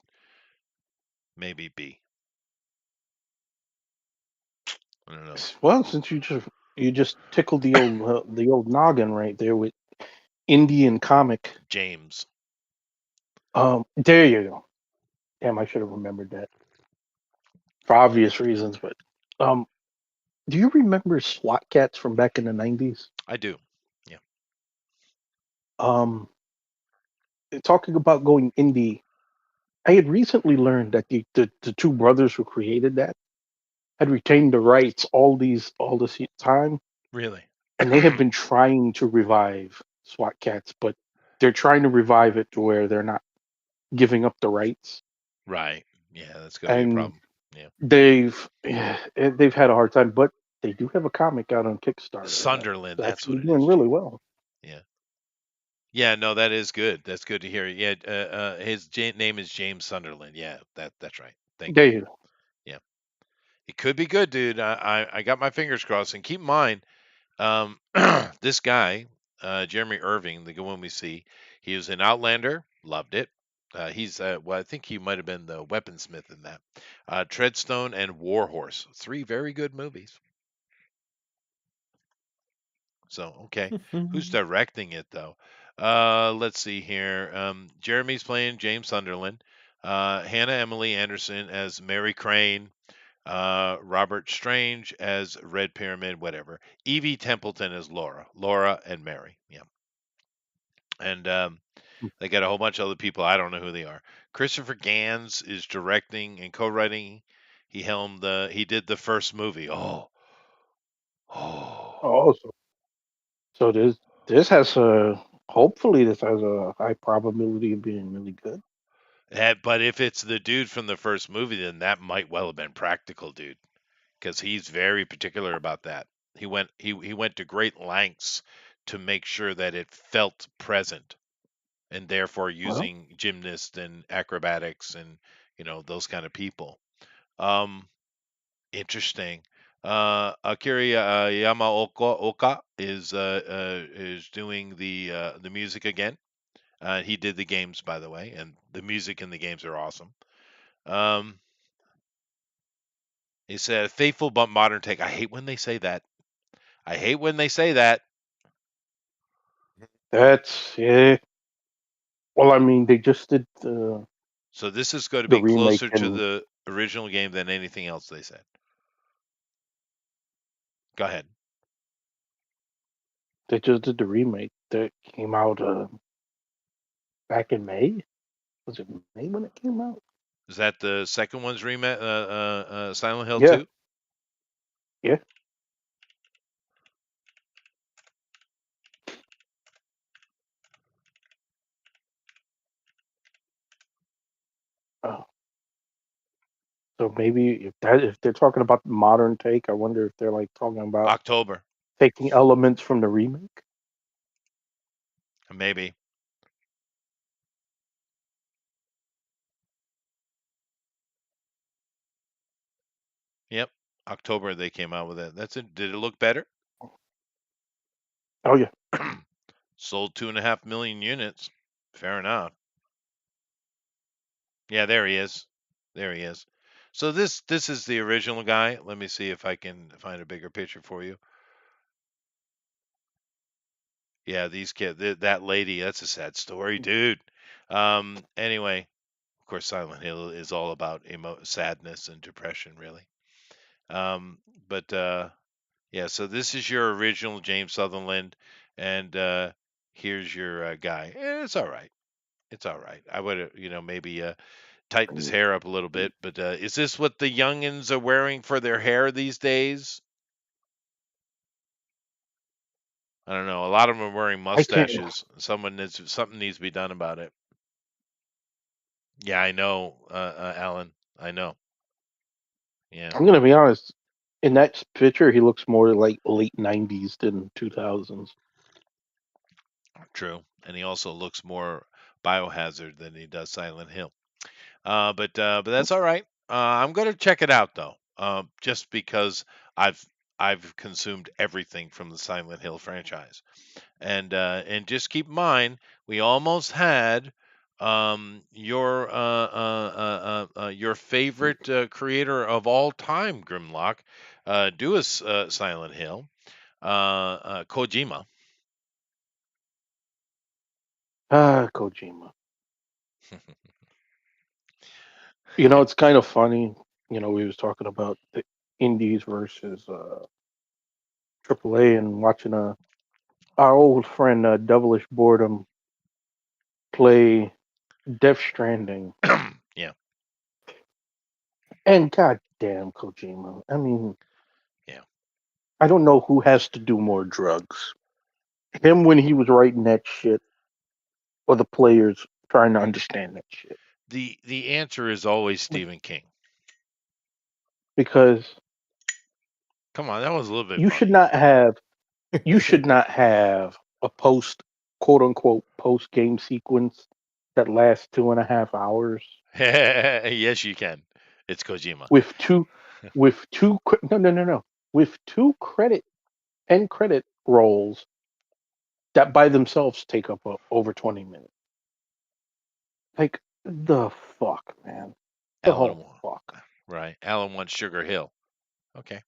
maybe B. I don't know. Well, since you just tickled the old noggin right there with Indian comic. James. There you go. Damn, I should have remembered that for obvious reasons. But um, do you remember SWAT cats from back in the 90s? I do. Yeah. Um, talking about going indie, I had recently learned that the two brothers who created that had retained the rights all this time, Really. and they have been trying to revive SWAT cats, but they're trying to revive it to where they're not giving up the rights, Right. Yeah, that's going to be a and problem. Yeah. they've had a hard time, but they do have a comic out on Kickstarter Sunderland. that's That's what actually it is, doing really Jim. well. Yeah. Yeah. No, that is good. That's good to hear. Yeah. His name is James Sunderland. Yeah. That's right. Thank you. They Yeah. It could be good, dude. I got my fingers crossed. And keep in mind, Um, this guy, Jeremy Irving, the good one we see, he was in Outlander, loved it. He's well, I think he might have been the weaponsmith in that. Treadstone and Warhorse, three very good movies. So okay, who's directing it though? Let's see here. Jeremy's playing James Sunderland. Hannah Emily Anderson as Mary Crane. Robert Strange as Red Pyramid, whatever. Evie Templeton as Laura and Mary. Yeah, and they got a whole bunch of other people. I don't know who they are. Christopher Gans is directing and co-writing. He did the first movie. Oh. oh so this has a hopefully this has a high probability of being really good. But if it's the dude from the first movie, then that might well have been practical, dude, because he's very particular about that. He went to great lengths to make sure that it felt present, and therefore Well, using gymnasts and acrobatics and those kind of people. Um, Interesting. Akira Yamaoka is doing the music again. He did the games, by the way, and the music in the games are awesome. Um, he said, "Faithful but modern take." I hate when they say that. I hate when they say that. that's yeah. Well, I mean, they just did So this is going to the be remake, closer to and the original game than anything else they said. Go ahead. they just did the remake that came out back in May. Was it May when it came out? Is that the second one's remake? Silent Hill Yeah, 2? yeah. Uh, so maybe if they're talking about the modern take, I wonder if they're like talking about October, taking elements from the remake. maybe. Yep, October they came out with it. That's it. Did it look better? Oh yeah, Sold 2.5 million units. Fair enough. Yeah, there he is. There he is. So this is the original guy. Let me see if I can find a bigger picture for you. Yeah, these kids, that lady. That's a sad story, dude. Anyway, of course, Silent Hill is all about sadness and depression, really. Um, but Yeah, so this is your original James Sutherland, and here's your guy. It's all right. It's all right. I would, maybe tighten his hair up a little bit. But is this what the youngins are wearing for their hair these days? I don't know. A lot of them are wearing I can't. mustaches. Something needs to be done about it. Yeah, I know, Alan. I know. Yeah, I'm gonna be honest. In that picture, he looks more like late '90s than 2000s. true. And he also looks more Biohazard than he does Silent Hill. But that's all right. I'm going to check it out though, just because I've I've consumed everything from the Silent Hill franchise, and just keep in mind we almost had your favorite creator of all time, Grimlock, do a Silent Hill, Kojima. Ah, Kojima. You know, it's kind of funny. You know, we was talking about the Indies versus AAA, and watching our old friend Devilish Boredom play Death Stranding, Yeah, and goddamn Kojima. I mean, yeah. I don't know who has to do more drugs, him when he was writing that shit, or the players trying to understand that shit. The answer is always Stephen King. Because Come on, that was a little bit you should funny. not have you should not have a post quote unquote post game sequence that lasts 2.5 hours Yes, you can. It's Kojima. with no with two end credit rolls that by themselves take up over 20 minutes. Like the fuck, man. Alan, The fuck. right? Alan wants Sugar Hill. Okay,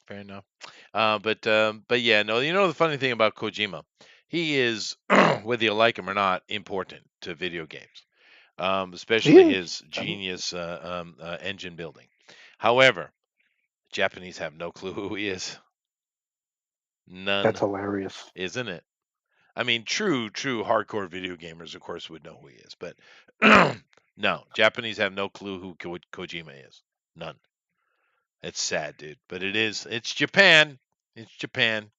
fair enough. But yeah, no. You know the funny thing about Kojima, he is, whether you like him or not, important to video games. He Especially is. his I mean, genius engine building. However, Japanese have no clue who he is. that's None, hilarious. isn't it? I mean, true hardcore video gamers, of course, would know who he is, but no, Japanese have no clue who Kojima is. None. It's sad, dude, but it is. It's Japan. It's Japan.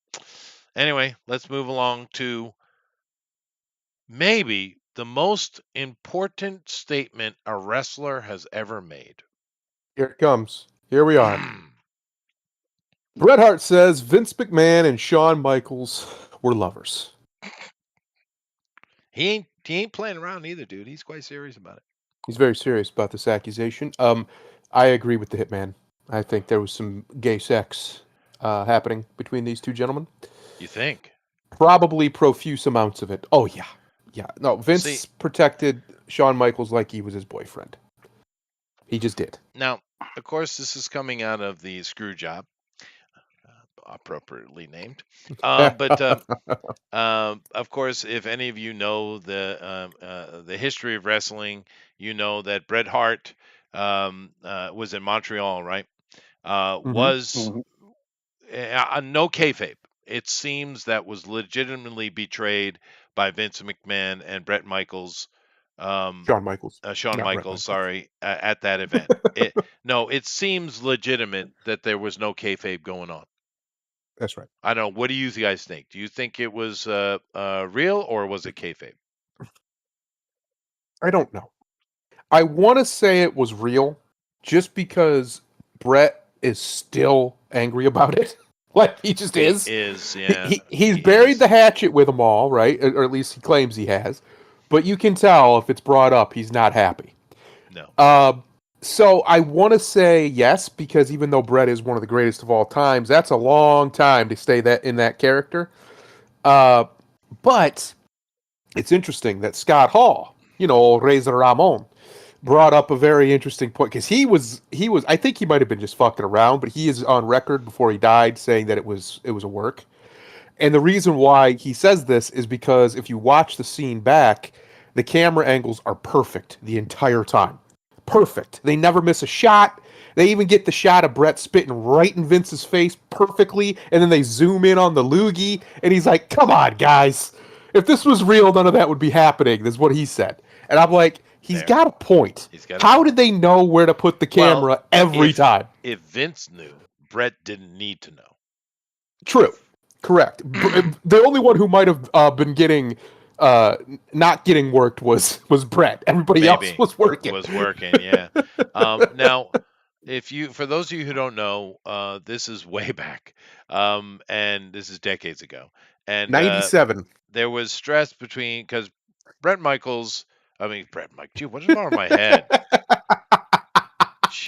Anyway, let's move along to maybe the most important statement a wrestler has ever made. Here it comes. Here we are. Bret Hart says Vince McMahon and Shawn Michaels were lovers. He ain't playing around either, dude. He's quite serious about it. He's very serious about this accusation. I agree with the Hitman. I think there was some gay sex happening between these two gentlemen. You think? Probably profuse amounts of it. Oh yeah, yeah. No, See, Vince protected Shawn Michaels like he was his boyfriend. He just did. now, of course, this is coming out of the screw job, appropriately named. But of course, if any of you know the history of wrestling, you know that Bret Hart was in Montreal, right? hmm Was Mhm. no kayfabe. It seems that was legitimately betrayed by Vince McMahon and Bret Michaels, um, Shawn Michaels, Shawn not Bret Michaels, Michaels. sorry, at that event. No, it seems legitimate that there was no kayfabe going on. That's right. I don't know. What do you guys think? Do you think it was real or was it kayfabe? I don't know. I want to say it was real, just because Bret is still angry about it. Like he just He is. is, yeah, He's he buried is. the hatchet with them all, right? Or at least he claims he has. But you can tell if it's brought up, he's not happy. No, Uh, so I want to say yes, because even though Bret is one of the greatest of all times, that's a long time to stay that in that character. Uh, but it's interesting that Scott Hall, old Razor Ramon, brought up a very interesting point, because he was I think he might have been just fucking around, but he is on record before he died saying that it was a work. And the reason why he says this is because if you watch the scene back, the camera angles are perfect the entire time. Perfect. They never miss a shot. They even get the shot of Bret spitting right in Vince's face perfectly, and then they zoom in on the loogie, and he's like, "Come on, guys. If this was real, none of that would be happening." This is what he said. And I'm like, he's there. got a point. He's got a How did point. they know where to put the Well, camera every if time? if Vince knew, Brett didn't need to know. True. Correct. The only one who might have been getting uh, not getting worked was Bret. Everybody else Maybe was working. was working, yeah. Now, for those of you who don't know, this is way back, and this is decades ago, and 97. there was stress because Brett Mike, gee, what is wrong with my head?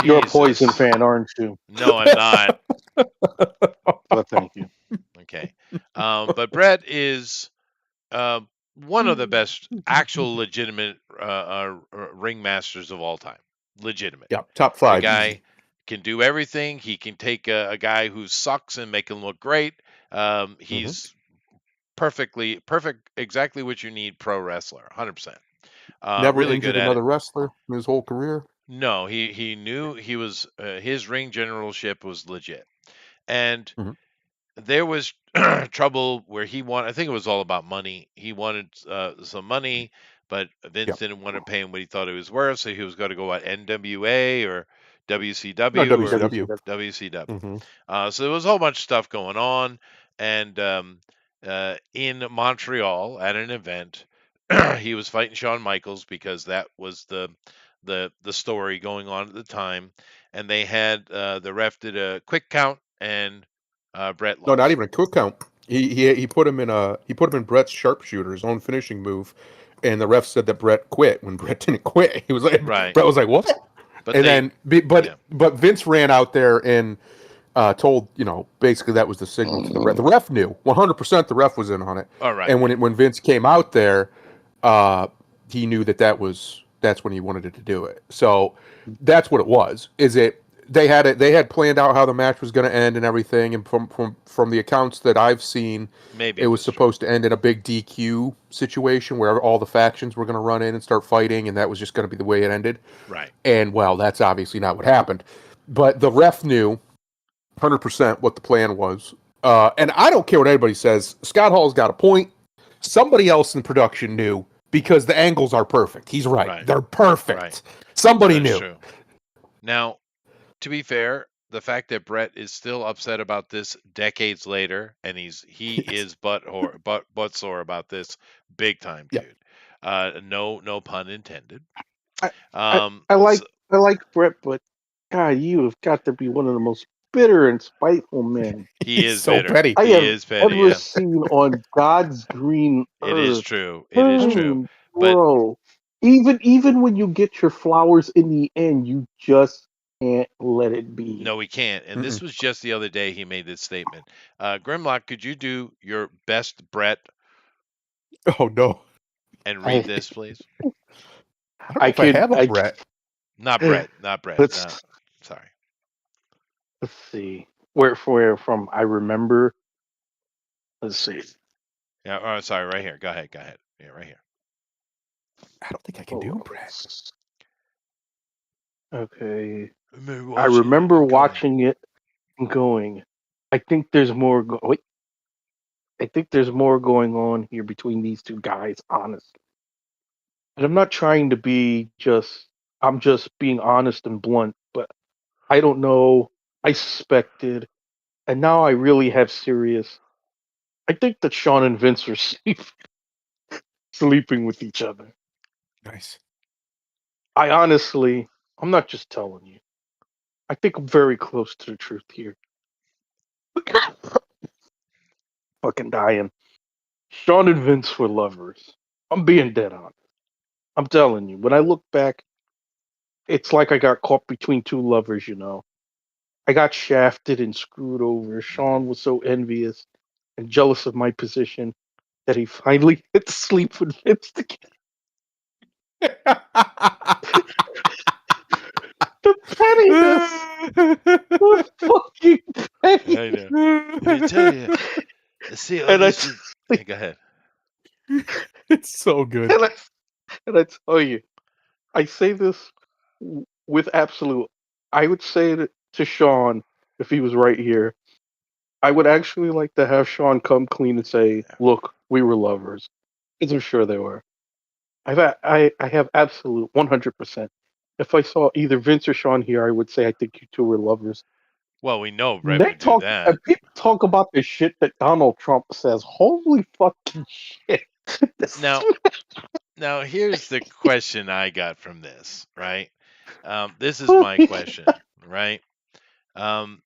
You're a Poison Jesus, fan, aren't you? no, I'm not. But thank you. Okay, but Brett is uh, one of the best actual legitimate ringmasters of all time. Legitimate. Yeah, top The 5 guy easy. can do everything. He can take a guy who sucks and make him look great. hmm He's perfect, exactly what you need pro wrestler, 100%. Never Really good injured at it. another wrestler in his whole career. No, he knew he was his ring generalship was legit, and Mhm. there was trouble where he wanted. I think it was all about money. He wanted some money, but Yeah. Vince didn't want to pay him what he thought it was worth, so he was going to go at NWA or No, WCW or WCW. WCW. Hmm. So there was a whole bunch of stuff going on, and in Montreal at an event, he was fighting Shawn Michaels because that was the story going on at the time, and they had the ref did a quick count and Brett No, not lost. even a quick count. He put him in Brett's sharpshooter, his own finishing move, and the ref said that Brett quit when Brett didn't quit. He was like, Right. Brett was like, what? But And they, then, yeah, but Vince ran out there and told, basically that was the signal to the ref. The ref knew 100%. The ref was in on it. all right. And when Vince came out there, he knew that's when he wanted it to do it. So that's what it was. They had planned out how the match was going to end and everything. And from the accounts that I've seen, Maybe it it was was true. supposed to end in a big DQ situation where all the factions were going to run in and start fighting, and that was just going to be the way it ended. Right. And well, that's obviously not what happened. But the ref knew 100% what the plan was. And I don't care what anybody says. Scott Hall's got a point. Somebody else in production knew because the angles are perfect. He's right. Right. They're perfect. Right. Somebody That's knew. true. Now, to be fair, the fact that Brett is still upset about this decades later, and he Yes. is butt sore about this, big time, Yeah. dude. No pun intended. I, I Um, I like so I like Brett, but God, you have got to be one of the most bitter and spiteful men he He's is so bitter. petty. I He have is petty. ever Yeah, seen on God's green it is earth. true. It I is true. mean, But bro, even when you get your flowers in the end, you just can't let it be. no, we can't. And this Mm-mm. was just the other day he made this statement. Grimlock, could you do your best Brett Oh no. and read I this, please? I don't know I if I could have a I Brett. Not Brett. Not Brett. let's Sorry. let's see where from I remember. Let's see. Yeah. Oh, sorry. Right here. Go ahead. Go ahead. Yeah, right here. I don't think I can Hold do on. Brett. Okay. Maybe I watching it remember and going. watching it and going, I think there's more. Wait, I think there's more going on here between these two guys, honestly. And I'm not trying to be just. I'm just being honest and blunt, but I don't know. I suspected, and now I really have serious. I think that Sean and Vince are sleeping with each other. Nice. I honestly, I'm not just telling you. I think I'm very close to the truth here. Fucking dying. Sean and Vince were lovers. I'm being dead honest. I'm telling you. When I look back, it's like I got caught between two lovers, you know. I got shafted and screwed over. Sean was so envious and jealous of my position that he finally hit sleep with Vince again. The pettiness! The fucking I know. pettiness! Let me tell you. See, oh, And I, this t- is. Yeah, go ahead. It's so good. and I, and I tell you, I say this with absolute. I would say it to Sean if he was right here. I would actually like to have Sean come clean and say, Yeah. "Look, we were lovers," because I'm sure they were. I have absolute 100%. If I saw either Vince or Sean here, I would say I think you two were lovers. Well, we know Brett They would do talk, that. and people talk about the shit that Donald Trump says. Holy fucking shit! This- Now, now here's the question I got from this. Right. This is my question. Right. Um,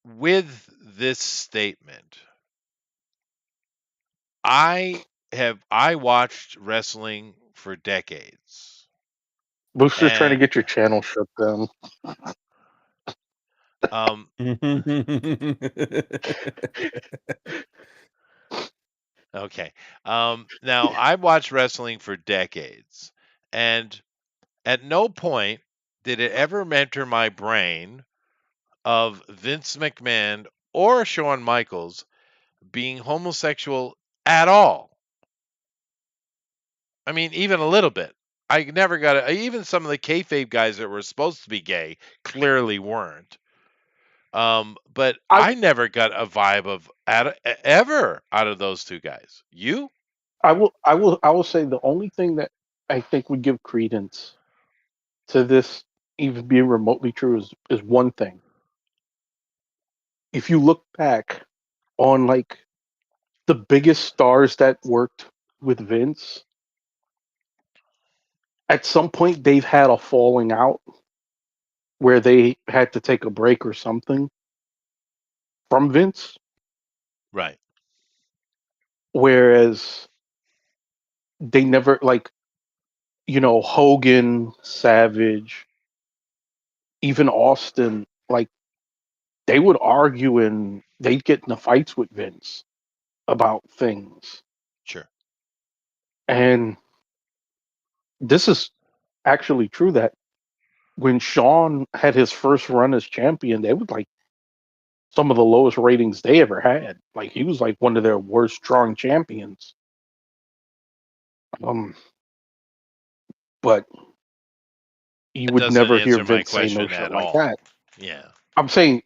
with this statement, I watched wrestling for decades, Booster's trying to and get your channel shut down. um, okay. Now I've watched wrestling for decades, and at no point did it ever enter my brain of Vince McMahon or Shawn Michaels being homosexual at all. I mean, even a little bit. I never got even some of the kayfabe guys that were supposed to be gay clearly weren't. But I I never got a vibe of ever out of those two guys. You? I will say the only thing that I think would give credence to this even being remotely true is one thing. If you look back on like the biggest stars that worked with Vince, at some point they've had a falling out where they had to take a break or something from Vince. Right. Whereas they never like, Hogan, Savage, even Austin, like they would argue and they'd get in the fights with Vince about things. Sure. And this is actually true that when Shawn had his first run as champion, they would like some of the lowest ratings they ever had. Like he was like one of their worst drawing champions. Um, but you That would doesn't never hear answer my Vince say no question shit at like all. that. Yeah. I'm saying,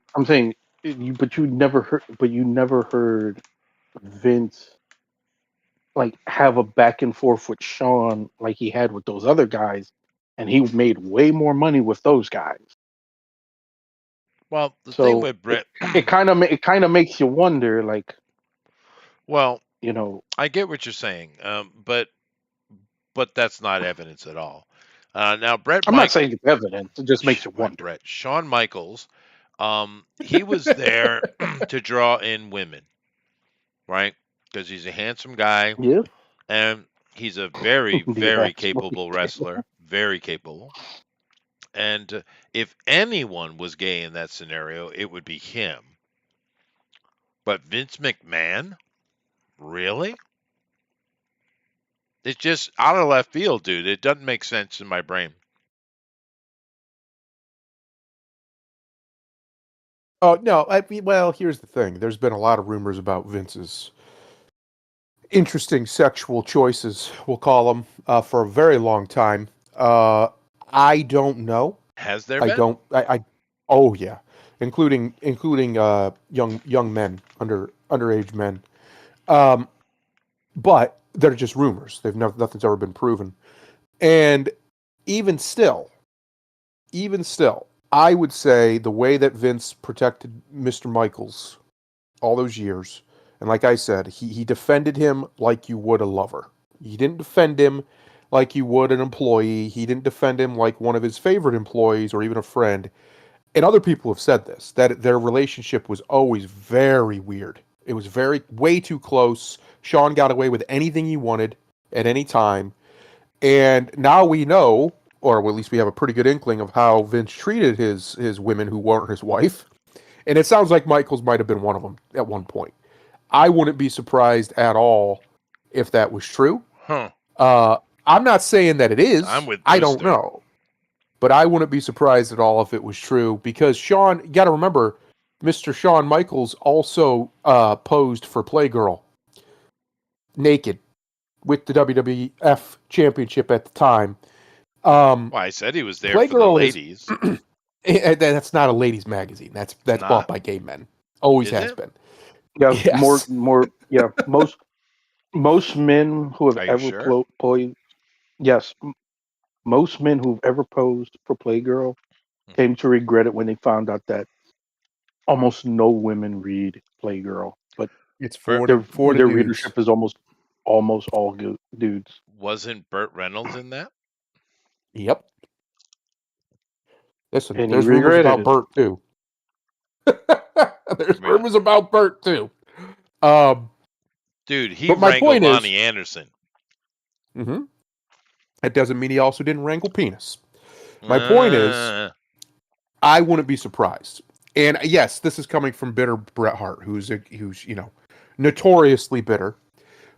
you never heard Vince like have a back and forth with Shawn like he had with those other guys, and he made way more money with those guys. Well, the thing So with Brett, it kind of makes you wonder, like, well, you know, I get what you're saying, but that's not evidence at all. Now, I'm not saying it's evidence. It just makes you wonder. Shawn Michaels, he was there to draw in women, right? Because he's a handsome guy Yeah, and he's a very, yeah, very capable wrestler, very capable. And if anyone was gay in that scenario, it would be him. But Vince McMahon, really? It's just out of left field, dude. It doesn't make sense in my brain. Oh no, I mean, well, here's the thing. There's been a lot of rumors about Vince's interesting sexual choices, we'll call them, for a very long time. I don't know. Has there I been? don't. Oh yeah, including young men, underage men. Um, but they're just rumors. They've never nothing's ever been proven. And even still, even still, I would say the way that Vince protected Mr. Michaels all those years, and like I said, he defended him like you would a lover. He didn't defend him like you would an employee. He didn't defend him like one of his favorite employees or even a friend. And other people have said this, that their relationship was always very weird. It was way too close. Shawn got away with anything he wanted at any time. And now we know, or at least we have a pretty good inkling of how Vince treated his women who weren't his wife. And it sounds like Michaels might have been one of them at one point. I wouldn't be surprised at all if that was true. Huh. I'm not saying that it is. I'm with I don't Brewster. know. But I wouldn't be surprised at all if it was true because Shawn, you got to remember, Mr. Shawn Michaels also posed for Playgirl naked with the WWF Championship at the time. Well, I said he was there for the Playgirl ladies. That's not a ladies' magazine. That's Not? bought by gay men. Always Is has it? been. yeah. Yes. Yeah. Most men who have Are you ever sure? posed, yes, most men who've ever posed for Playgirl came to regret it when they found out that almost no women read Playgirl, but It's Burt, for the their dudes. readership is almost all dudes. wasn't Burt Reynolds in that? Yep. Listen, And he there's rumors regretted about it. Bert too. There's Really? rumors about Bert too. Um, Dude, he but my wrangled point is, Lonnie Anderson. mhm, that doesn't mean he also didn't wrangle penis. My point is, Uh, I wouldn't be surprised. And yes, this is coming from bitter Bret Hart, who's notoriously bitter.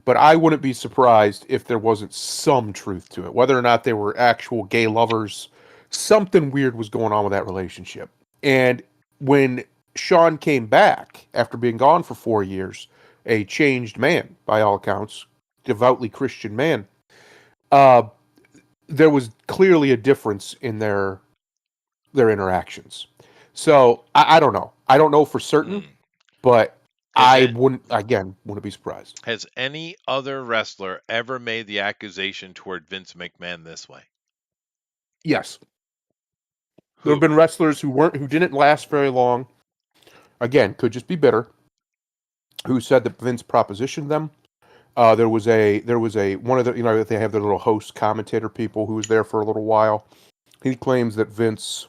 But I wouldn't be surprised if there wasn't some truth to it, whether or not they were actual gay lovers. Something weird was going on with that relationship. And when Shawn came back after being gone for 4 years, a changed man by all accounts, devoutly Christian man, uh, there was clearly a difference in their interactions. So I don't know. I don't know for certain, but I wouldn't be surprised. Has any other wrestler ever made the accusation toward Vince McMahon this way? Yes. There have been wrestlers who didn't last very long. Again, could just be bitter. Who said that Vince propositioned them? There was a one of the they have their little host commentator people who was there for a little while. He claims that Vince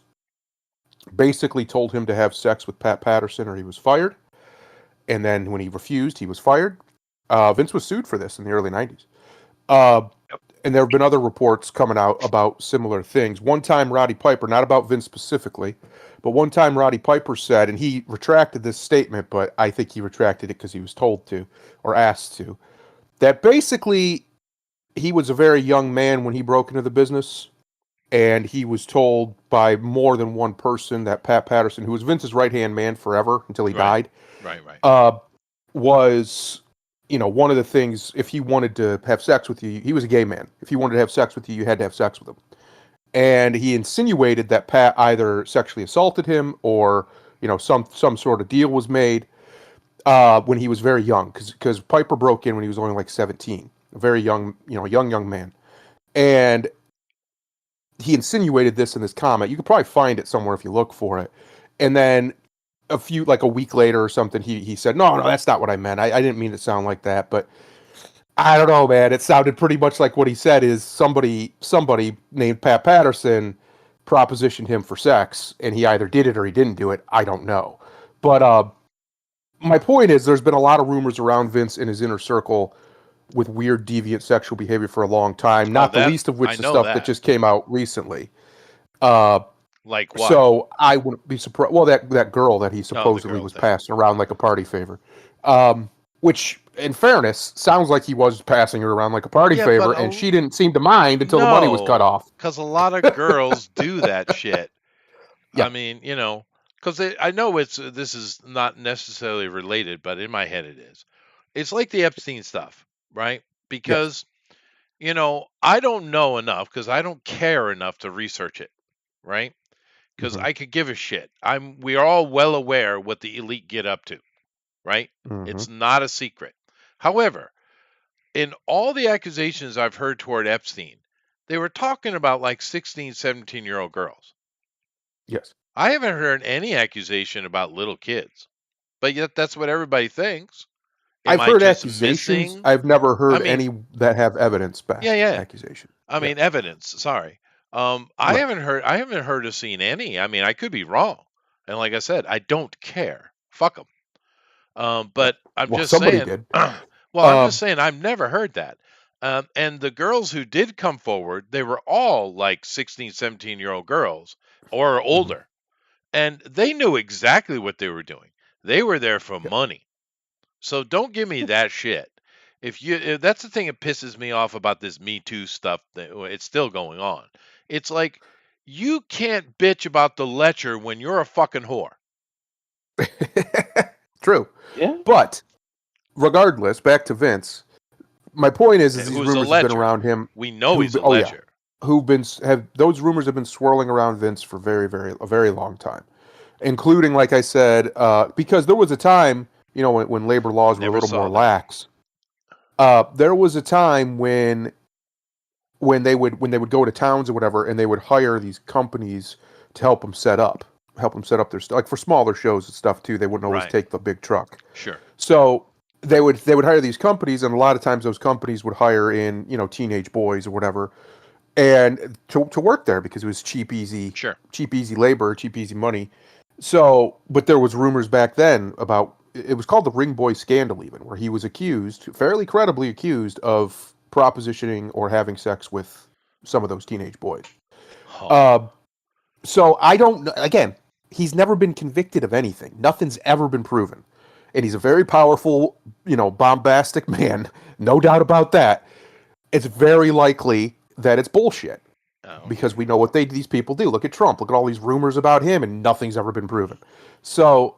basically told him to have sex with Pat Patterson or he was fired. And then when he refused, he was fired. Vince was sued for this in the early 90s. And there have been other reports coming out about similar things. One time, Roddy Piper, not about Vince specifically, but one time Roddy Piper said, and he retracted this statement, but I think he retracted it because he was told to or asked to, that basically he was a very young man when he broke into the business. And he was told by more than one person that Pat Patterson, who was Vince's right-hand man forever until he died, was, one of the things, if he wanted to have sex with you, he was a gay man. If he wanted to have sex with you, you had to have sex with him. And he insinuated that Pat either sexually assaulted him or, some sort of deal was made when he was very young. Because Piper broke in when he was only like 17. A very young, young man. And he insinuated this in this comment. You could probably find it somewhere if you look for it. And then a week later or something, he said, no, that's not what I meant. I didn't mean to sound like that. But I don't know, man. It sounded pretty much like what he said is somebody named Pat Patterson propositioned him for sex, and he either did it or he didn't do it. I don't know. But my point is there's been a lot of rumors around Vince in his inner circle with weird, deviant sexual behavior for a long time, not the least of which the stuff that just came out recently. Like what? So I wouldn't be surprised. Well, that girl that he supposedly was passing around like a party favor, which, in fairness, sounds like he was passing her around like a party favor, and she didn't seem to mind until the money was cut off. Because a lot of girls do that shit. Yeah. I mean, because I know this is not necessarily related, but in my head it is. It's like the Epstein stuff. Right? Because, I don't know enough because I don't care enough to research it. Right? Because I could give a shit. We are all well aware what the elite get up to. Right? It's not a secret. However, in all the accusations I've heard toward Epstein, they were talking about like 16, 17-year-old girls. Yes. I haven't heard any accusation about little kids. But yet that's what everybody thinks. I've heard accusations. Missing? I've never heard any that have evidence back. Yeah. Accusation. I mean, evidence. Sorry. I haven't heard or seen any. I mean, I could be wrong. And like I said, I don't care. Fuck them. But I'm just saying. Did. I'm just saying I've never heard that. And the girls who did come forward, they were all like 16, 17-year-old girls or older. And they knew exactly what they were doing. They were there for money. So don't give me that shit. If that's the thing that pisses me off about this Me Too stuff, it's still going on. It's like you can't bitch about the Letcher when you're a fucking whore. True. Yeah. But regardless, back to Vince. My point is these rumors have been around him. We know he's a Letcher. Those rumors have been swirling around Vince for a very long time, including, like I said, because there was a time. When labor laws were a little more lax, there was a time when they would go to towns or whatever, and they would hire these companies to help them set up their stuff. Like for smaller shows and stuff too, they wouldn't always take the big truck. Sure. So they would hire these companies, and a lot of times those companies would hire in teenage boys or whatever, and to work there because it was cheap, easy labor, cheap, easy money. So, but there was rumors back then about. It was called the Ring Boy Scandal, even, where he was fairly credibly accused of propositioning or having sex with some of those teenage boys. So I don't know. Again, he's never been convicted of anything. Nothing's ever been proven. And he's a very powerful, bombastic man. No doubt about that. It's very likely that it's bullshit. Because we know what these people do. Look at Trump. Look at all these rumors about him, and nothing's ever been proven. So...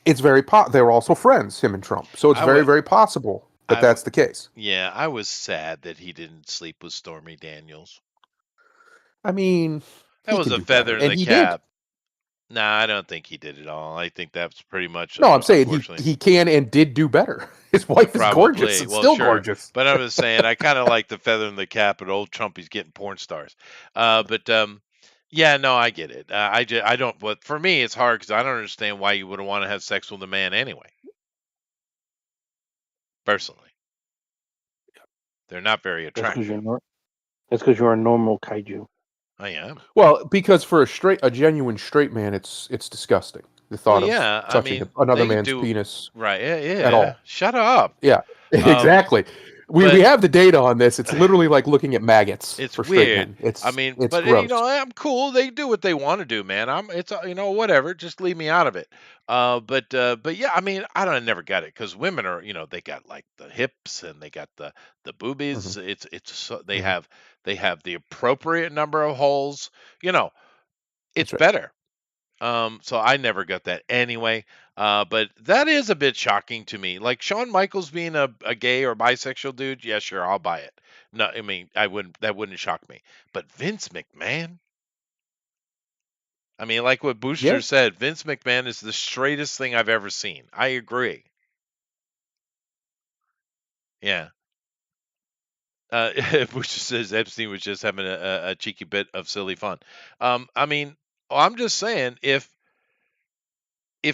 It's very they were also friends, him and Trump. So it's very, very possible but that's the case. Yeah, I was sad that he didn't sleep with Stormy Daniels. I mean, That he was can a do feather better, in and the he did. cap. Nah, I don't think he did it all. I think that's pretty much, No, I'm saying unfortunately, he can and did do better. His wife is gorgeous probably. and Well, still sure, gorgeous. but I'm just saying, I kind of like the feather in the cap, but old Trumpy's getting porn stars. But yeah, no, I get it. I don't. But for me, it's hard because I don't understand why you wouldn't want to have sex with a man anyway. Personally, they're not very That's because attractive. you're a normal kaiju. I am. Well, because for a genuine straight man, it's disgusting. The Well, thought of yeah. I touching mean, another they could man's do penis right. Yeah, at yeah. all. Shut up. Yeah, Um, exactly. We but have the data on this. It's literally like looking at maggots it's for straight weird. men. I It's mean, it's but gross. I'm cool. They do what they want to do, man. It's whatever. Just leave me out of it. But yeah, I mean, I never got it because women are, they got like the hips and they got the Hmm. boobies. It's so, Hmm. they have the appropriate number of holes. You know, it's That's right. better. So I never got that anyway. But that is a bit shocking to me. Like Shawn Michaels being a gay or bisexual dude, yeah, sure, I'll buy it. No, I mean, that wouldn't shock me. But Vince McMahon, I mean, like what Yeah, Booster said, Vince McMahon is the straightest thing I've ever seen. I agree. Yeah. Booster says Epstein was just having a cheeky bit of silly fun. I mean, I'm just saying, if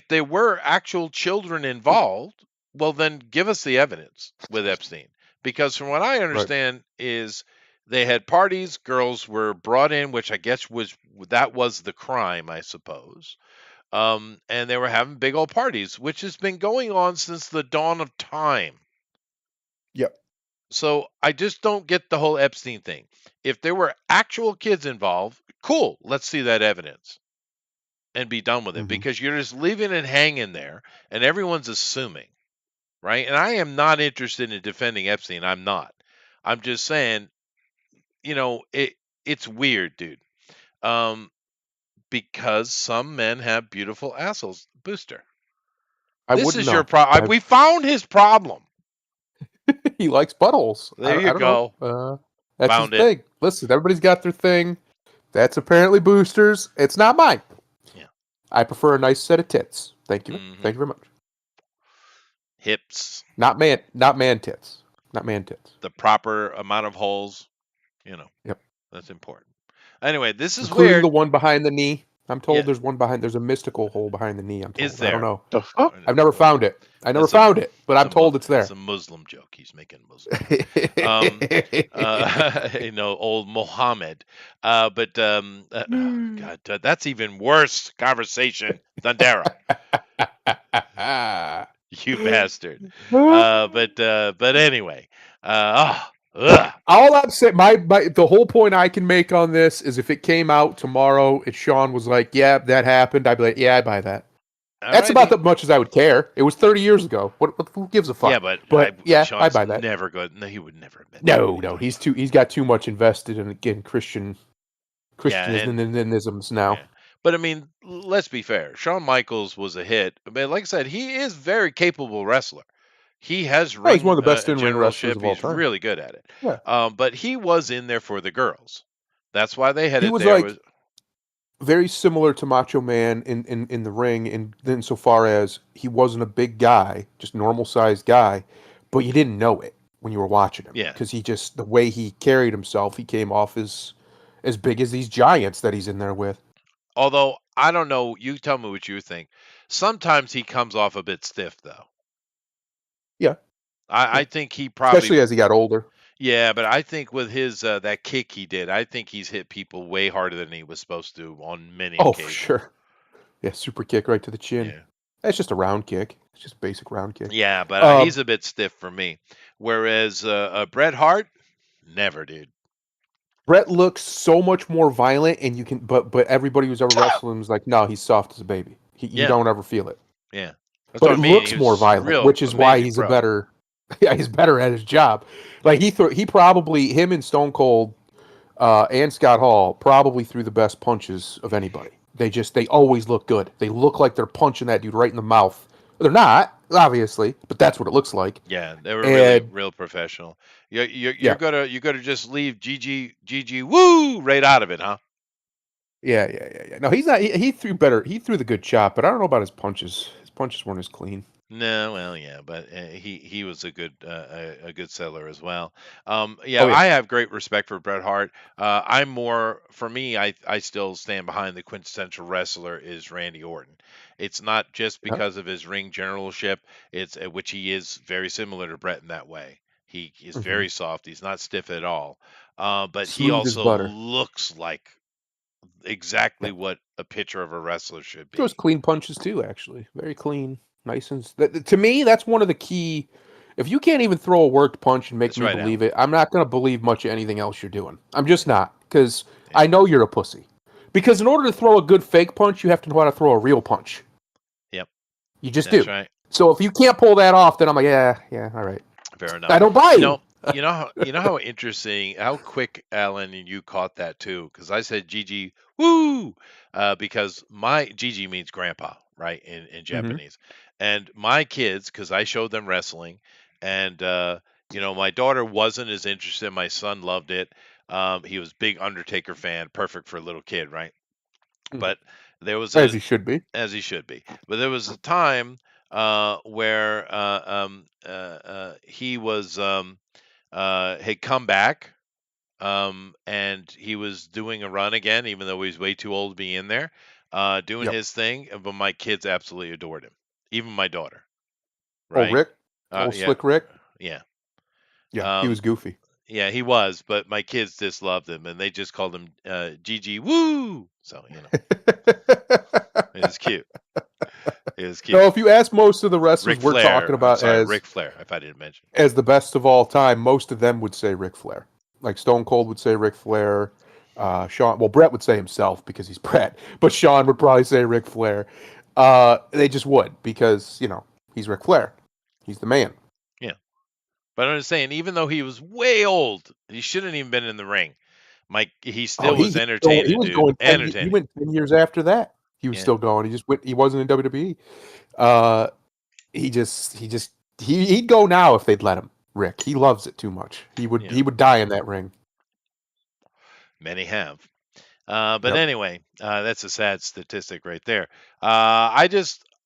there were actual children involved, well, then give us the evidence with Epstein. Because from what I right. understand is they had parties, girls were brought in, which I guess that was the crime, I suppose. And they were having big old parties, which has been going on since the dawn of time. Yep. So I just don't get the whole Epstein thing. If there were actual kids involved, cool, let's see that evidence and be done with it Hmm. because you're just leaving it hanging there and everyone's assuming, right? And I am not interested in defending Epstein. I'm not. I'm just saying, it's weird, dude. Um, because some men have beautiful assholes. Booster, I this wouldn't is your know. problem. We found his problem. He likes buttholes. There I you don't know. go. That's his Found it. thing. Listen, everybody's got their thing. That's apparently Booster's. It's not mine. Yeah. I prefer a nice set of tits. Thank you. Hmm. Thank you very much. Hips, Not man tits. Not man tits. the proper amount of holes. Yep. That's important. Anyway, this is Including the weird. one behind the knee. I'm Yeah, told there's a mystical hole behind the knee, I'm is told. I don't there? know. The fuck? I've never found it. I never That's a found it, but I'm told it's it's there. a Muslim joke. He's making a Muslim joke. Old Mohammed. God, that's even worse conversation than Daryl. You bastard. But anyway. Ugh. All I'm saying, the whole point I can make on this is if it came out tomorrow and Sean was like, "Yeah, that happened," I'd be like, "Yeah, I buy that." That's about Alrighty. as much as I would care. It was 30 years ago. Who gives a fuck? Yeah, but Yeah, I Sean's buy that. never good. No, he would never admit that. No, What are you he's talking he's got too much invested in again about? Yeah, and Christianisms now. yeah. But I mean, let's be fair. Shawn Michaels was a hit. But like I said, he is very capable wrestler. He has Oh, he's one ring of the best in-ring wrestlers generalship. of all He's time. really good at it. Yeah. But he was in there for the girls. That's why they had He it was there. like very similar to Macho Man in the ring, and insofar as he wasn't a big guy, just normal sized guy, but you didn't know it when you were watching him Yeah. because the way he carried himself, he came off as big as these giants that he's in there with. Although I don't know, you tell me what you think. Sometimes he comes off a bit stiff, though. Yeah. I think he probably, Especially as he got older. yeah, but I think with his that kick he did, I think he's hit people way harder than he was supposed to on many Oh, for occasions. sure. Yeah, super kick right to the chin. Yeah. That's just a round kick. It's just a basic round kick. Yeah, but he's a bit stiff for me. Whereas Bret Hart, never, dude. Bret looks so much more violent, and you can, but everybody who's ever wrestled him is like, no, he's soft as a baby. You Yeah. don't ever feel it. Yeah, that's But what it I mean. looks He more was violent, real which is why amazing he's pro. a better. Yeah, he's better at his job. Like he probably him and Stone Cold and Scott Hall probably threw the best punches of anybody. They always look good. They look like they're punching that dude right in the mouth. They're not. obviously, but that's what it looks like. Yeah, they were really And real professional. You're yeah, gonna just leave GG woo right out of it, huh? yeah. No, he's not. He threw better. He threw the good chop, but I don't know about his punches. His punches weren't as clean. No, well, yeah, but he was a good seller as well. Yeah, Oh yeah. I have great respect for Bret Hart. I'm more for me. I still stand behind the quintessential wrestler is Randy Orton. It's not just Yeah. because of his ring generalship. It's which he is very similar to Bret in that way. He is Hmm. very soft. He's not stiff at all. But he Smooth as also butter. looks like exactly Yeah. what a picture of a wrestler should Throws be. clean punches too. Actually, very clean, nice and. To me, that's one of the key. If you can't even throw a worked punch and make That's me right, believe Alan. it, I'm not going to believe much of anything else you're doing. I'm just Yeah, not, because yeah, I know you're a pussy. Because in order to throw a good fake punch, you have to know how to throw a real punch. yep. You just That's do. right. So if you can't pull that off, then I'm like, yeah, all right. Fair enough. I don't buy you. You know how interesting, how quick, Alan, and you caught that too, because I said Gigi, woo, because my Gigi means grandpa, right, in Hmm. Japanese, and my kids, because I showed them wrestling, and my daughter wasn't as interested. My son loved it. He was big Undertaker fan, perfect for a little kid, right? But there was As a he should be. as he should be. But there was a time where he was had come back and he was doing a run again, even though he was way too old to be in there, doing Yep. his thing. But my kids absolutely adored him, even my daughter. Oh, Right? Rick. Oh, Yeah, Slick Rick. yeah, Yeah, he um, was goofy. yeah. He was, but my kids just loved him, and they just called him Gigi Woo. So it was cute. It was No, cute. if you ask most of the wrestlers Ric we're talking Flair. I'm about sorry, Ric Flair, if I didn't mention. as the best of all time, most of them would say Ric Flair. Like Stone Cold would say Ric Flair. Sean, well, Brett would say himself because he's Brett, but Sean would probably say Ric Flair. They just would because he's Ric Flair. He's the man. Yeah. But I'm just saying, even though he was way old, he shouldn't even been in the ring. Mike, he Oh, still was he entertaining, was dude. going 10. He Entertaining. went 10 years after that. He was Yeah. still going. He just went. He wasn't in WWE. Uh, he'd go now if they'd let him. Rick, he loves it too much. He would Yeah. he would die in that ring. Many have. But Yep, anyway, that's a sad statistic right there. I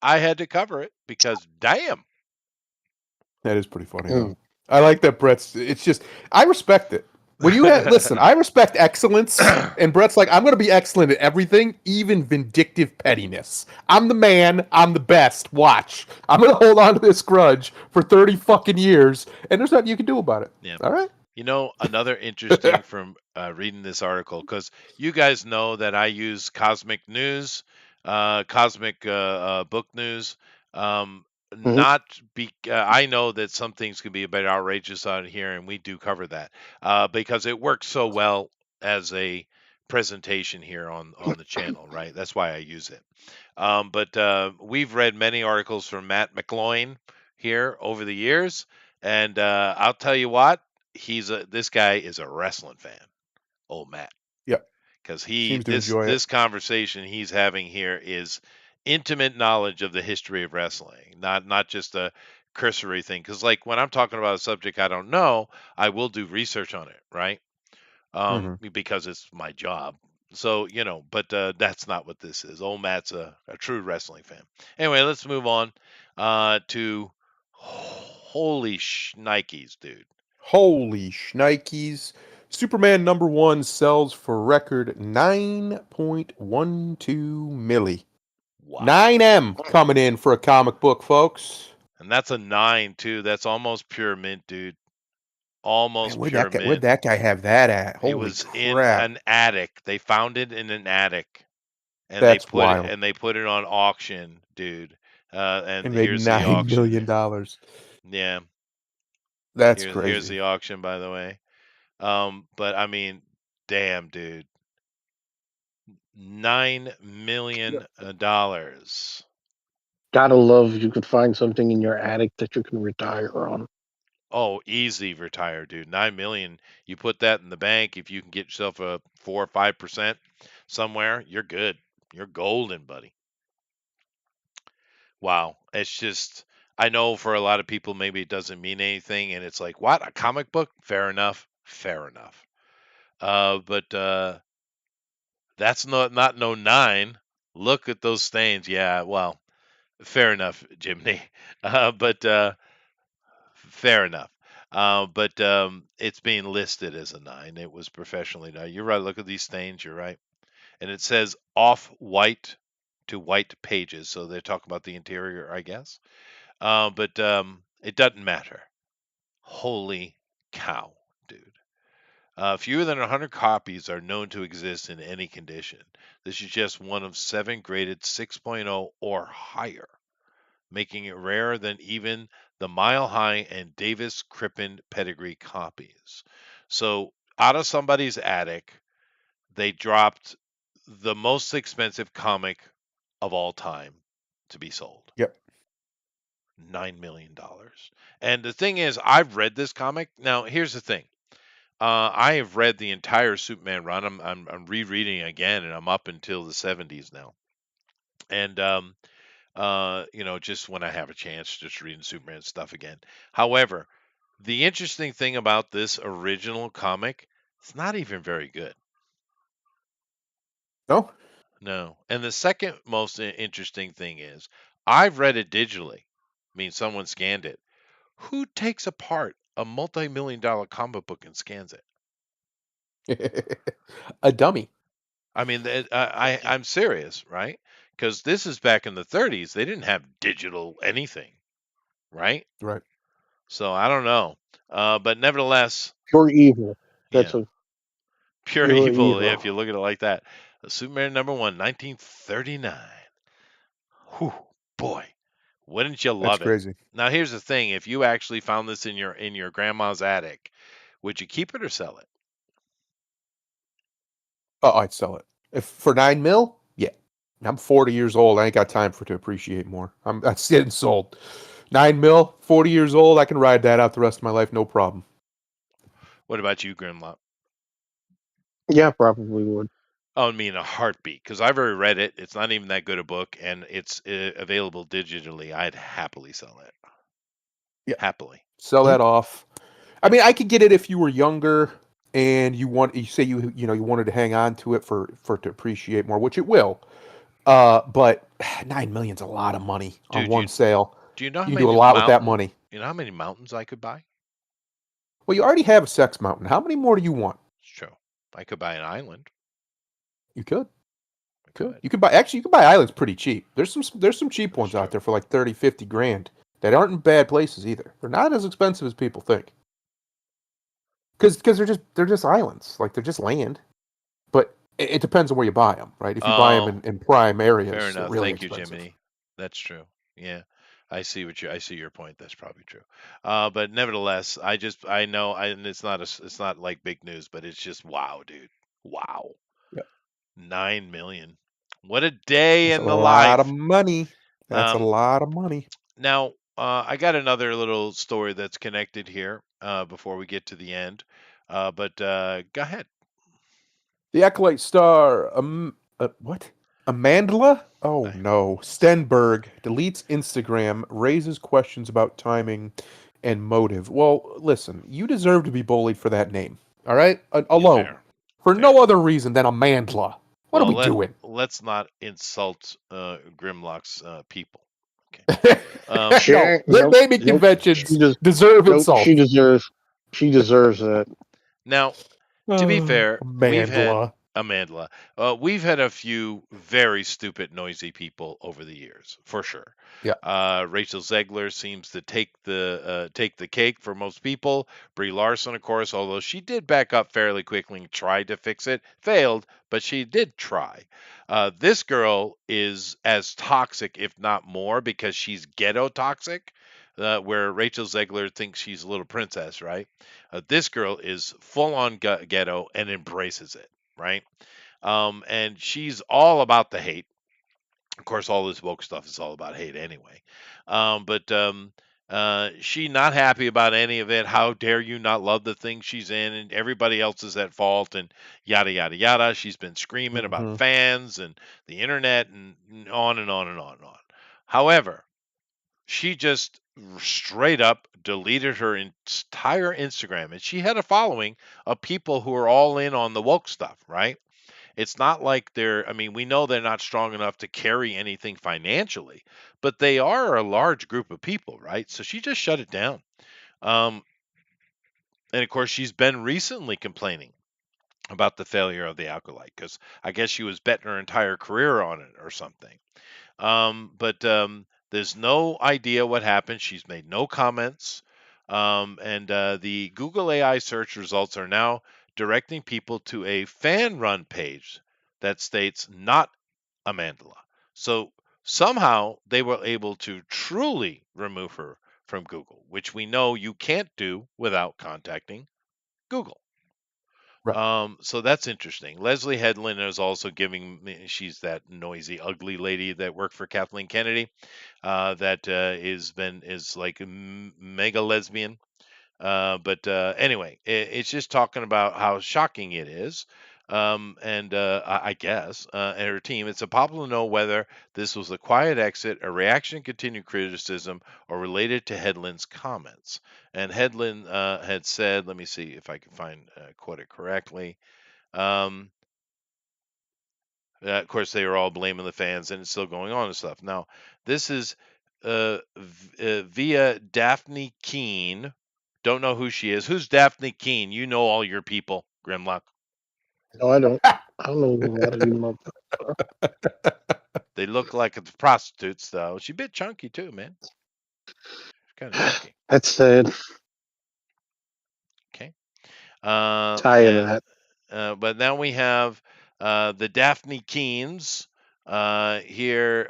had to cover it because damn. that is pretty funny though. I like that Brett's. It's just I respect it. When you listen, I respect excellence, and Brett's like, I'm going to be excellent at everything, even vindictive pettiness. I'm the man. I'm the best. Watch, I'm going to hold on to this grudge for 30 fucking years, and there's nothing you can do about it. Yeah. All right. Another interesting from reading this article, because you guys know that I use Cosmic News, Cosmic Book News. Um, Mhm. not be, I know that some things can be a bit outrageous on here, and we do cover that because it works so well as a presentation here on the channel, right? That's why I use it. But we've read many articles from Matt McLoin here over the years, and I'll tell you what, this guy is a wrestling fan, old Matt, Yep. because Seems to enjoy it. this conversation he's having here is intimate knowledge of the history of wrestling, not just a cursory thing. Because like when I'm talking about a subject I don't know, I will do research on it, right? Hmm. Because it's my job. So, but that's not what this is. Old Matt's a true wrestling fan. Anyway, let's move on to holy shnikes, dude. Holy shnikes. Superman #1 sells for record 9.12 milli. Wow. 9M coming in for a comic book, folks. And that's a 9 too. That's almost pure mint, dude. Man, Almost pure where'd mint. that guy have that at? It Holy was in crap. an attic. They found it in an attic and That's wild. they put it on auction, dude. And And made here's the $9 auction. million. Yeah. That's Here's crazy. the auction, by the way. But I mean, damn, dude, $9 million. Gotta love you could find something in your attic that you can retire on. Oh, easy retire, dude. 9 million. You put that in the bank. If you can get yourself a 4 or 5% somewhere, you're good. You're golden, buddy. Wow. It's just, I know for a lot of people maybe it doesn't mean anything, and it's like, what, a comic book? Fair enough, fair enough. But that's not no 9. Look at those stains. Yeah, well, fair enough, Jimmy. But fair enough. But it's being listed as a 9. It was professionally done. You're right. Look at these stains. You're right. And it says off white to white pages. So they're talking about the interior, I guess. But it doesn't matter. Holy cow, dude. Fewer than 100 copies are known to exist in any condition. This is just one of 7 graded 6.0 or higher, making it rarer than even the Mile High and Davis Crippen pedigree copies. So, out of somebody's attic, they dropped the most expensive comic of all time to be sold. Yep. $9 million. And the thing is, I've read this comic. Now, here's the thing. I have read the entire Superman run. I'm rereading again, and I'm up until the 70s now. And just when I have a chance, just reading Superman stuff again. However, the interesting thing about this original comic, it's not even very good. No? No. And the second most interesting thing is, I've read it digitally. I mean, someone scanned it. Who takes apart a multi-million-dollar comic book and scans it? A dummy. I mean, I'm serious, right? Because this is back in the 30s. They didn't have digital anything, right? Right. So I don't know. But nevertheless, Pure evil. That's yeah, a pure pure evil, evil. if you look at it like that. Superman #1, 1939. Whew, boy, wouldn't you That's love it? crazy. Now here's the thing: if you actually found this in your grandma's attic, would you keep it or sell it? Oh, I'd sell it. If for 9 mil, yeah. I'm 40 years old. I ain't got time for it to appreciate more. That's getting sold. 9 mil, 40 years old. I can ride that out the rest of my life, no problem. What about you, Grimlock? Yeah, probably would. Oh, I mean, a heartbeat, because I've already read it. It's not even that good a book, and it's available digitally. I'd happily sell it. Yeah. Happily. Sell that off. I mean, I could get it if you were younger and you wanted to hang on to it for it to appreciate more, which it will. But 9 million's a lot of money on Dude, one sale. do you know how You can do a many lot with that money. You know how many mountains I could buy? Well, you already have a sex mountain. How many more do you want? It's true. I could buy an island. You could. I could. You can buy islands pretty cheap. There's some cheap ones true. out there for like 30, 50 grand that aren't in bad places either. They're not as expensive as people think. Because they're just islands, like they're just land. But it depends on where you buy them, right? If you buy them in prime areas, Fair they're enough. really Thank you, expensive. Jiminy. That's true. Yeah. I see your point. That's probably true. But nevertheless, I know, and it's not like big news, but it's just wow, dude. Wow. Yep. 9 million. What a day That's in a the lot of life. money. That's a Um, lot of money. Now, I got another little story that's connected here before we get to the end. But go ahead. The Acolyte star, what? Amandla? Oh I- no. Stenberg deletes Instagram, raises questions about timing and motive. Well, listen, you deserve to be bullied for that name. All right? Alone. fair. For Fair. no other reason than Amandla. What are Well, we doing? let's not insult Grimlock's people. Okay. No, Sure. the Nope. naming Nope. conventions She does. deserve Nope. insult. She deserves that. Now, to be fair, Amandla. We've had a few very stupid, noisy people over the years, for sure. Yeah. Rachel Zegler seems to take the cake for most people. Brie Larson, of course, although she did back up fairly quickly and tried to fix it, failed, but she did try. This girl is as toxic, if not more, because she's ghetto toxic. Where Rachel Zegler thinks she's a little princess, right? This girl is full on ghetto and embraces it, right? And she's all about the hate. Of course, all this woke stuff is all about hate anyway. But she not happy about any of it. How dare you not love the thing she's in, and everybody else is at fault, and yada yada yada. She's been screaming about fans and the internet and on and on and on and on. However, she just straight up deleted her entire Instagram, and she had a following of people who are all in on the woke stuff, right? It's not like I mean, we know they're not strong enough to carry anything financially, but they are a large group of people, right? So she just shut it down. Um, and of course, she's been recently complaining about the failure of the Acolyte because I guess she was betting her entire career on it or something. But there's no idea what happened. She's made no comments. And the Google AI search results are now directing people to a fan run page that states not Amandla. So somehow they were able to truly remove her from Google, which we know you can't do without contacting Google. Right. So that's interesting. Leslie Headland is also giving me, she's that noisy, ugly lady that worked for Kathleen Kennedy, that is like a mega lesbian. But anyway, it's just talking about how shocking it is. And I guess, and her team, it's impossible to know whether this was a quiet exit, a reaction to continued criticism, or related to Headland's comments. And Headland had said, let me see if I can quote it correctly. Um, of course, they were all blaming the fans, and it's still going on and stuff. Now, this is via Daphne Keene. Don't know who she is. Who's Daphne Keene? You know all your people, Grimlock. No, I don't. I don't know a lot of you motherfuckers. They look like the prostitutes, though. She's a bit chunky, too, man. She's kind of chunky. That's sad. Okay. Tired of that. But now we have the Daphne Keenes here.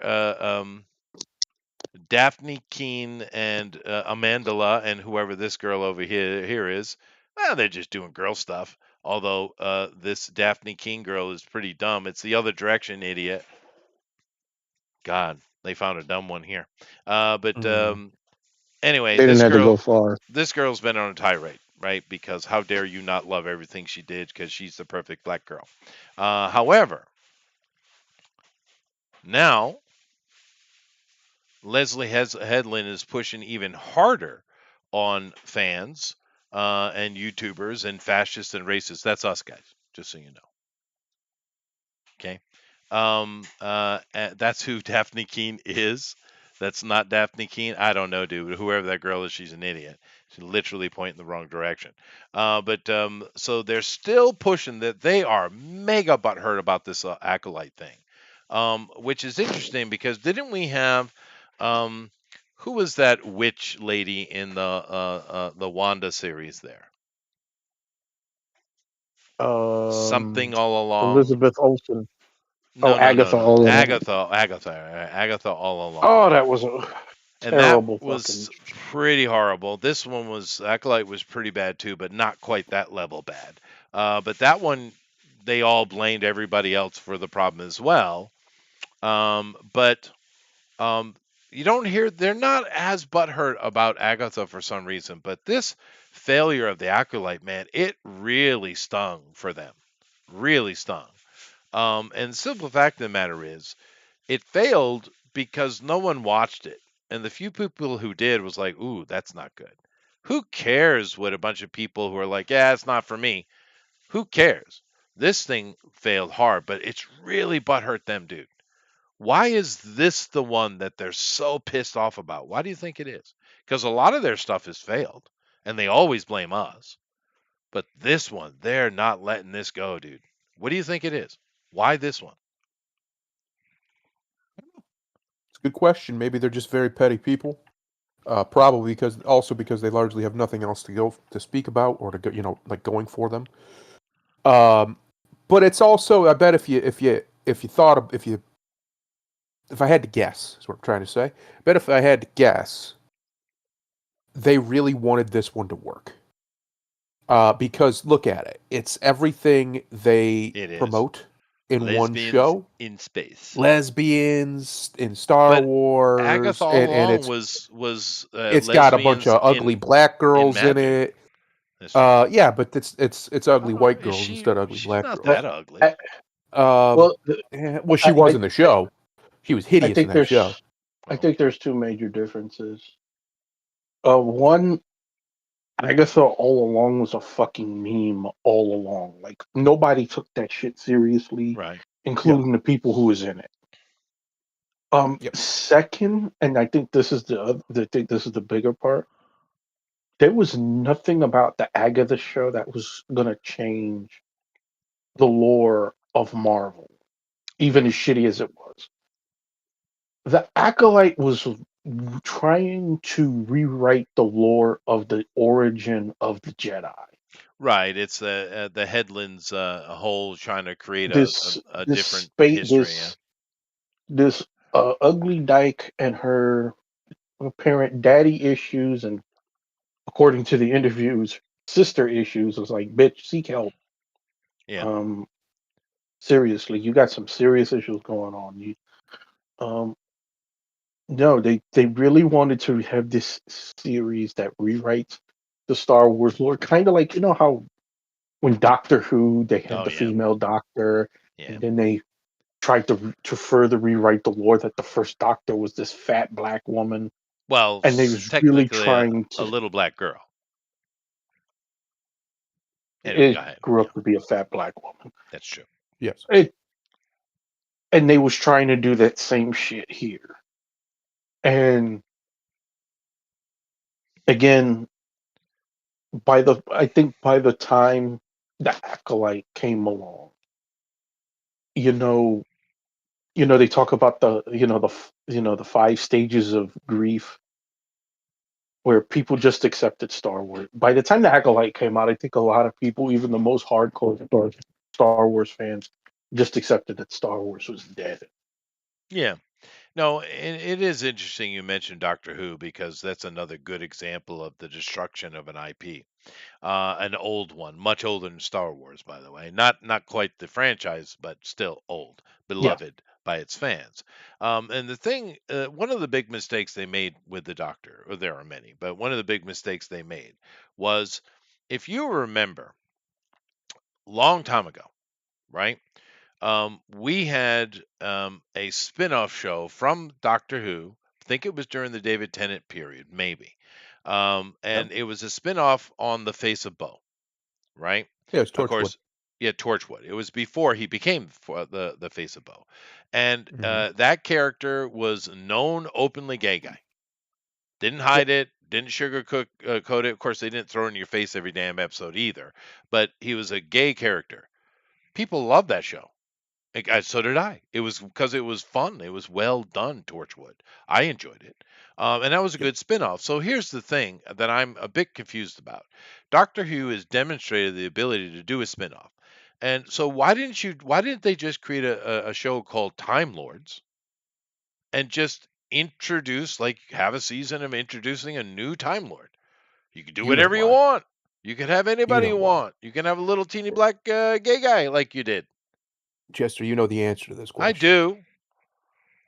Daphne Keene and Amandla and whoever this girl over here is, well, they're just doing girl stuff. Although this Daphne Keene girl is pretty dumb. It's the other direction, idiot. God, they found a dumb one here. But anyway, They didn't have to go far. This girl's been on a tirade, right? Because how dare you not love everything she did because she's the perfect black girl. However, now Leslie Headland is pushing even harder on fans and YouTubers and fascists and racists. That's us, guys, just so you know. Okay. That's who Daphne Keene is. That's not Daphne Keene. I don't know, dude. Whoever that girl is, she's an idiot. She's literally pointing the wrong direction. But so they're still pushing that they are mega butthurt about this Acolyte thing, which is interesting because didn't we have who was that witch lady in the Wanda series there? Something all along. Elizabeth Olsen. No, Agatha no. all along. Agatha all along. Oh, that was a terrible. And that was pretty horrible. This one was Acolyte was pretty bad too, but not quite that level bad. But that one, they all blamed everybody else for the problem as well. But you don't hear they're not as butthurt about Agatha for some reason. But this failure of the Acolyte, man, it really stung for them. Really stung. And the simple fact of the matter is, it failed because no one watched it. And the few people who did was like, ooh, that's not good. Who cares what a bunch of people who are like, yeah, it's not for me. Who cares? This thing failed hard, but it's really butthurt them, dude. Why is this the one that they're so pissed off about? Why do you think it is? Because a lot of their stuff has failed, and they always blame us. But this one, they're not letting this go, dude. What do you think it is? Why this one? It's a good question. Maybe they're just very petty people. Probably because they largely have nothing else to speak about or to go, like going for them. But it's also, I bet if I had to guess, is what I'm trying to say. I bet if I had to guess, they really wanted this one to work. Because look at it. It's everything they promote in one show. In space. Lesbians in Star Wars. Agatha all along was it's got a bunch of ugly black girls in it. Yeah, but it's ugly white girls instead of ugly black girls. Not that ugly. Well, she was in the show. She was hideous in that show. I think there's two major differences. One, Agatha all along was a fucking meme all along. Like nobody took that shit seriously, Right. Yep. including the people who was in it. Yep. Second, and I think this is the bigger part. There was nothing about the Agatha show that was gonna change the lore of Marvel, even as shitty as it was. The Acolyte was trying to rewrite the lore of the origin of the Jedi. Right. It's the Headlands whole trying to create This a this different space history. Yeah. this ugly dyke and her apparent daddy issues, and according to the interviews, sister issues, was like, bitch, seek help. Yeah. Um, seriously, you got some serious issues going on. You um no, they really wanted to have this series that rewrites the Star Wars lore, kind of like, you know how when Doctor Who they had Oh the yeah. female Doctor, Yeah. and then they tried to further rewrite the lore that the first Doctor was this fat black woman, Well, and they was really technically trying a to. little black girl. Anyway, go It ahead. grew Yeah, up to be a fat black woman. that's true. Yes. It and they was trying to do that same shit here. And again, I think by the time the Acolyte came along, you know, they talk about the 5 stages of grief where people just accepted Star Wars. By the time the Acolyte came out, I think a lot of people, even the most hardcore Star Wars fans, just accepted that Star Wars was dead. Yeah. No, and it is interesting you mentioned Doctor Who because that's another good example of the destruction of an IP. An old one, much older than Star Wars, by the way. Not quite the franchise, but still old, Yeah, beloved by its fans. And the thing, one of the big mistakes they made with the Doctor, or there are many, but one of the big mistakes they made was, if you remember, long time ago, right? We had a spin-off show from Doctor Who. I think it was during the David Tennant period, maybe. Yep. And it was a spin-off on the Face of Bo, right? Yeah, it's Of Torchwood. course, yeah, Torchwood. It was before he became the Face of Bo, and Hmm. that character was known openly gay guy. Didn't Yep. hide it. Didn't sugarcoat coat it. Of course, they didn't throw it in your face every damn episode either. But he was a gay character. People loved that show. So did I. It was because it was fun. It was well done, Torchwood. I enjoyed it. And that was a Yep. good spinoff. So here's the thing that I'm a bit confused about. Doctor Who has demonstrated the ability to do a spinoff. And so why didn't they just create a show called Time Lords and just introduce, like, have a season of introducing a new Time Lord? You can do You know whatever you why. want. You can have You anybody know you why. want. You can have a little teeny black gay guy like you did. Chester, you know the answer to this I question. do.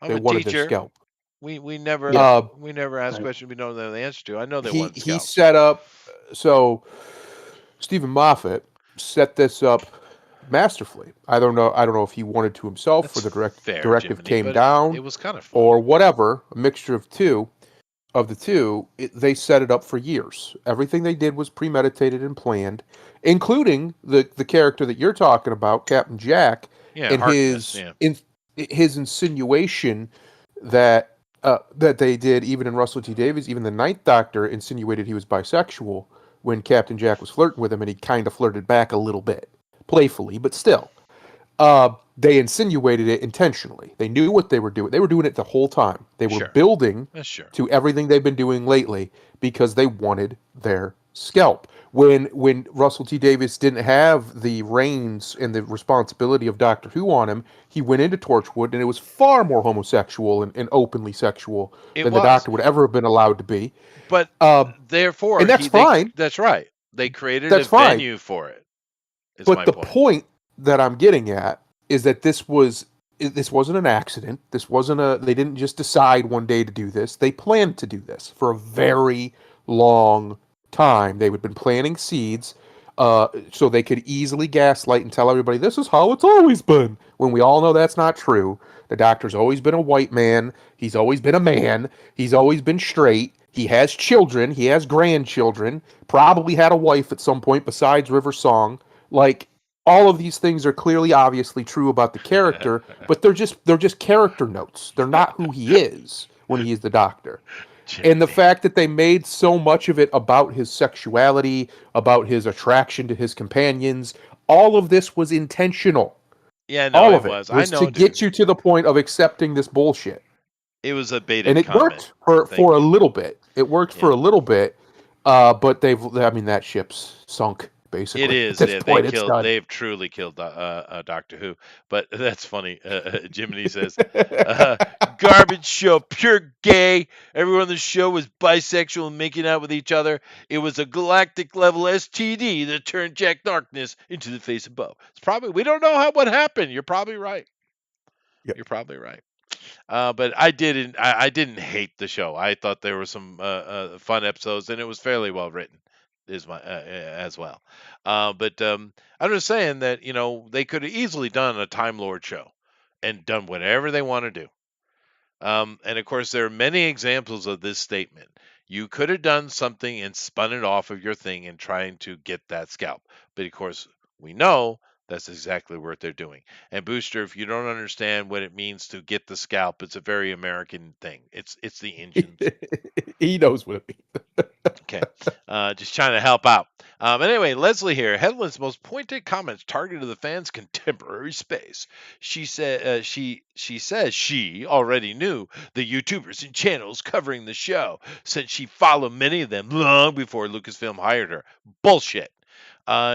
I'm They a wanted their teacher. scalp. We never yeah. Uh, we never ask I- questions we don't know the answer to. I know they he want he scalps. set up so Stephen Moffat set this up masterfully. I don't know if he wanted to himself That's or the fair, directive Jiminy, came but it down was kind of fun. or whatever, a mixture of the two. They set it up for years. Everything they did was premeditated and planned, including the character that you're talking about, Captain Jack, Yeah, and Harkness. Yeah, his insinuation that they did, even in Russell T Davies, even the Ninth Doctor insinuated he was bisexual when Captain Jack was flirting with him, and he kind of flirted back a little bit, playfully, but still. They insinuated it intentionally. They knew what they were doing. They were doing it the whole time. They were sure. building That's sure. to everything they've been doing lately because they wanted their scalp. When Russell T Davies didn't have the reins and the responsibility of Doctor Who on him, he went into Torchwood, and it was far more homosexual and openly sexual It than the was, Doctor would ever have been allowed to be. but Uh, therefore and that's fine. that's right. They created a That's fine. venue for it. Is But my the point. point that I'm getting at is that this wasn't an accident. This wasn't a they didn't just decide one day to do this. They planned to do this for a very long time. They had been planting seeds so they could easily gaslight and tell everybody this is how it's always been. When we all know that's not true. The Doctor's always been a white man. He's always been a man. He's always been straight. He has children. He has grandchildren. Probably had a wife at some point besides River Song. Like all of these things are clearly, obviously true about the character, but they're just character notes. They're not who he is when he is the Doctor. And the Jiminy. fact that they made so much of it about his sexuality, about his attraction to his companions, all of this was intentional. Yeah, no, All it of it was. I was to know, dude. get you to the point of accepting this bullshit. It was a And baited it comment. worked for Thank a you. little bit. It worked for Yeah. a little bit, but I mean, that ship's sunk It basically at is. this They point. It's killed. done. They've truly killed Doctor Who. But that's funny. Jiminy says, uh, "Garbage show, pure gay. Everyone on the show was bisexual and making out with each other. It was a galactic level STD that turned Jack Darkness into the face of Bo." It's probably we don't know what happened. You're probably right. Yep. You're probably right. But I didn't hate the show. I thought there were some fun episodes, and it was fairly well written, is my as well. But I'm just saying that they could have easily done a Time Lord show, and done whatever they want to do. And of course, there are many examples of this statement. You could have done something and spun it off of your thing and trying to get that scalp. But of course, we know that's exactly what they're doing. And Booster, if you don't understand what it means to get the scalp, it's a very American thing. It's the engines. He knows what it means. Okay. Just trying to help out. Anyway, Leslie here. Headland's most pointed comments targeted the fans' contemporary space. She said she says she already knew the YouTubers and channels covering the show since she followed many of them long before Lucasfilm hired her. Bullshit.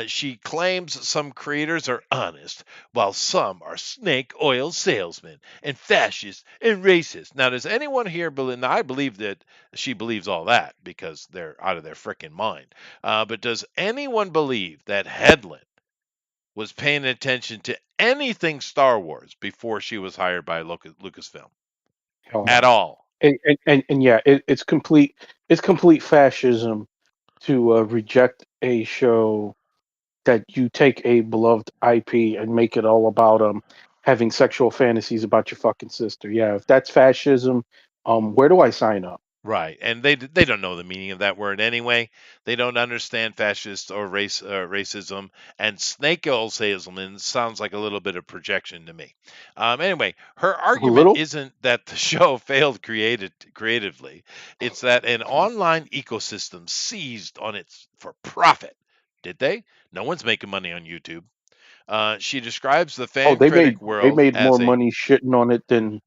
She claims some creators are honest, while some are snake oil salesmen and fascists and racist. Now, does anyone here believe? Now, I believe that she believes all that because they're out of their frickin' mind. But does anyone believe that Headland was paying attention to anything Star Wars before she was hired by Lucasfilm Hell at no. all? And yeah, it's complete fascism to reject a show that you take a beloved IP and make it all about having sexual fantasies about your fucking sister. Yeah, if that's fascism, where do I sign up? Right, and they don't know the meaning of that word anyway. They don't understand fascist or racism, and snake oil salesman sounds like a little bit of projection to me. Anyway, her A argument little. isn't that the show failed creatively; it's that an online ecosystem seized on it for profit. Did they? No one's making money on YouTube. She describes the Oh, fan they made critic they world made more as a money shitting on it than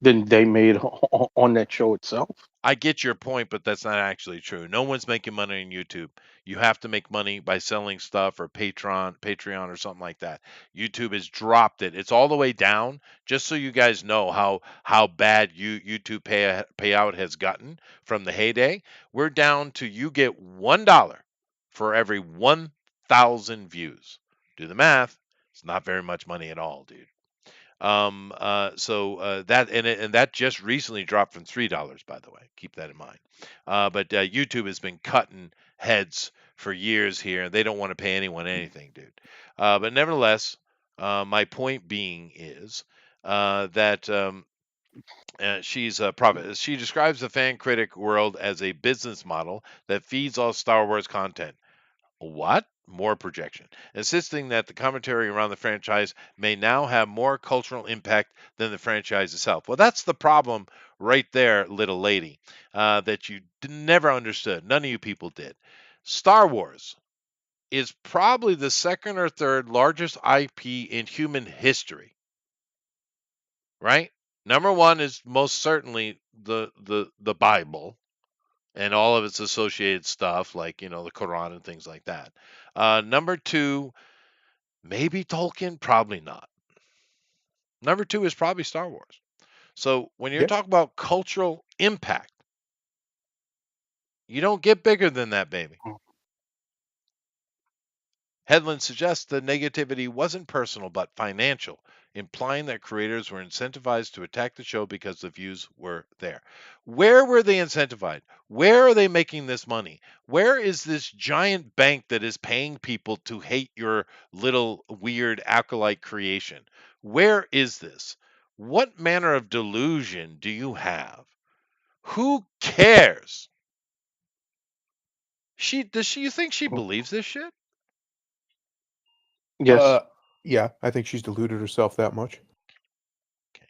they made on that show itself. I get your point, but that's not actually true. No one's making money on YouTube. You have to make money by selling stuff or Patreon or something like that. YouTube has dropped it. It's all the way down. Just so you guys know how bad YouTube payout has gotten from the heyday. We're down to you get $1 for every 1,000 views. Do the math. It's not very much money at all, dude. That and that just recently dropped from $3, by the way. Keep that in mind. But YouTube has been cutting heads for years here. They don't want to pay anyone anything, dude. But nevertheless, my point being is that she's a prophet. She describes the fan critic world as a business model that feeds all Star Wars content. What? More projection. Insisting that the commentary around the franchise may now have more cultural impact than the franchise itself. Well, that's the problem right there, little lady, that you never understood. None of you people did. Star Wars is probably the second or third largest IP in human history, right? Number one is most certainly the Bible and all of its associated stuff, like the Quran and things like that. Number two, maybe Tolkien, probably not. Number two is probably Star Wars. So when you're Yeah. talking about cultural impact, you don't get bigger than that, baby. Headland suggests the negativity wasn't personal but financial, implying that creators were incentivized to attack the show because the views were there. Where were they incentivized? Where are they making this money? Where is this giant bank that is paying people to hate your little weird acolyte creation? Where is this? What manner of delusion do you have? Who cares? You think she believes this shit? Yes, Yeah, I think she's deluded herself that much. Okay.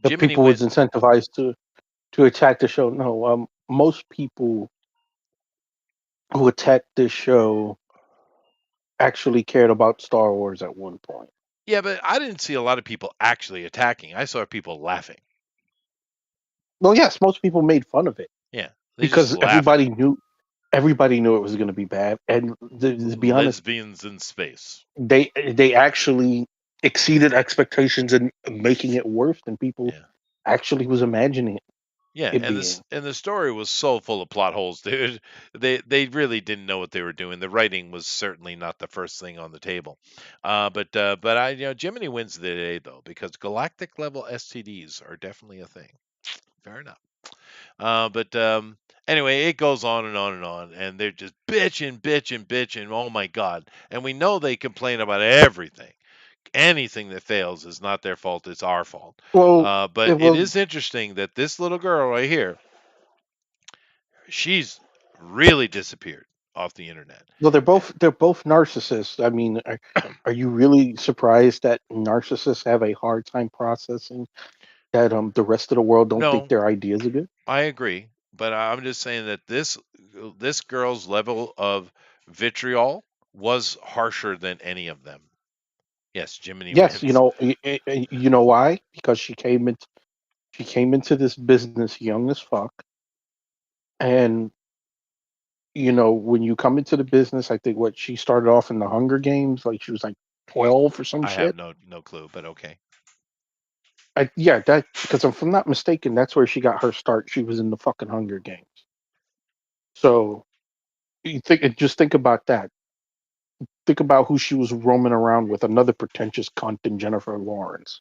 the Jiminy people went. was incentivized to attack the show. No, most people who attacked this show actually cared about Star Wars at one point. Yeah, but I didn't see a lot of people actually attacking. I saw people laughing. Well, yes, most people made fun of it Yeah, they just because laughed at it. everybody knew it was going to be bad. And to be honest, Lesbians in space. they actually exceeded expectations in making it worse than people Yeah. actually was imagining Yeah, it and being. the story was so full of plot holes, dude. They really didn't know what they were doing. The writing was certainly not the first thing on the table. But I Jiminy wins the day though because galactic level STDs are definitely a thing. Fair enough. But anyway, it goes on and on and on, and they're just bitching, bitching, bitching. Oh my god! And we know they complain about everything. Anything that fails is not their fault; it's our fault. Well, But it it was is interesting that this little girl right here, she's really disappeared off the internet. well, they're both narcissists. I mean, are you really surprised that narcissists have a hard time processing that the rest of the world don't think No, their ideas are good? I agree, but I'm just saying that this girl's level of vitriol was harsher than any of them. Yes, Jiminy Yes, wins. you know why? Because she came into this business young as fuck, and when you come into the business, I think what she started off in the Hunger Games, like she was like 12 or some I have shit. no clue, but okay. Yeah, that because if I'm not mistaken, that's where she got her start. She was in the fucking Hunger Games. So just think about that. Think about who she was roaming around with, another pretentious cunt in Jennifer Lawrence.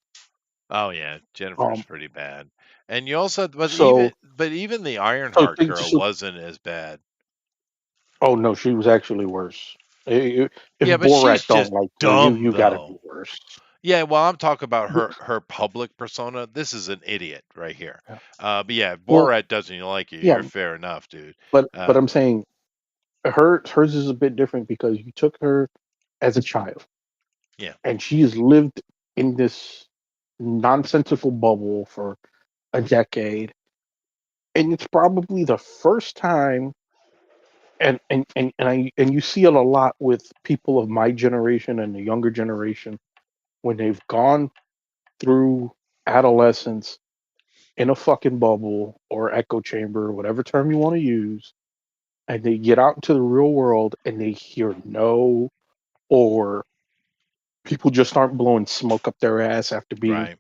Oh yeah, Jennifer's Um, pretty bad. And you also, but so even the Ironheart think girl so, wasn't as bad. oh no, she was actually worse. If Yeah, but Borat she's don't just like her, you dumb you got to be though. worse. Yeah, well, I'm talking about her public persona. This is an idiot right here. Yeah. But yeah, if Well, Borat doesn't like you, yeah, you're fair enough, dude. but Uh, I'm saying hers is a bit different because you took her as a child, yeah, and she has lived in this nonsensical bubble for a decade, and it's probably the first time. And you see it a lot with people of my generation and the younger generation when they've gone through adolescence in a fucking bubble or echo chamber, whatever term you want to use, and they get out into the real world and they hear no, or people just aren't blowing smoke up their ass right.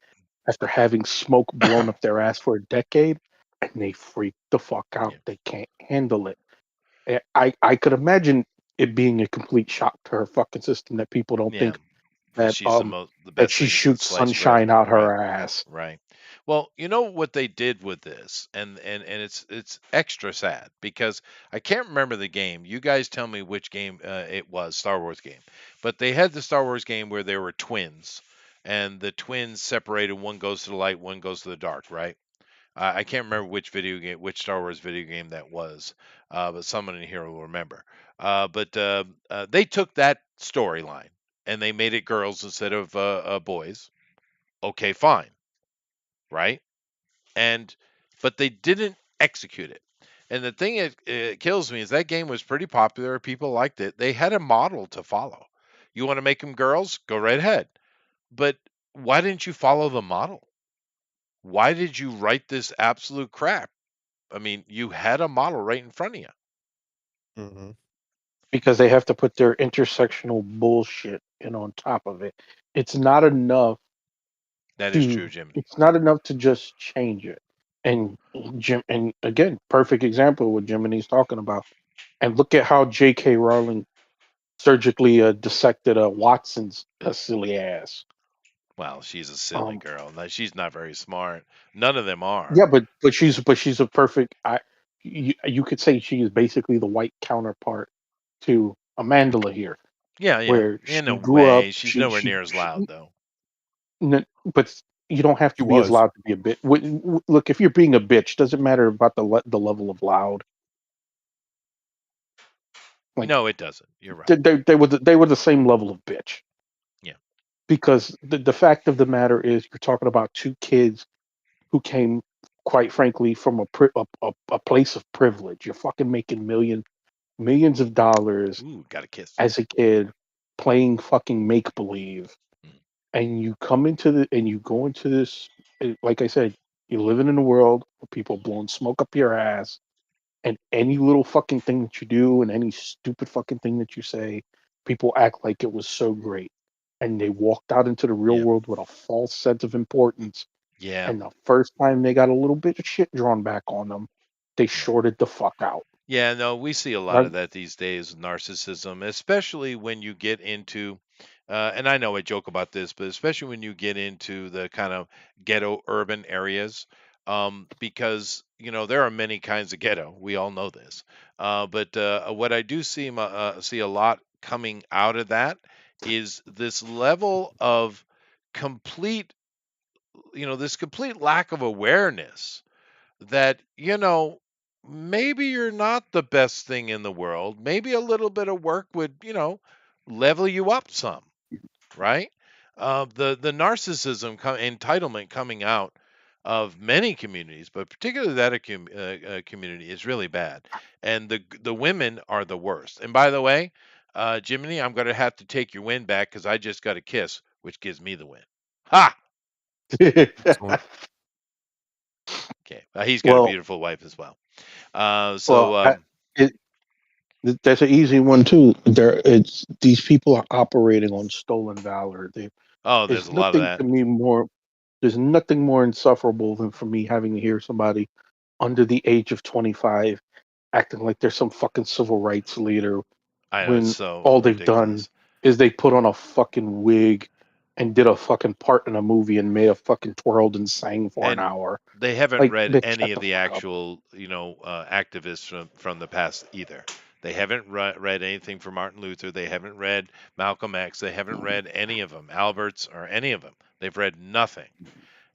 after having smoke blown up their ass for a decade, and they freak the fuck out. Yeah, They can't handle it. I could imagine it being a complete shock to her fucking system that people don't yeah, think because that she's the that best she thing since shoots sliced bread, sunshine out right? her ass. Right. Well, you know what they did with this, and it's extra sad because I can't remember the game. You guys tell me which game it was, Star Wars game. But they had the Star Wars game where there were twins, and the twins separated. One goes to the light, one goes to the dark, right? I can't remember which video game, which Star Wars video game that was, but someone in here will remember. But they took that storyline and they made it girls instead of boys. Okay, fine, right? And but they didn't execute it. And the thing it kills me is that game was pretty popular. People liked it. They had a model to follow. You want to make them girls? Go right ahead. But why didn't you follow the model? Why did you write this absolute crap? I mean, you had a model right in front of you. Hmm. Because they have to put their intersectional bullshit on top of it. It's not enough That is true, to Jiminy. it's not enough to just change it. And Jim and again, perfect example of what Jiminy's talking about. And look at how J.K. Rowling surgically dissected Watson's silly ass. Well, she's a silly Um, girl. She's not very smart. None of them are. yeah, but she's a perfect. You could say she is basically the white counterpart to Amandla here, Yeah, yeah. where In a she grew up. way, she's nowhere near as loud, though. But you don't have She to be as was. loud to be a bitch. Look, if you're being a bitch, doesn't matter about the level of loud. Like No, it doesn't. You're right. they were the same level of bitch. Yeah. Because the fact of the matter is, you're talking about two kids who came, quite frankly, from a place of privilege. You're fucking making millions of dollars Ooh, got a kiss. as a kid playing fucking make believe, Mm. and you come into and you go into this. Like I said, you're living in a world where people blowing smoke up your ass, and any little fucking thing that you do and any stupid fucking thing that you say, people act like it was so great, and they walked out into the real Yeah. world with a false sense of importance. Yeah. And the first time they got a little bit of shit drawn back on them, they shorted the fuck out. Yeah, no, we see a lot Right? of that these days, narcissism, especially when you get into, and I know I joke about this, but especially when you get into the kind of ghetto urban areas, because there are many kinds of ghetto. We all know this, but what I do see a lot coming out of that is this level of complete, this complete lack of awareness that maybe you're not the best thing in the world. Maybe a little bit of work would level you up some, right? The narcissism entitlement coming out of many communities, but particularly that community, is really bad, and the women are the worst. And by the way, Jiminy, I'm going to have to take your win back because I just got a kiss, which gives me the win. Ha! Excellent. Okay, he's got a well, beautiful wife as well. well, it, that's an easy one too. It's these people are operating on stolen valor. Oh, there's There's a lot of nothing that. to me more. There's nothing more insufferable than for me having to hear somebody under the age of 25 acting like they're some fucking civil rights leader I know, it's when so all they've done ridiculous. is they put on a fucking wig and did a fucking part in a movie and may have fucking twirled and sang for an And hour. they haven't Like, read bitch, any shut of the the fuck up. actual, activists from the past either. They haven't read anything from Martin Luther. They haven't read Malcolm X. They haven't read any of them, Alberts or any of them. They've read nothing.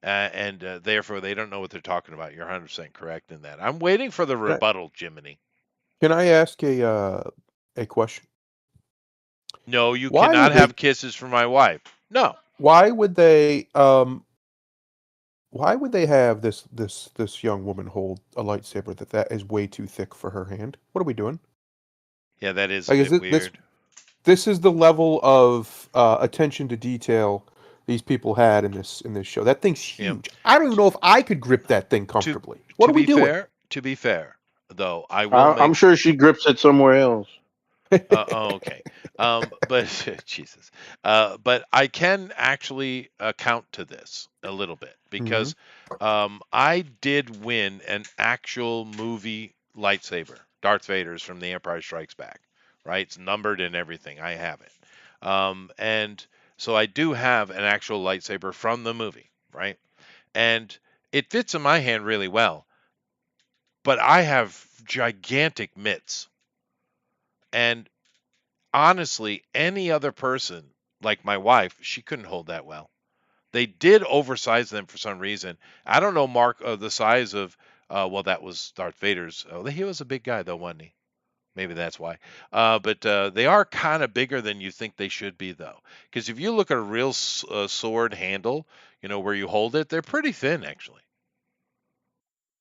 And therefore, they don't know what they're talking about. You're 100% correct in that. I'm waiting for the Can I, rebuttal, Jiminy. can I ask a question? No, you Why cannot would they? have kisses from my wife. No. Why would they? Why would they have this young woman hold a lightsaber that is way too thick for her hand? What are we doing? Yeah, that is a Like, is bit it this? weird. This is the level of attention to detail these people had in this show. That thing's Yeah. huge. I don't even know if I could grip that thing To comfortably. What are we doing? to be fair, though, I will I'm make. sure she grips it somewhere else. Oh, okay. But Jesus. But I can actually account to this a little bit Hmm. because I did win an actual movie lightsaber, Darth Vader's from The Empire Strikes Back. Right? It's numbered and everything. I have it. And so I do have an actual lightsaber from the movie, right? And it fits in my hand really well. But I have gigantic mitts. And honestly, any other person, like my wife, she couldn't hold that well. They did oversize them for some reason. I don't know, Mark, the size of. Well, that was Darth Vader's. Oh, he was a big guy, though, wasn't he? Maybe that's why. But they are kind of bigger than you think they should be, though. Because if you look at a real sword handle, where you hold it, they're pretty thin, actually.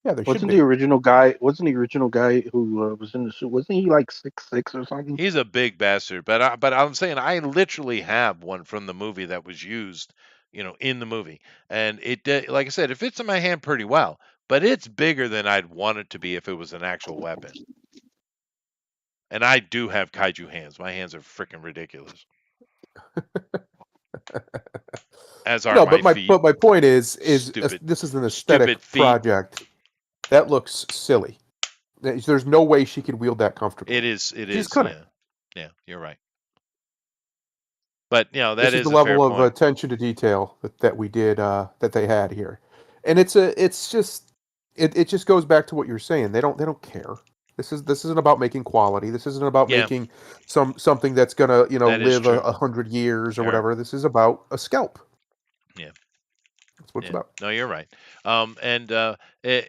Yeah, they should Wasn't the be. original guy? Wasn't the original guy who was in the suit? Wasn't he like 6'6" or something? He's a big bastard, but I'm saying I literally have one from the movie that was used, in the movie, and like I said, it fits in my hand pretty well, but it's bigger than I'd want it to be if it was an actual weapon. And I do have kaiju hands. My hands are freaking ridiculous, as are No, my feet. but my point is Stupid, this is an stupid aesthetic feet. project that looks silly. There's no way she could wield that comfortably. It is. It She just is. couldn't. Yeah. Yeah. You're right. But that This is the is a fair level of point. attention to detail that we did that they had here, and it just goes back to what you're saying. They don't care. This isn't about making quality. This isn't about Yeah, making something that's gonna that is live true. 100 years or Sure. whatever. This is about a scalp. Yeah. what it's Yeah. about. No, you're right. And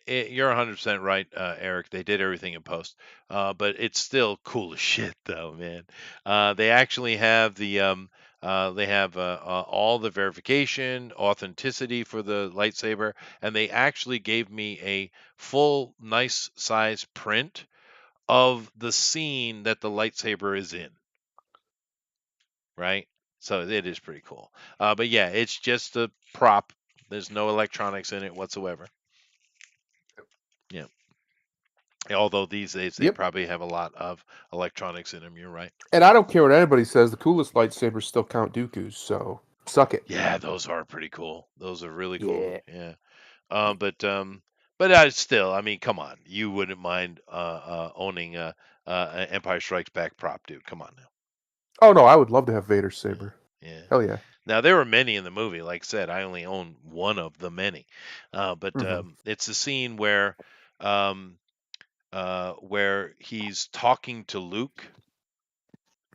you're 100% right, Eric. They did everything in post, but it's still cool as shit, though, man. They actually have all the verification, authenticity for the lightsaber, and they actually gave me a full, nice size print of the scene that the lightsaber is in. Right? So it is pretty cool. But yeah, it's just a prop. There's no electronics in it whatsoever. Yeah. Although these days they Yep. probably have a lot of electronics in them. You're right. And I don't care what anybody says. The coolest lightsabers still Count Dooku's. So suck it. Yeah, those are pretty cool. Those are really cool. Yeah. Yeah. But still, I mean, come on. You wouldn't mind owning an Empire Strikes Back prop, dude. Come on now. Oh no, I would love to have Vader's Yeah. saber. Yeah. Hell yeah. Now there were many in the movie. Like I said, I only own one of the many. But Mhm. it's a scene um, where he's talking to Luke,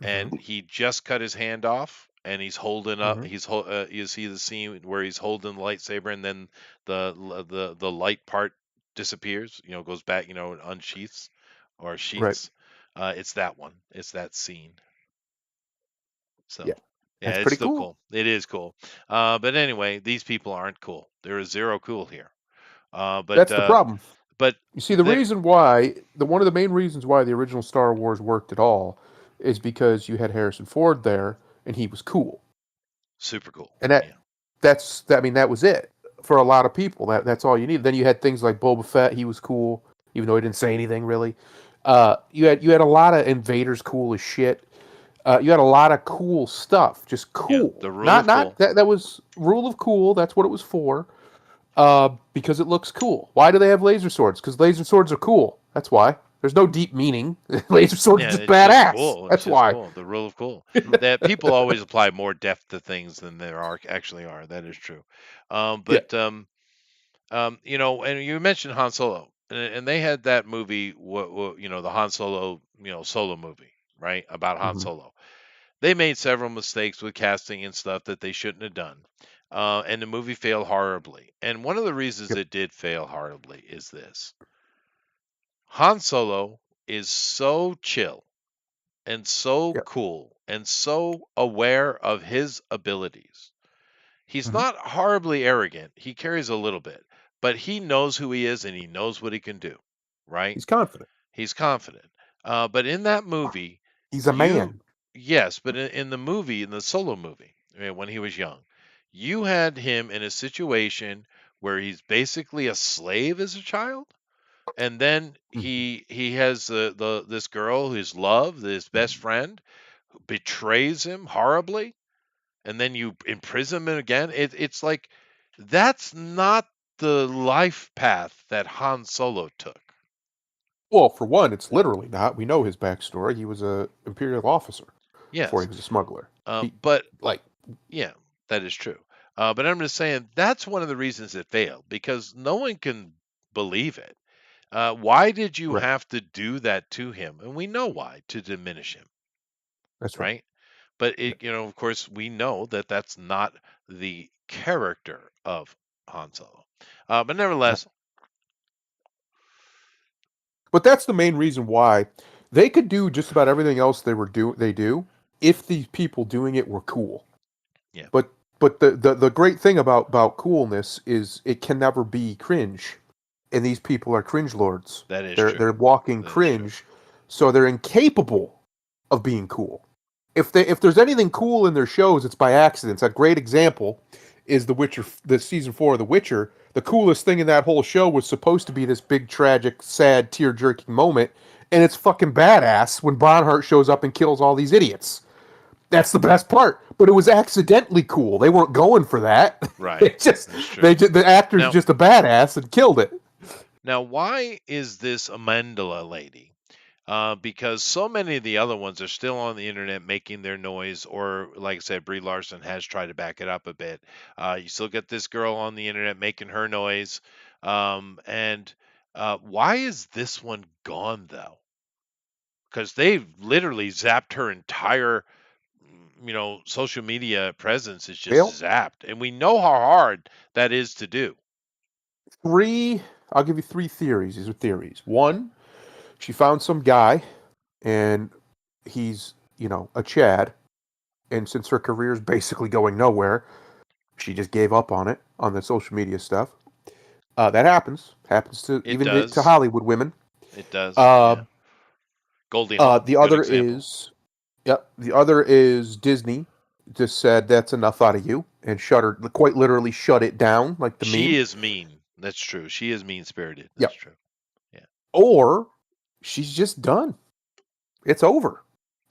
and Mhm. he just cut his hand off, and he's holding up. Mhm. You see the scene where he's holding the lightsaber, and then the light part disappears. Goes back. Unsheaths or Right. sheaths. It's that one. It's that scene. So, Yeah. yeah, That's it's pretty still cool. cool. It is cool. But anyway, these people aren't cool. There is zero cool here. Uh, but That's the uh, problem. but You see, the there, reason why one of the main reasons why the original Star Wars worked at all is because you had Harrison Ford there, and he was cool, super cool. and Yeah, I mean that was it for a lot of people. That's all you need. Then you had things like Boba Fett. He was cool, even though he didn't say anything really. You had a lot of invaders cool as shit. You had a lot of cool stuff, just yeah. cool. The rule Not of cool. that was rule of cool. That's what it was for. Because it looks cool. Why do they have laser swords? Because laser swords are cool. That's why. There's no deep meaning. Laser swords are Yeah, just it's just badass. cool. It's That's just why. cool. The rule of cool. That people always apply more depth to things than there actually are. That is true. Um, Yeah. but um, and you mentioned Han Solo, and they had that movie, the Han Solo, solo movie, right, about Han Hmm. Solo. They made several mistakes with casting and stuff that they shouldn't have done. And the movie failed horribly. And one of the reasons Yep. it did fail horribly is this: Han Solo is so chill and so Yep. cool and so aware of his abilities. He's Hmm. not horribly arrogant. He carries a little bit, but he knows who he is and he knows what he can do, right? He's confident. He's confident. But in that movie, He's a you, man. yes, but in the movie, in the solo movie, when he was young, you had him in a situation where he's basically a slave as a child. And then Mhm. he has this girl, his love, his best friend, who betrays him horribly, and then you imprison him again. It's like that's not the life path that Han Solo took. Well, for one, it's literally not. We know his backstory. He was a imperial officer before he Yes, was a smuggler. He but like yeah, that is true. But I'm just saying that's one of the reasons it failed because no one can believe it. Why did you right. have to do that to him? And we know why, to diminish him, That's right. right? But Yeah. of course, we know that that's not the character of Han Solo. But No. nevertheless, But that's the main reason why they could do just about everything else they do if the people doing it were cool. yeah, But the great thing about coolness is it can never be cringe. And these people are cringe lords. that is They're true. they're walking That is true. cringe, so they're incapable of being cool. If there's anything cool in their shows, it's by accident. A great example is The Witcher, the season 4 of The Witcher. The coolest thing in that whole show was supposed to be this big, tragic, sad, tear-jerking moment, and it's fucking badass when Bret Heart shows up and kills all these idiots. That's the best part. But it was accidentally cool. They weren't going for that. Right. That's true. The actor's Now, just a badass and killed it. why is this a Mandela lady? Because so many of the other ones are still on the internet making their noise, or like I said, Brie Larson has tried to back it up a bit. You still get this girl on the internet making her noise. And why is this one gone though? Because they literally zapped her entire social media presence is just Well, zapped, and we know how hard that is to do. I'll give you three theories. These are theories. One, she found some guy, and he's, a Chad, and since her career is basically going nowhere, she just gave up on it, on the social media stuff. That happens to It even to does. Hollywood women. It does. Uh, Yeah. Goldie Hawn, the good other example. is, yep, the other is Disney just said that's enough out of you and quite literally shut it down, like the She meme. is mean. That's true. She is mean spirited. That's Yep. true. Yeah. Or she's just done. It's over.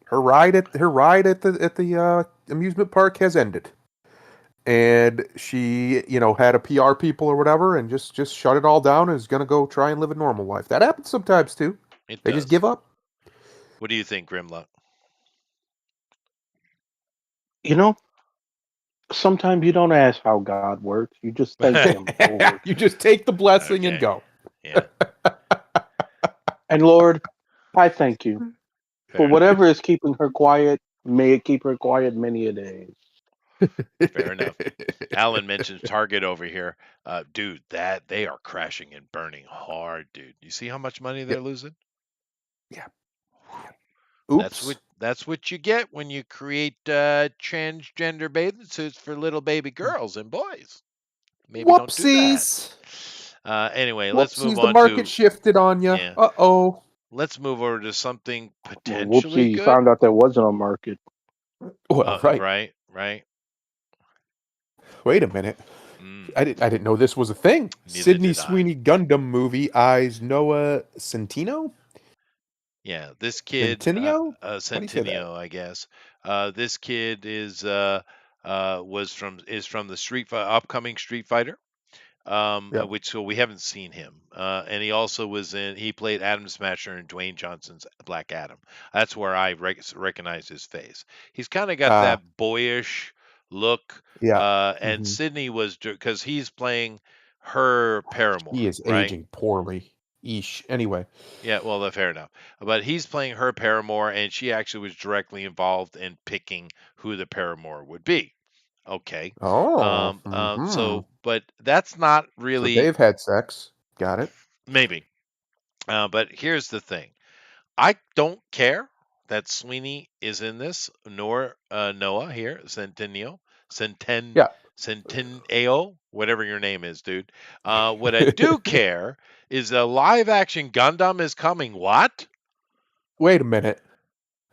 Her ride at the amusement park has ended, and she had a PR people or whatever, and just shut it all down and is gonna go try and live a normal life. That happens sometimes too. It They just does. give up. What do you think, Grimlock? You know, sometimes you don't ask how God works. You just thank Him for it. You just take the blessing and Okay. go. Yeah. And Lord, I thank you for Fair enough. whatever is keeping her quiet. May it keep her quiet many a day. Fair enough. Alan mentions Target over here. Dude, that they are crashing and burning hard, dude. You see how much money they're Yep. losing? Yeah. That's Oops. what you get when you create transgender bathing suits for little baby girls and boys. Maybe don't do that. Whoopsies. Anyway, let's move Whoopsies. The on market to shifted on you. yeah. Uh-oh. Let's move over to something Well, potentially whoopsie, you good. found out there wasn't a market. Well, right. Right. Wait a minute. Mm, I didn't know this was a thing. neither Sydney did I. Sweeney Gundam movie eyes Noah Centino? Yeah, this kid, Centineo? How do you say that? Centennial, I guess. This kid is from the upcoming Street Fighter, Yep. which so we haven't seen him. And he also he played Adam Smasher in Dwayne Johnson's Black Adam. That's where I recognize his face. He's kind of got that boyish look. Yeah. And Hmm. Sydney was because he's playing her He paramour, is right? aging poorly. Eesh. Anyway. Yeah, well, fair enough. But he's playing her paramour, and she actually was directly involved in picking who the paramour would be. Okay. Oh. But that's not So really they've had sex. Got it. maybe. But here's the thing. I don't care that Sweeney is in this, nor Noah here, Yeah. Centennial, whatever your name is, dude. What I do care is a live action Gundam is coming. What? Wait a minute.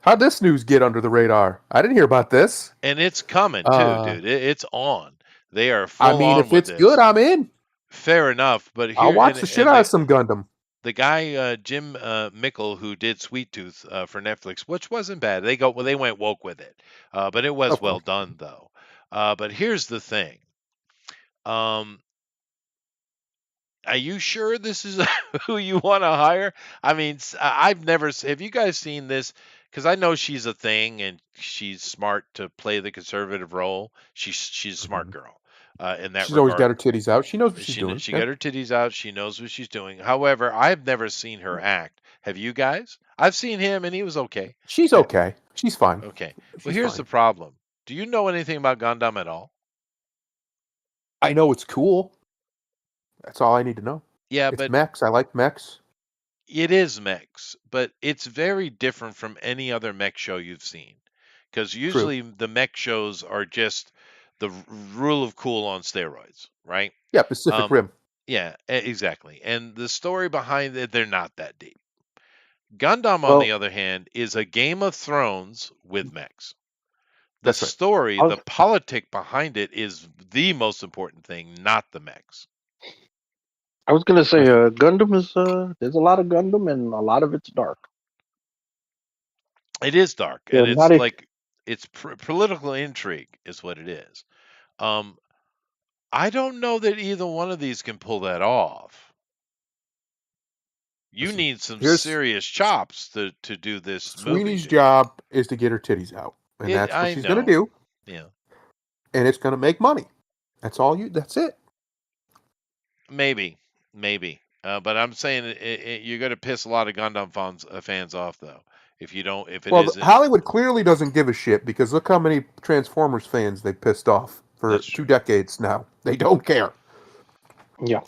How'd this news get under the radar? I didn't hear about this. And it's coming too, dude. It's on. They are I full mean, on if with it's good, this. I'm in. Fair enough, but I'll here watch the shit and out of some Gundam. the guy Jim Mickle who did Sweet Tooth for Netflix, which wasn't bad. They went woke with it, but it was Of well course. done though. But here's the thing. Um, are you sure this is who you want to hire? I mean, I've never. Have you guys seen this? Because I know she's a thing and she's smart to play the conservative role. She's a smart Mhm. girl in that She's always got regard. her titties out. She knows what she's doing. She Yeah. got her titties out. She knows what she's doing. However, I've never seen her act. Have you guys? I've seen him and he was okay. She's Ha- okay. She's fine. Okay. Well, She's here's the fine. problem. Do you know anything about Gundam at all? I know it's cool. That's all I need to know. Yeah, It's but mechs. I like mechs. it is mechs, but it's very different from any other mech show you've seen. Because True. usually the mech shows are just the rule of cool on steroids, right? Yeah, Pacific Rim. Yeah, exactly. And the story behind it, they're not that deep. Gundam, on the Well, other hand, is a Game of Thrones with mechs. The That's right. story, I the was, politic behind it is the most important thing, not the mechs. I was gonna say, That's right. Gundam is there's a lot of Gundam and a lot of it's dark. It is dark, and They're it's not a, like it's political intrigue, is what it is. Um, I don't know that either one of these can pull that off. You Listen, need some here's serious chops to do this movie, Sweeney's dude. job is to get her titties out, and that's what I she's gonna know. do, Yeah, and it's gonna make money. That's it. maybe. But I'm saying you're going to piss a lot of Gundam fans off, though. If you don't, if it Well, isn't, Hollywood clearly doesn't give a shit because look how many Transformers fans they pissed off for that's 2 decades now. They don't care. Yeah.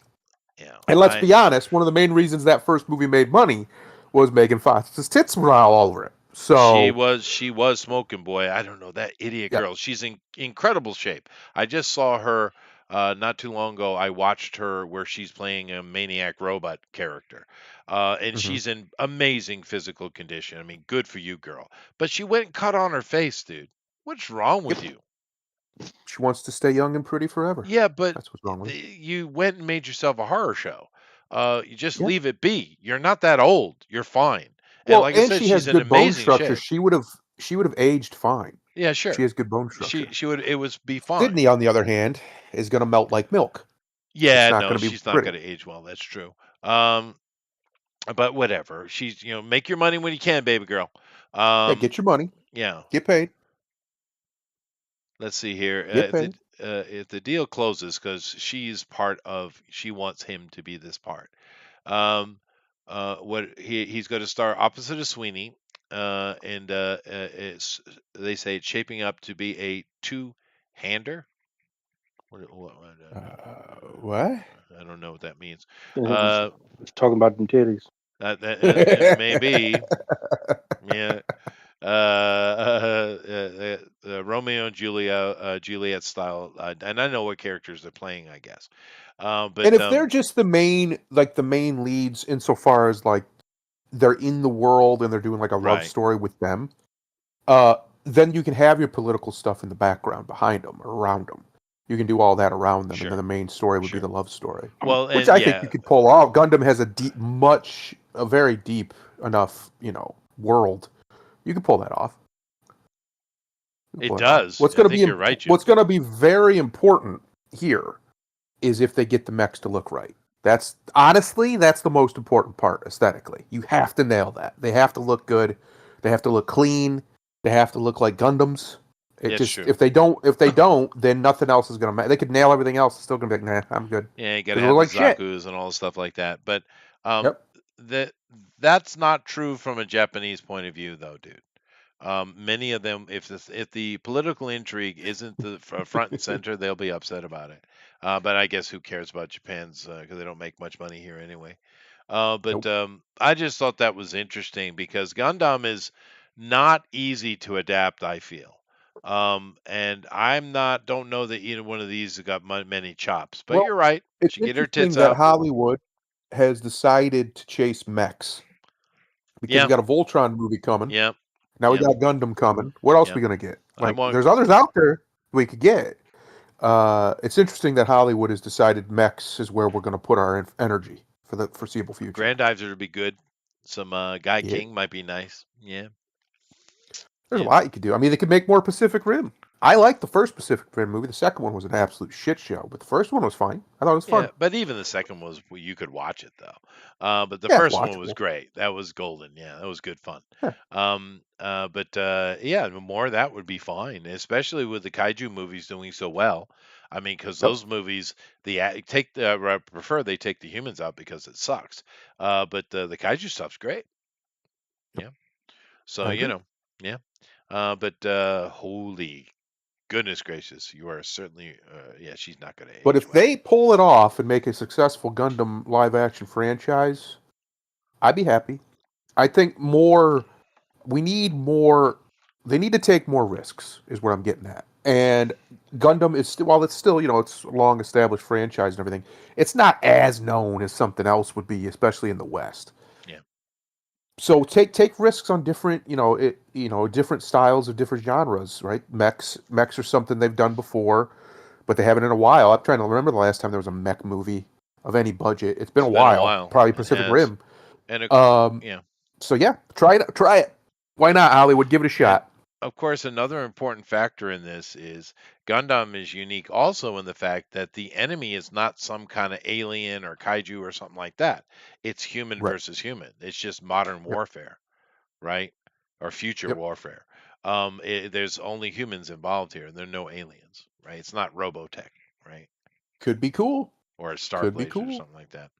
yeah. And let's be honest, one of the main reasons that first movie made money was Megan Fox's tits were all over it. She So, was smoking, boy. I don't know that idiot yeah. girl. She's in incredible shape. I just saw her not too long ago. I watched her where she's playing a maniac robot character, and hmm she's in amazing physical condition. I mean, good for you, girl. But she went and cut on her face, dude. What's wrong Yep. with you? She wants to stay young and pretty forever. Yeah, but That's what's wrong with her. you went and made yourself a horror show. You just Yeah. leave it be. You're not that old. You're fine. And Well, like I and said, she has she's in good bone amazing structure. shape. She would have aged fine. Yeah, She sure. has good bone structure. She would. It was be fine. Sydney, on the other hand, is going to melt like milk. It's Yeah, not no, going to be she's not pretty. going to age well. That's true. Um, but whatever. She's make your money when you can, baby girl. Yeah, get your money, Yeah. get paid, Let's see here. get paid. If the deal closes, because she's part of, she wants him to be this part. Um, what he's going to star opposite of Sweeney, and it's, they say it's shaping up to be a two-hander. What? I don't know what that means. It's talking about them titties. It may be, yeah. Romeo and Juliet style, and I know what characters they're playing, I guess. And But if they're just the main leads, insofar as like they're in the world and they're doing like a love right, story with them, uh, then you can have your political stuff in the background behind them or around them. You can do all that around them, and then sure, the main story would be sure. the love story, Well, which and I think yeah, you could pull off. Gundam has a very deep enough, world. You can pull that off. You can it pull that off. does. I think you're right, Jim. What's going to be very important here is if they get the mechs to look right. That's the most important part aesthetically. You have to nail that. They have to look good. They have to look clean. They have to look like Gundams. It's true. If they don't, then nothing else is gonna matter. They could nail everything else. It's still gonna be like, nah, I'm good. Yeah, you got 'Cause to they have look the like shit. Zaku's and all the stuff like that. But Yep. that that's not true from a Japanese point of view, though, dude. Many of them, if the political intrigue isn't the front and center, they'll be upset about it. But I guess who cares about Japan's, because they don't make much money here anyway. But Nope. I just thought that was interesting because Gundam is not easy to adapt, I feel. And don't know that either one of these have got many chops. But Well, you're right. it's She get her interesting tits that out. Hollywood has decided to chase mechs because Yeah, we got a Voltron movie coming. yeah, Now we yeah, got Gundam coming. What else yeah. we gonna get? I Like, want. there's others out there we could get. It's interesting that Hollywood has decided mechs is where we're going to put our energy for the foreseeable future. Grand Diver would be good. Some Guy Yeah. King might be nice. Yeah. There's Yeah. a lot you could do. I mean, they could make more Pacific Rim. I liked the first Pacific Rim movie. The second one was an absolute shit show, but the first one was fine. I thought it was fun. Yeah, but even the second was, well, you could watch it though. But the Yeah, first one was watchable. great. That was golden. Yeah, that was good fun. Yeah. Yeah, more of that would be fine, especially with the kaiju movies doing so well. I mean, because Yep. those movies, I prefer they take the humans out because it sucks. But the kaiju stuff's great. Yeah. So I agree. yeah. But holy goodness gracious, you are certainly, yeah, she's not going to age But if well. they pull it off and make a successful Gundam live action franchise, I'd be happy. I think we need more. They need to take more risks, is what I'm getting at. And Gundam is still, while it's still, it's a long established franchise and everything, it's not as known as something else would be, especially in the West. Yeah. So take risks on different, different styles of different genres, right? Mechs are something they've done before, but they haven't in a while. I'm trying to remember the last time there was a mech movie of any budget. It's been a while. Probably It Pacific has. Rim. And yeah. So yeah, try it. Why not, Hollywood? Give it a shot. Of course, another important factor in this is Gundam is unique also in the fact that the enemy is not some kind of alien or kaiju or something like that. It's human Right. versus human. It's just modern warfare, right? Or future Yep. warfare. There's only humans involved here. There are no aliens, right? It's not Robotech, right? Could be cool. Or a Could be Starblazer or cool. something like that.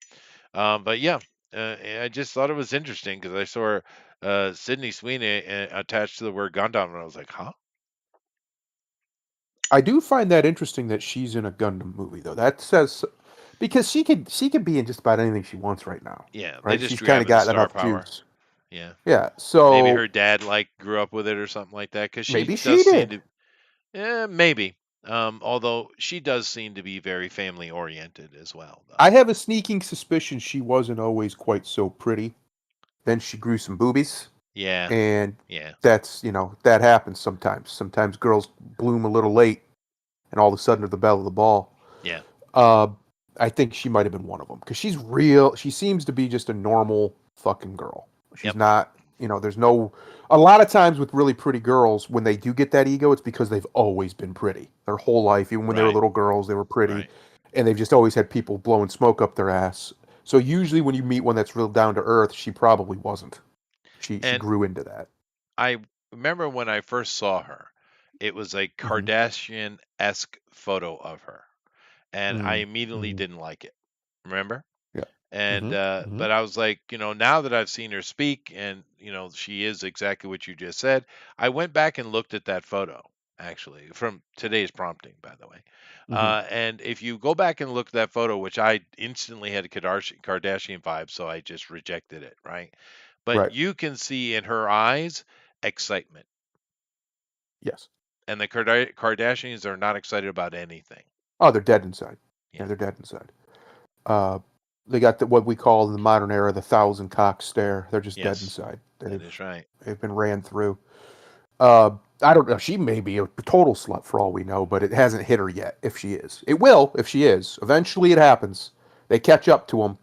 But yeah, I just thought it was interesting because I saw Sydney Sweeney attached to the word Gundam, and I was like, huh? I do find that interesting that she's in a Gundam movie though. That says because she could be in just about anything she wants right now, Yeah, they right? just She's kind of grabbing the got star enough power. juice. Yeah, Yeah. maybe So her dad like grew up with it or something like that. Because she maybe does she seem did. to, yeah, maybe. Although she does seem to be very family oriented as well, though. I have a sneaking suspicion she wasn't always quite so pretty. Then she grew some boobies, Yeah, and yeah, that's that happens sometimes. Sometimes girls bloom a little late, and all of a sudden they're the belle of the ball. yeah. Uh, I think she might have been one of them because she's real. She seems to be just a normal fucking girl. She's Yep. not, there's no. A lot of times with really pretty girls, when they do get that ego, it's because they've always been pretty their whole life. Even when they were Right, little girls, they were pretty, right. and they've just always had people blowing smoke up their ass. So usually, when you meet one that's real down to earth, she probably wasn't. She And grew into that. I remember when I first saw her, it was a Hmm. Kardashian-esque photo of her, and I Mm. immediately Hmm. didn't like it. Remember? Yeah. And Hmm. Hmm. but I was like, now that I've seen her speak, and she is exactly what you just said, I went back and looked at that photo, actually, from today's prompting, by the way. Hmm. And if you go back and look at that photo, which I instantly had a Kardashian vibe, so I just rejected it, right? But Right. you can see in her eyes excitement, Yes. and the Kardashians are not excited about anything. Oh, they're dead inside. Yeah, Yeah, they're dead inside. Uh, they got what we call in the modern era the thousand cock stare. They're just dead yes, inside. that They've is right. they've been ran through. Uh, I don't know. She may be a total slut for all we know, but it hasn't hit her yet. If she is, it will. If she is, eventually it happens. They catch up to them.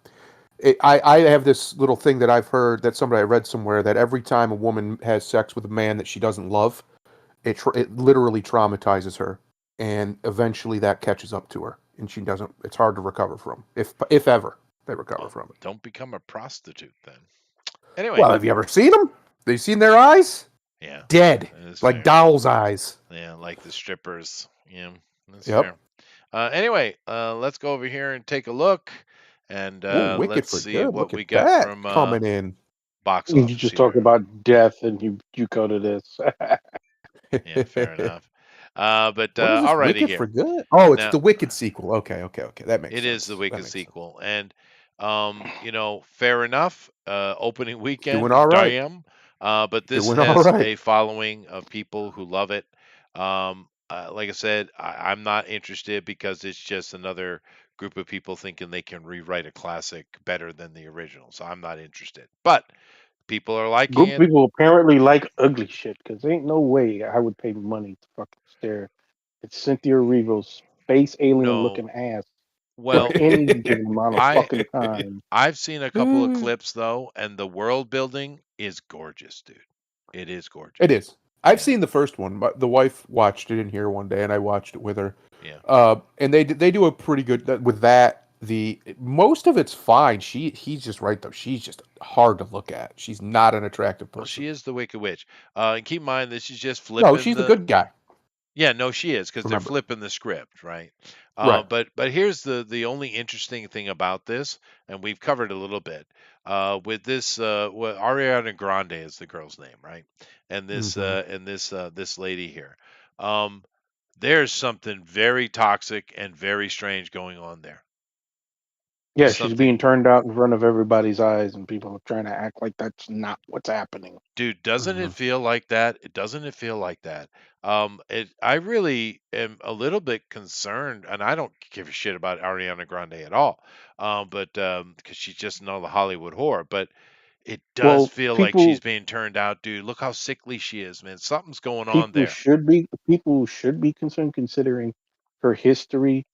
I have this little thing that I've heard that somebody I read somewhere that every time a woman has sex with a man that she doesn't love, it literally traumatizes her, and eventually that catches up to her, and she doesn't. It's hard to recover from, if ever they recover Well, from it. don't become a prostitute then. Anyway, Well, have you ever seen them? Have you seen their eyes? yeah, Dead, that is like fair. doll's eyes. Yeah, like the strippers. Yeah, that's Yep. fair. Anyway, let's go over here and take a look, and Oh, Wicked let's for see good. what Look we at got that from coming in. box You office just here. talk about death and you go to this. Yeah, fair enough. But What is this? alrighty Wicked here. for good. Oh, it's Now, the Wicked sequel. Okay, okay, okay. That makes it is the sense. That Wicked makes sense. sequel, and fair enough. Opening Doing weekend, all right. damn. But this Doing all has right. a following of people who love it. Like I said, I'm not interested because it's just another group of people thinking they can rewrite a classic better than the original. So I'm not interested. But people are liking Group of it. people apparently like ugly shit because ain't no way I would pay money to fucking stare at Cynthia Erivo's space alien No, looking ass for well, any given amount of I fucking time. I've seen a couple of clips though, and the world building is gorgeous, dude. It is It gorgeous. is. I've Yeah, seen the first one, but the wife watched it in here one day, and I watched it with her. yeah. And they do a pretty good with that. The most of it's fine. He's just right though. She's just hard to look at. She's not an attractive Well, person. she is the Wicked Witch. And keep in mind, this is just No, flipping she's the the. good guy. Yeah, no, she is because they're Remember, flipping the script, right? right? But here's the only interesting thing about this, and we've covered a little bit. With this, Ariana Grande is the girl's name, right? And Hmm. this lady here. Um, there's something very toxic and very strange going on there. Yeah, she's Something, being turned out in front of everybody's eyes, and people are trying to act like that's not what's happening. dude, doesn't Hmm. it feel like that? Doesn't it feel like that? I really am a little bit concerned, and I don't give a shit about Ariana Grande at all. But because she's just another Hollywood whore, but it does Well, feel like she's people being turned out, dude. Look how sickly she is, man. Something's going on people there. should be people should be concerned considering her history,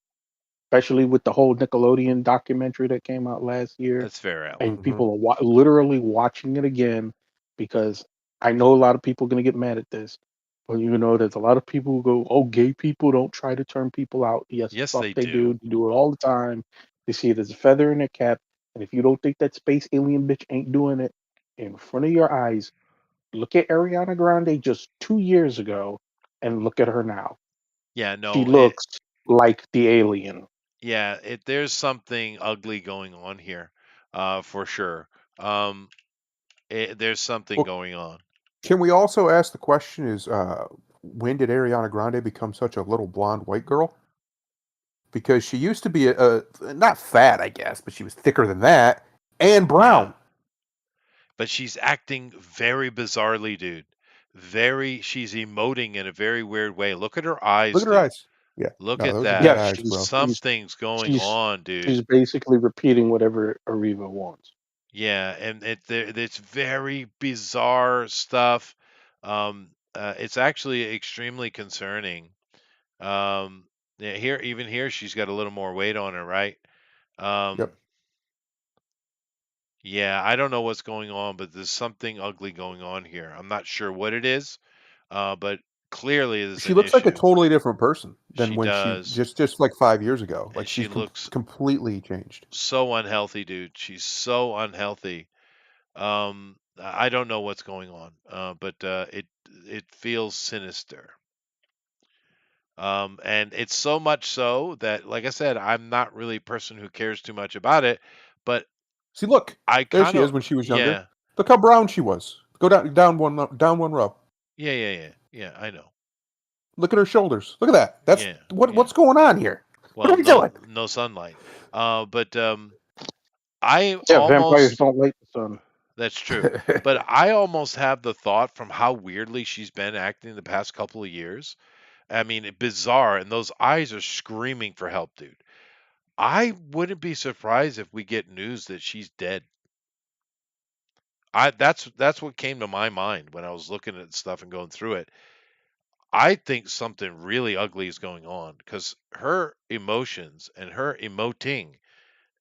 especially with the whole Nickelodeon documentary that came out last year. That's fair, Alan. And Hmm. people are literally watching it again because I know a lot of people are going to get mad at this. But there's a lot of people who go, "Oh, gay people don't try to turn people out." Yes, Yes, fuck they they do. do. They do it all the time. They see it as a feather in their cap. And if you don't think that space alien bitch ain't doing it in front of your eyes, look at Ariana Grande just 2 years ago and look at her now. Yeah, She no, looks like the alien. there's something ugly going on here, for sure. Um, there's something Well, going on. can we also ask the question: Is when did Ariana Grande become such a little blonde white girl? Because she used to be not fat, I guess, but she was thicker than that and Yeah. brown. But she's acting very bizarrely, dude. She's emoting in a very weird way. Look at her eyes, Look at her dude. eyes. Yeah, Look no, at those are bad that. Yeah, eyes, bro. Something's going she's on, dude. she's basically repeating whatever Arriva wants. Yeah, and it's very bizarre stuff. It's actually extremely concerning. Yeah, even here, she's got a little more weight on her, right? Um, Yep. yeah, I don't know what's going on, but there's something ugly going on here. I'm not sure what it is, but clearly there's She an looks like a issue. totally different person than She when she does, just like 5 years ago. and Like she she's looks completely changed. so unhealthy, dude. She's so unhealthy. I don't know what's going on, but it feels sinister. And it's so much so that, like I said, I'm not really a person who cares too much about it, but See, look, I there kind she is of, when she was younger. yeah, Look how brown she was. Go down one row. yeah, I know. Look at her shoulders. Look at that. That's Yeah, yeah. what's going on here. What are Well, we doing? no sunlight. But I Yeah, vampires almost, don't like the sun. that's true. But I almost have the thought from how weirdly she's been acting the past couple of years. I mean, bizarre, and those eyes are screaming for help, dude. I wouldn't be surprised if we get news that she's dead. That's what came to my mind when I was looking at stuff and going through it. I think something really ugly is going on because her emotions and her emoting,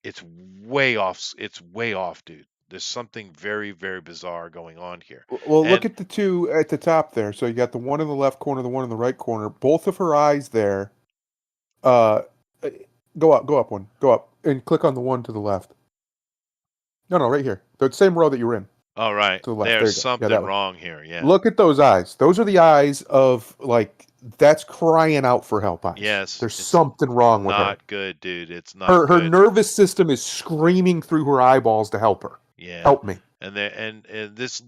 it's way off. It's way off, dude. There's something very, very bizarre going on here. Well, look And at the two at the top there. So you got the one in the left corner, the one in the right corner. Both of her eyes there. Uh, uh, go up one, go up, and click on the one to the left. No, right here. The same row that you were in. all right, To the left. There there's you go. Yeah, that something one. wrong here. Yeah. Look at those eyes. Those are the eyes of like that's crying out for help eyes. Yes, There's it's something wrong with her. not good, dude. It's not Her good. nervous system is screaming through her eyeballs to help her. Yeah. Help me. And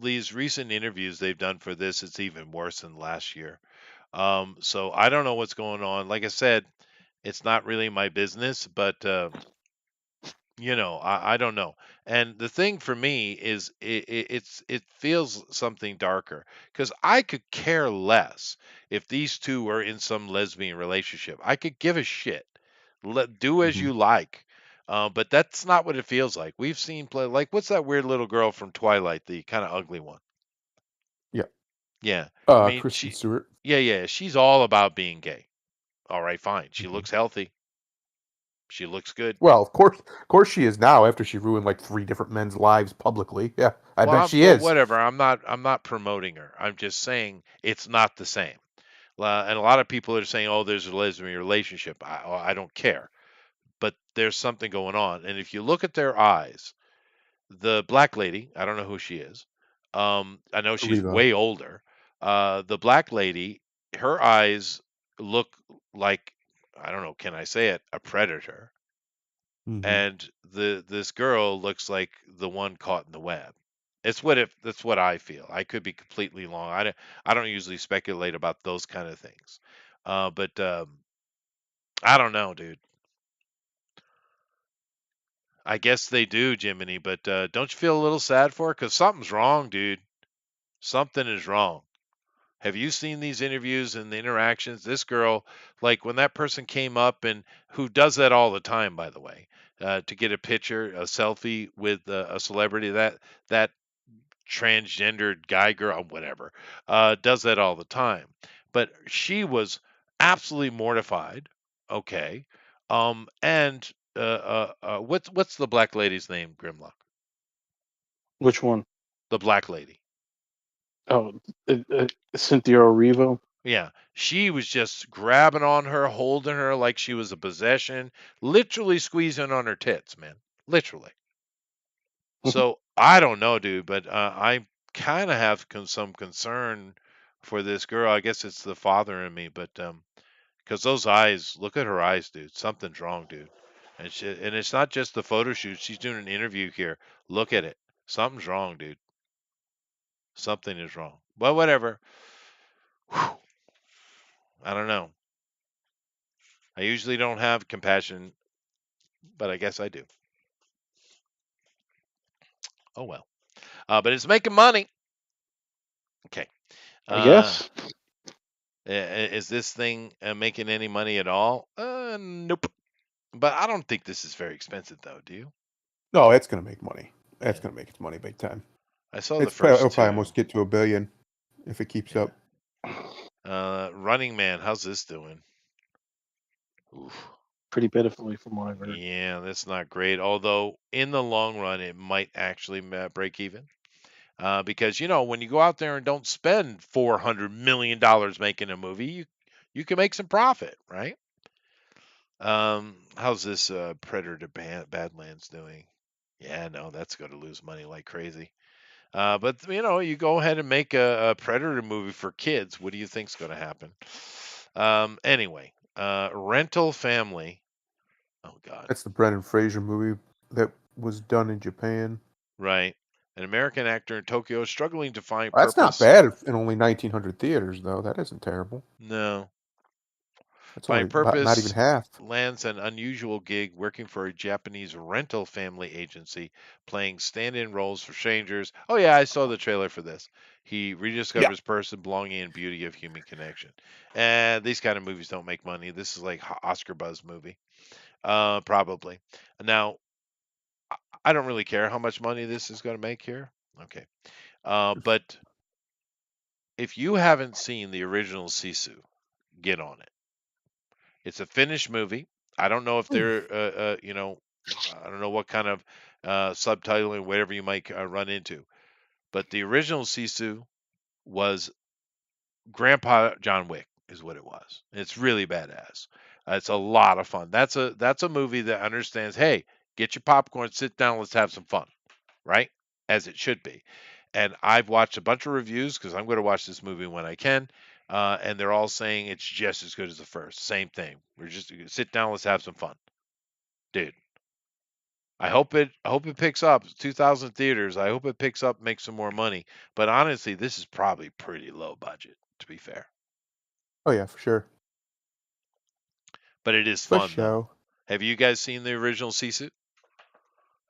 these recent interviews they've done for this, it's even worse than last year. So I don't know what's going on. Like I said, it's not really my business, but I don't know. And the thing for me is it feels something darker because I could care less if these two were in some lesbian relationship. I could give a shit. Do as Mhm. you like. But that's not what it feels like. We've seen play like what's that weird little girl from Twilight, the kind of ugly one. Yeah. Yeah. I mean, Kristen Stewart. yeah, she's all about being gay. All right, fine. She Mhm. looks healthy. She looks good. Well, of course she is now after she ruined like 3 different men's lives publicly. Yeah, I bet she Well, is. whatever. I'm not promoting her. I'm just saying it's not the same. And a lot of people are saying, "Oh, there's a lesbian relationship." I don't care, but there's something going on. And if you look at their eyes, the black lady, I don't know who she is. I know she's Reva. way older. The black lady, her eyes look like, I don't know, can I say it, a predator. Hmm. And this girl looks like the one caught in the web. That's what I feel. I could be completely wrong. I don't usually speculate about those kind of things. But I don't know, dude. I guess they do, Jiminy, but don't you feel a little sad for her? Because something's wrong, dude. Something is wrong. Have you seen these interviews and the interactions? This girl, like when that person came up and who does that all the time, by the way, to get a picture, a selfie with a celebrity, that transgendered guy, girl, whatever, does that all the time. But she was absolutely mortified. Okay, and what's the black lady's name, Grimlock? Which one? The black lady. Oh, Cynthia Erivo. Yeah, she was just grabbing on her, holding her like she was a possession, literally squeezing on her tits, man. Literally. So I don't know, dude, but I kind of have some concern for this girl. I guess it's the father in me, but because those eyes, look at her eyes, dude. Something's wrong, dude. And it's not just the photo shoot. She's doing an interview here. Look at it. Something's wrong, dude. Something is wrong. But whatever. Whew. I don't know. I usually don't have compassion, but I guess I do. Oh well. But it's making money. Okay. I Uh, guess. is this thing making any money at all? Nope. But I don't think this is very expensive, though. Do you? No, it's gonna make money. That's Yeah. gonna make its money big time. I saw the It's probably, first it'll probably two. almost get to $1 billion if it keeps Yeah. up. Running Man, how's this doing? Oof. Pretty pitifully from what I've heard. Yeah, that's not great. Although in the long run, it might actually break even. Because when you go out there and don't spend $400 million making a movie, you can make some profit, right? How's this Predator Badlands doing? Yeah, no, that's going to lose money like crazy. But you go ahead and make a Predator movie for kids. What do you think's going to happen? Anyway, Rental Family. Oh God, That's the Brendan Fraser movie that was done in Japan. right. An American actor in Tokyo is struggling to find That's not purpose. bad in only 1,900 theaters, though. That isn't terrible. No, That's only find about not even purpose half. lands an unusual gig working for a Japanese rental family agency, playing stand-in roles for strangers. Oh yeah, I saw the trailer for this. He Yeah. rediscovers person, belonging, and beauty of human connection. And these kind of movies don't make money. This is like Oscar buzz movie, probably. Now, I don't really care how much money this is going to make here. Okay, but if you haven't seen the original Sisu, get on it. It's a finished movie. I don't know if they're, I don't know what kind of subtitling, whatever you might run into. But the original Sisu was Grandpa John Wick, is what it was. It's really badass. It's a lot of fun. That's a movie that understands. Hey, get your popcorn, sit down, let's have some fun, right? As it should be. And I've watched a bunch of reviews because I'm going to watch this movie when I can. And they're all saying it's just as good as the first. Same thing. We're just sit down, let's have some fun, dude. I hope it picks up. 2,000 theaters. I hope it picks up, makes some more money. But honestly, this is probably pretty low budget, to be fair. Oh yeah, for sure. But it is For fun though. sure. Have you guys seen the original Sisu?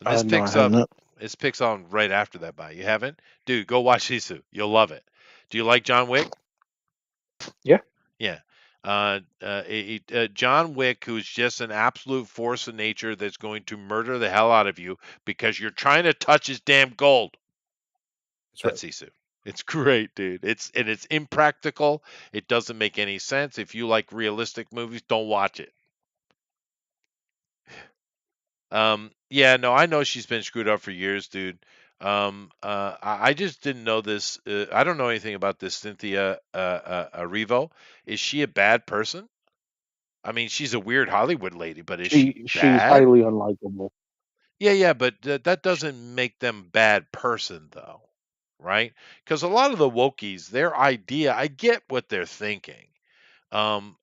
This No, I picks have up. not. This picks on right after that. By you haven't, dude, go watch Sisu. You'll love it. Do you like John Wick? Yeah. Yeah. John Wick, who's just an absolute force of nature that's going to murder the hell out of you because you're trying to touch his damn gold. That's That's right. Sisu. It's great, dude. It's impractical. It doesn't make any sense. If you like realistic movies, don't watch it. Yeah, no, I know she's been screwed up for years, dude. I just didn't know this. I don't know anything about this Cynthia Erivo. Is she a bad person? I mean, she's a weird Hollywood lady, but is she She's bad? highly unlikable. Yeah, but that doesn't make them bad person though, right? Because a lot of the wokies, their idea, I get what they're thinking. And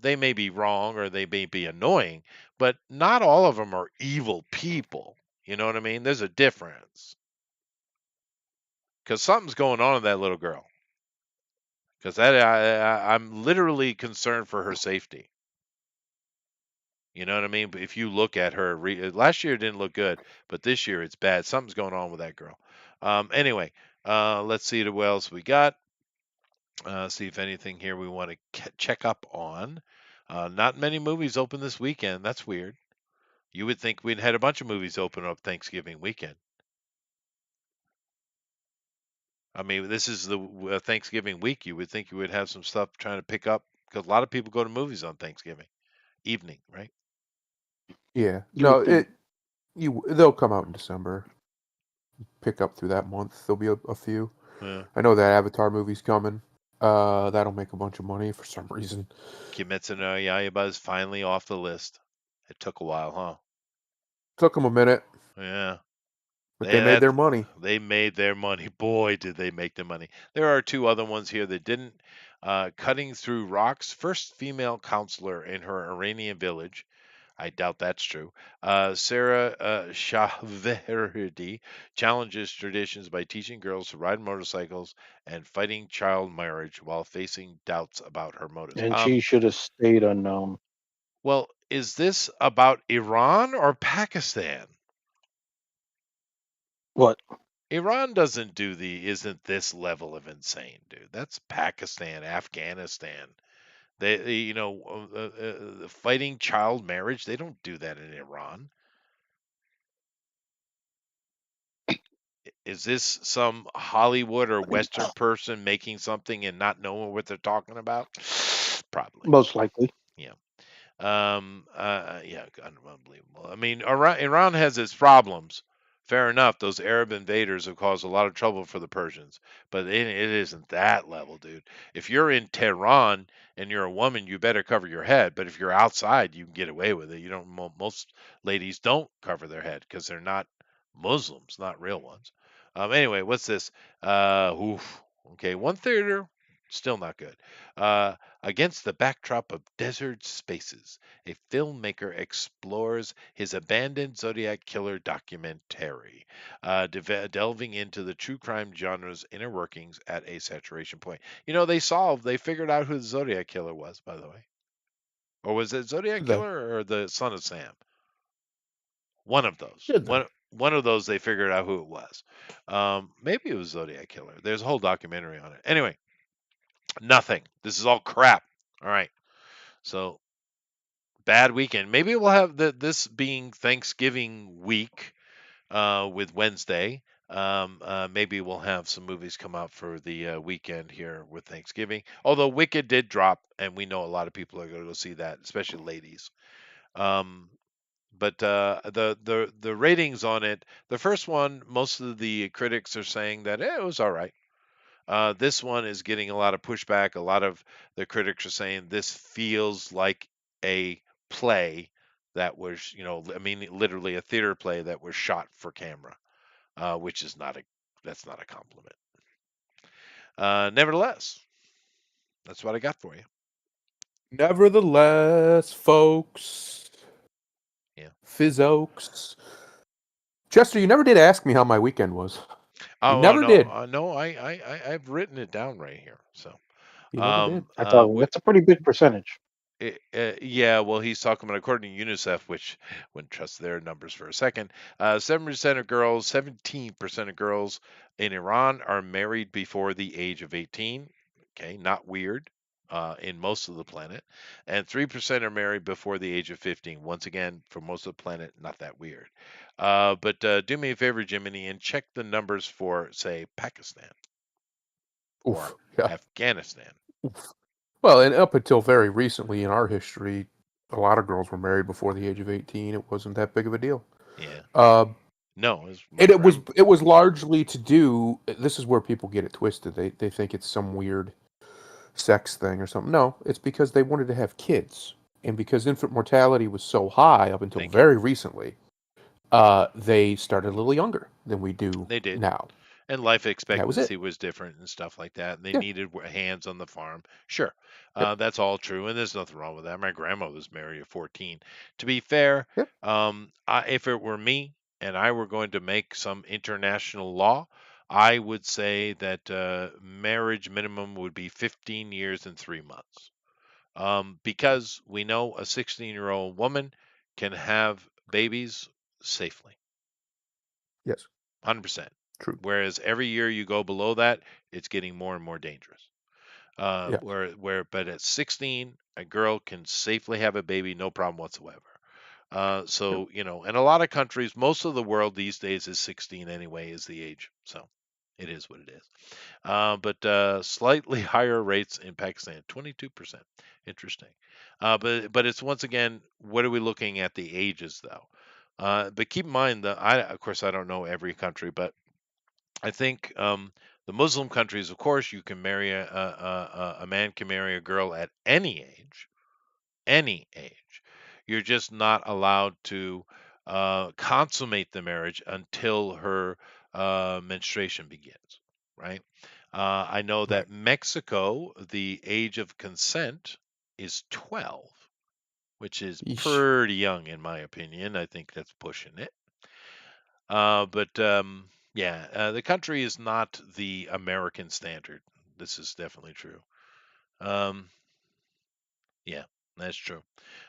they may be wrong or they may be annoying, but not all of them are evil people. You know what I mean? There's a difference. Because something's going on with that little girl. Because I'm literally concerned for her safety. You know what I mean? But if you look at her, last year it didn't look good, but this year it's bad. Something's going on with that girl. Anyway, let's see what else we got. See if anything here we want to check up on. Not many movies open this weekend. That's weird. You would think we'd had a bunch of movies open up Thanksgiving weekend. I mean, this is the Thanksgiving week. You would think you would have some stuff trying to pick up because a lot of people go to movies on Thanksgiving evening, right? Yeah. You No, would think. they'll come out in December. Pick up through that month. There'll be a few. Yeah. I know that Avatar movie's coming. That'll make a bunch of money for some reason. Kimetsu no Yaiba is finally off the list. It took a while, huh? Took them a minute, Yeah. but they made their money. They made their money. Boy, did they make their money. There are two other ones here that didn't. Cutting Through Rocks, first female counselor in her Iranian village. I doubt that's true. Sarah Shahverdi challenges traditions by teaching girls to ride motorcycles and fighting child marriage while facing doubts about her motives. And she should have stayed unknown. Well, is this about Iran or Pakistan? What? Iran doesn't isn't this level of insane, dude. That's Pakistan, Afghanistan. Fighting child marriage, they don't do that in Iran. Is this some Hollywood or Western person making something and not knowing what they're talking about? Probably. Most likely. Yeah. Yeah, unbelievable. I mean, Iran has its problems. Fair enough. Those Arab invaders have caused a lot of trouble for the Persians, but it isn't that level, dude. If you're in Tehran and you're a woman, you better cover your head. But if you're outside, you can get away with it. You don't. Most ladies don't cover their head because they're not Muslims, not real ones. Anyway, what's this? Okay, one theater, still not good. Uh, Against the backdrop of desert spaces, a filmmaker explores his abandoned Zodiac killer documentary, delving into the true crime genre's inner workings at a saturation point. They figured out who the Zodiac killer was, by the way. Or was it Zodiac Did they? killer or the son of Sam? One of those. Did they? One of those they figured out who it was. Maybe it was Zodiac killer. There's a whole documentary on it. Anyway, nothing. This is all crap. All right. So bad weekend. Maybe we'll have this being Thanksgiving week with Wednesday. Maybe we'll have some movies come out for the weekend here with Thanksgiving. Although Wicked did drop, and we know a lot of people are going to go see that, especially ladies. Um, but the ratings on it, the first one, most of the critics are saying that it was all right. This one is getting a lot of pushback. A lot of the critics are saying this feels like a play that was, I mean, literally a theater play that was shot for camera, which is that's not a compliment. Nevertheless, that's what I got for you. Nevertheless, folks. Yeah. Fizz Oaks. Chester, you never did ask me how my weekend was. You never no, did. no, I've written it down right here. So, You never did. I thought that's a pretty big percentage. Yeah, well, he's talking about according to UNICEF, which wouldn't trust their numbers for a second. 7% of girls, 17% of girls in Iran are married before the age of 18. Okay, not weird in most of the planet. And 3% are married before the age of 15. Once again, for most of the planet, not that weird. But do me a favor, Jiminy, and check the numbers for, say, Pakistan or Oof. Yeah. Afghanistan. Oof. Well, and up until very recently in our history, a lot of girls were married before the age of 18. It wasn't that big of a deal. Yeah. Uh, No, and it was largely to do. This is where people get it twisted. They think it's some weird sex thing or something. No, it's because they wanted to have kids, and because infant mortality was so high up until very recently, they started a little younger than we do They did. now. And life That was it. expectancy was different and stuff like that. And they Yeah. needed hands on the farm. Sure, Yep. that's all true, and there's nothing wrong with that. My grandma was married at 14. To be fair, Yep. if it were me and I were going to make some international law, I would say that marriage minimum would be 15 years and 3 months. Because we know a 16-year-old woman can have babies safely. Yes. 100%. True. Whereas every year you go below that, it's getting more and more dangerous. Yeah. But at 16, a girl can safely have a baby, no problem whatsoever. So, in a lot of countries, most of the world these days is 16 anyway, is the age. So it is what it is. But slightly higher rates in Pakistan, 22%. Interesting. But it's once again, what are we looking at the ages though? But keep in mind that of course, I don't know every country, but I think the Muslim countries, of course, you can marry a man can marry a girl at any age, any age. You're just not allowed to consummate the marriage until her menstruation begins, right? I know that Right. Mexico, the age of consent is 12, which is Yeesh. pretty young in my opinion. I think that's pushing it. But yeah, the country is not the American standard. This is definitely true. Um, yeah, that's true.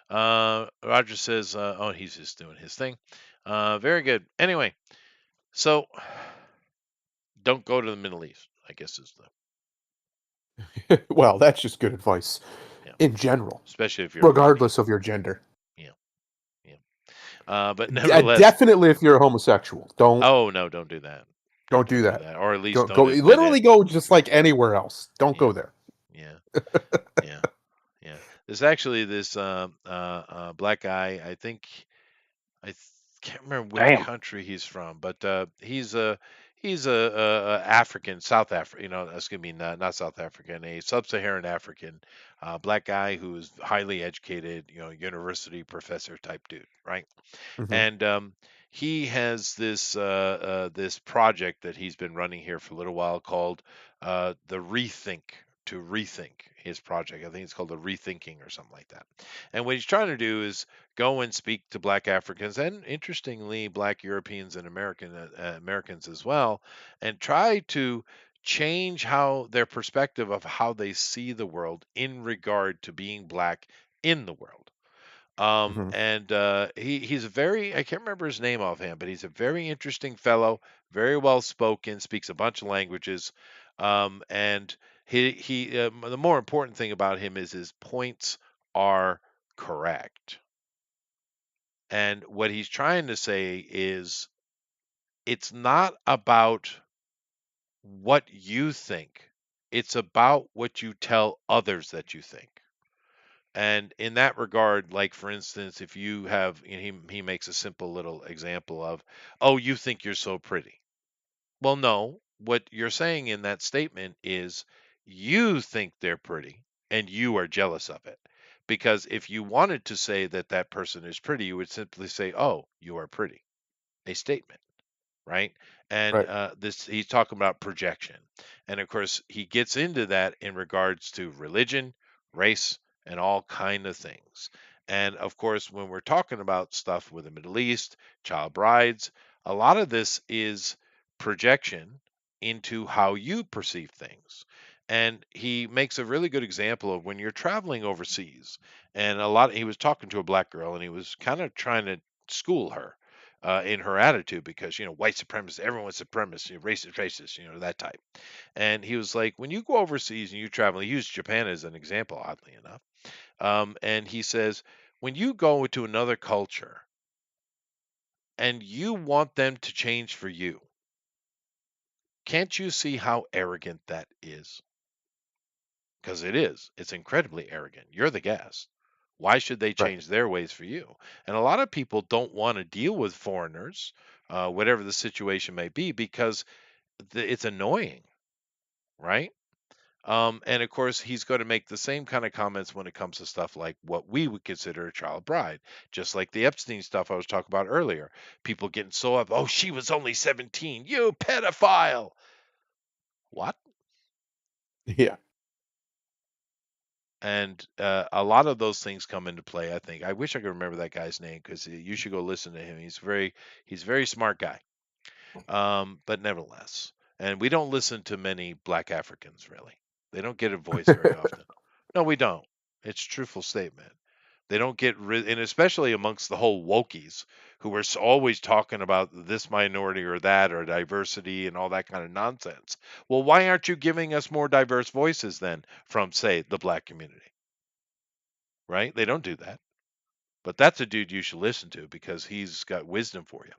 Roger says, oh, he's just doing his thing. Very good. Anyway, so don't go to the Middle East, I guess is the, Well, that's just good advice yeah, in general, especially if you're a virgin. regardless of your gender. Yeah, yeah. But nevertheless, Definitely, if you're a homosexual, don't oh no, don't do that. don't do Don't do that. that, or at least Go don't go. admit it. Literally, go just like anywhere else. Don't Yeah, go there. yeah, yeah, yeah. There's actually this black guy. I think can't remember which Damn. country he's from, but he's a African, South Africa. Excuse me, not South African, a sub-Saharan African black guy who's highly educated, university professor type dude, right? Hmm. And he has this project that he's been running here for a little while called the Rethink to rethink his project. I think it's called the Rethinking or something like that. And what he's trying to do is go and speak to Black Africans and, interestingly, Black Europeans and Americans as well, and try to change how their perspective of how they see the world in regard to being Black in the world. Hmm. And he's a very, I can't remember his name offhand, but he's a very interesting fellow, very well spoken, speaks a bunch of languages. And the more important thing about him is his points are correct. And what he's trying to say is it's not about what you think, it's about what you tell others that you think. And in that regard, like for instance, if you have, he makes a simple little example of, oh, you think you're so pretty. Well, no, what you're saying in that statement is you think they're pretty and you are jealous of it. Because if you wanted to say that that person is pretty, you would simply say, oh, you are pretty. A statement, right? And Right. this he's talking about projection, and of course he gets into that in regards to religion, race, and all kind of things. And of course, when we're talking about stuff with the Middle East, child brides, a lot of this is projection into how you perceive things. And he makes a really good example of when you're traveling overseas. And he was talking to a black girl, and he was kind of trying to school her in her attitude because white supremacists, everyone's supremacist, racist, that type. And he was like, when you go overseas and you travel, he used Japan as an example, oddly enough. And he says, when you go to another culture and you want them to change for you, can't you see how arrogant that is? Because it is. It's incredibly arrogant. You're the guest. Why should they Right. change their ways for you? And a lot of people don't want to deal with foreigners, whatever the situation may be, because it's annoying, right? And of course, he's going to make the same kind of comments when it comes to stuff like what we would consider a child bride, just like the Epstein stuff I was talking about earlier. People getting so up, oh, she was only 17, you pedophile. What? Yeah. And a lot of those things come into play. I think I wish I could remember that guy's name because you should go listen to him. He's a very smart guy. But nevertheless, and we don't listen to many Black Africans really. They don't get a voice very often. No, we don't. It's a truthful statement. They don't get and especially amongst the whole wokies who are always talking about this minority or that or diversity and all that kind of nonsense. Well, why aren't you giving us more diverse voices then from, say, the Black community? Right? They don't do that. But that's a dude you should listen to because he's got wisdom for you.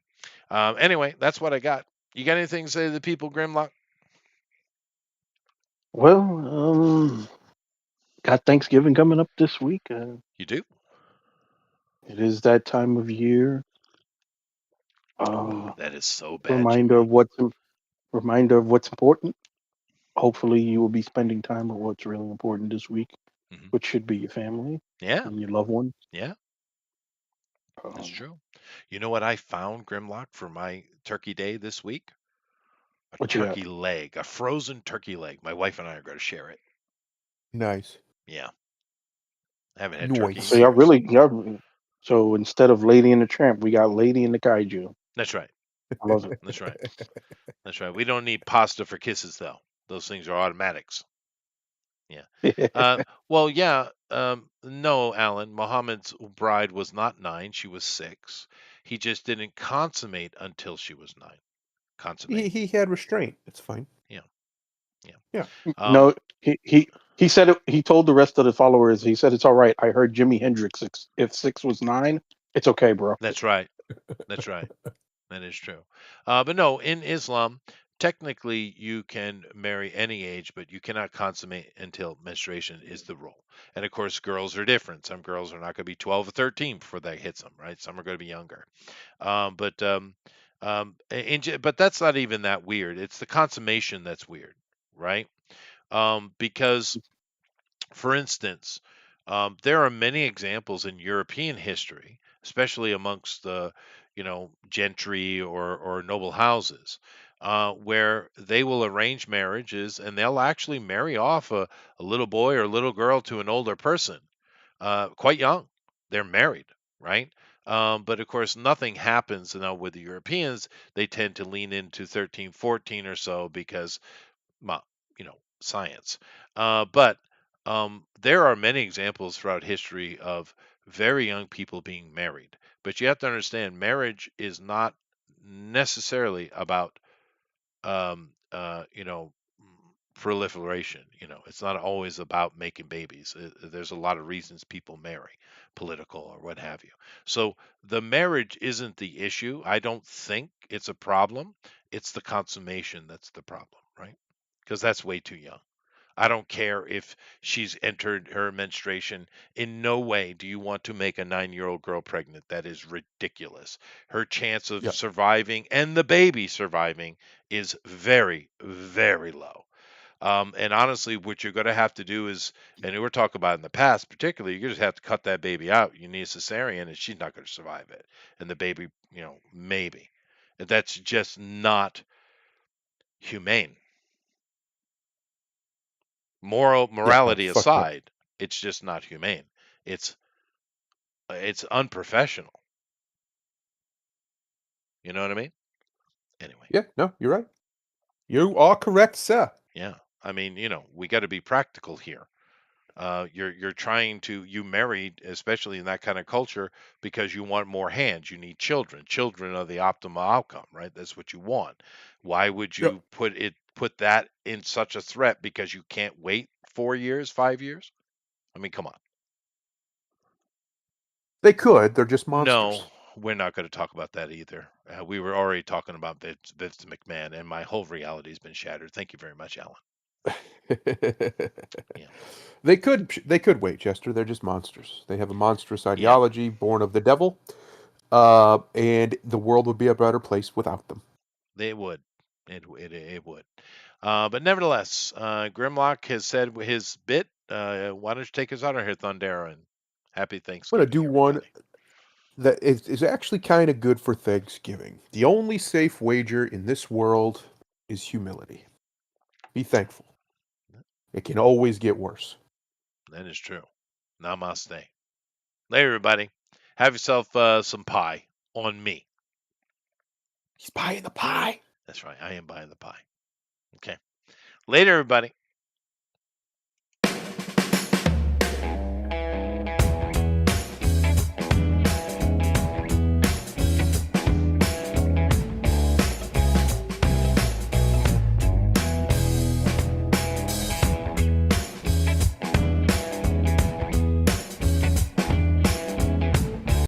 Anyway, that's what I got. You got anything to say to the people, Grimlock? Well, got Thanksgiving coming up this week. You do? It is that time of year. Ooh, that is so bad, Reminder Jimmy. of what's important. Hopefully, you will be spending time with what's really important this week, Hmm. which should be your family Yeah, and your loved ones. yeah, that's Um, true. You know what I found, Grimlock, for my turkey day this week? A what you got? turkey leg, a frozen turkey leg. My wife and I are going to share it. Nice. Yeah, I haven't had turkey in So Noise. y'all years. really, y'all. So instead of Lady and the Tramp, we got Lady and the Kaiju. That's right. I love it. That's right. That's right. We don't need pasta for kisses, though. Those things are automatics. Yeah. Well, yeah. No, Alan. Muhammad's bride was not 9. She was 6. He just didn't consummate until she was 9. Consummate. He had restraint. It's fine. Yeah. Yeah. Yeah. Um, No, he said it. He told the rest of the followers. He said it's all right. I heard Jimi Hendrix. If 6 was 9, it's okay, bro. that's right. That's right. That is true. But no, in Islam, technically you can marry any age, but you cannot consummate until menstruation is the rule. And of course, girls are different. Some girls are not going to be 12 or 13 before that hits them, right? Some are going to be younger. But but that's not even that weird. It's the consummation that's weird, right? Because for instance, there are many examples in European history, especially amongst the, gentry or noble houses, where they will arrange marriages and they'll actually marry off a little boy or little girl to an older person, quite young. They're married, right? But of course, nothing happens now with the Europeans. They tend to lean into 13, 14 or so because science. But there are many examples throughout history of very young people being married. But you have to understand, marriage is not necessarily about, um, uh, you know, proliferation. It's not always about making babies. There's a lot of reasons people marry, political or what have you. So the marriage isn't the issue. I don't think it's a problem. It's the consummation that's the problem, right? Because that's way too young. I don't care if she's entered her menstruation. In no way do you want to make a 9-year-old girl pregnant. That is ridiculous. Her chance of Yeah. surviving and the baby surviving is very, very low. And honestly, what you're going to have to do is, and we were talking about in the past, particularly, you just have to cut that baby out. You need a cesarean, and she's not going to survive it. And the baby, maybe. That's just not humane. Yeah. No. Morality Fucked up. aside, it's just not humane. It's unprofessional. You know what I mean? Anyway, Yeah. No. You're right. You are correct, sir. yeah. I mean, we got to be practical here. You're trying to you married, especially in that kind of culture, because you want more hands. You need children. Children are the optimal outcome, right? That's what you want. Why would Yep. you put that in such a threat because you can't wait 4 years, 5 years? I mean, come on. They could. They're just No, monsters. we're not going to talk about that either. We were already talking about Vince McMahon, and my whole reality has been shattered. Thank you very much, Alan. Yeah. They could. They could wait, Chester. They're just monsters. They have a monstrous Yeah, ideology, born of the devil, and the world would be a better place without them. they would. It would. But nevertheless, Grimlock has said his bit. Why don't you take us out of here, Thundera, and happy I'm gonna Thanksgiving, do one everybody. that is actually kind of good for Thanksgiving. The only safe wager in this world is humility. Be thankful. It can always get worse. That is true. Namaste. Later, everybody. Have yourself some pie on me. He's buying the pie. That's right. I am buying the pie. Okay. Later, everybody.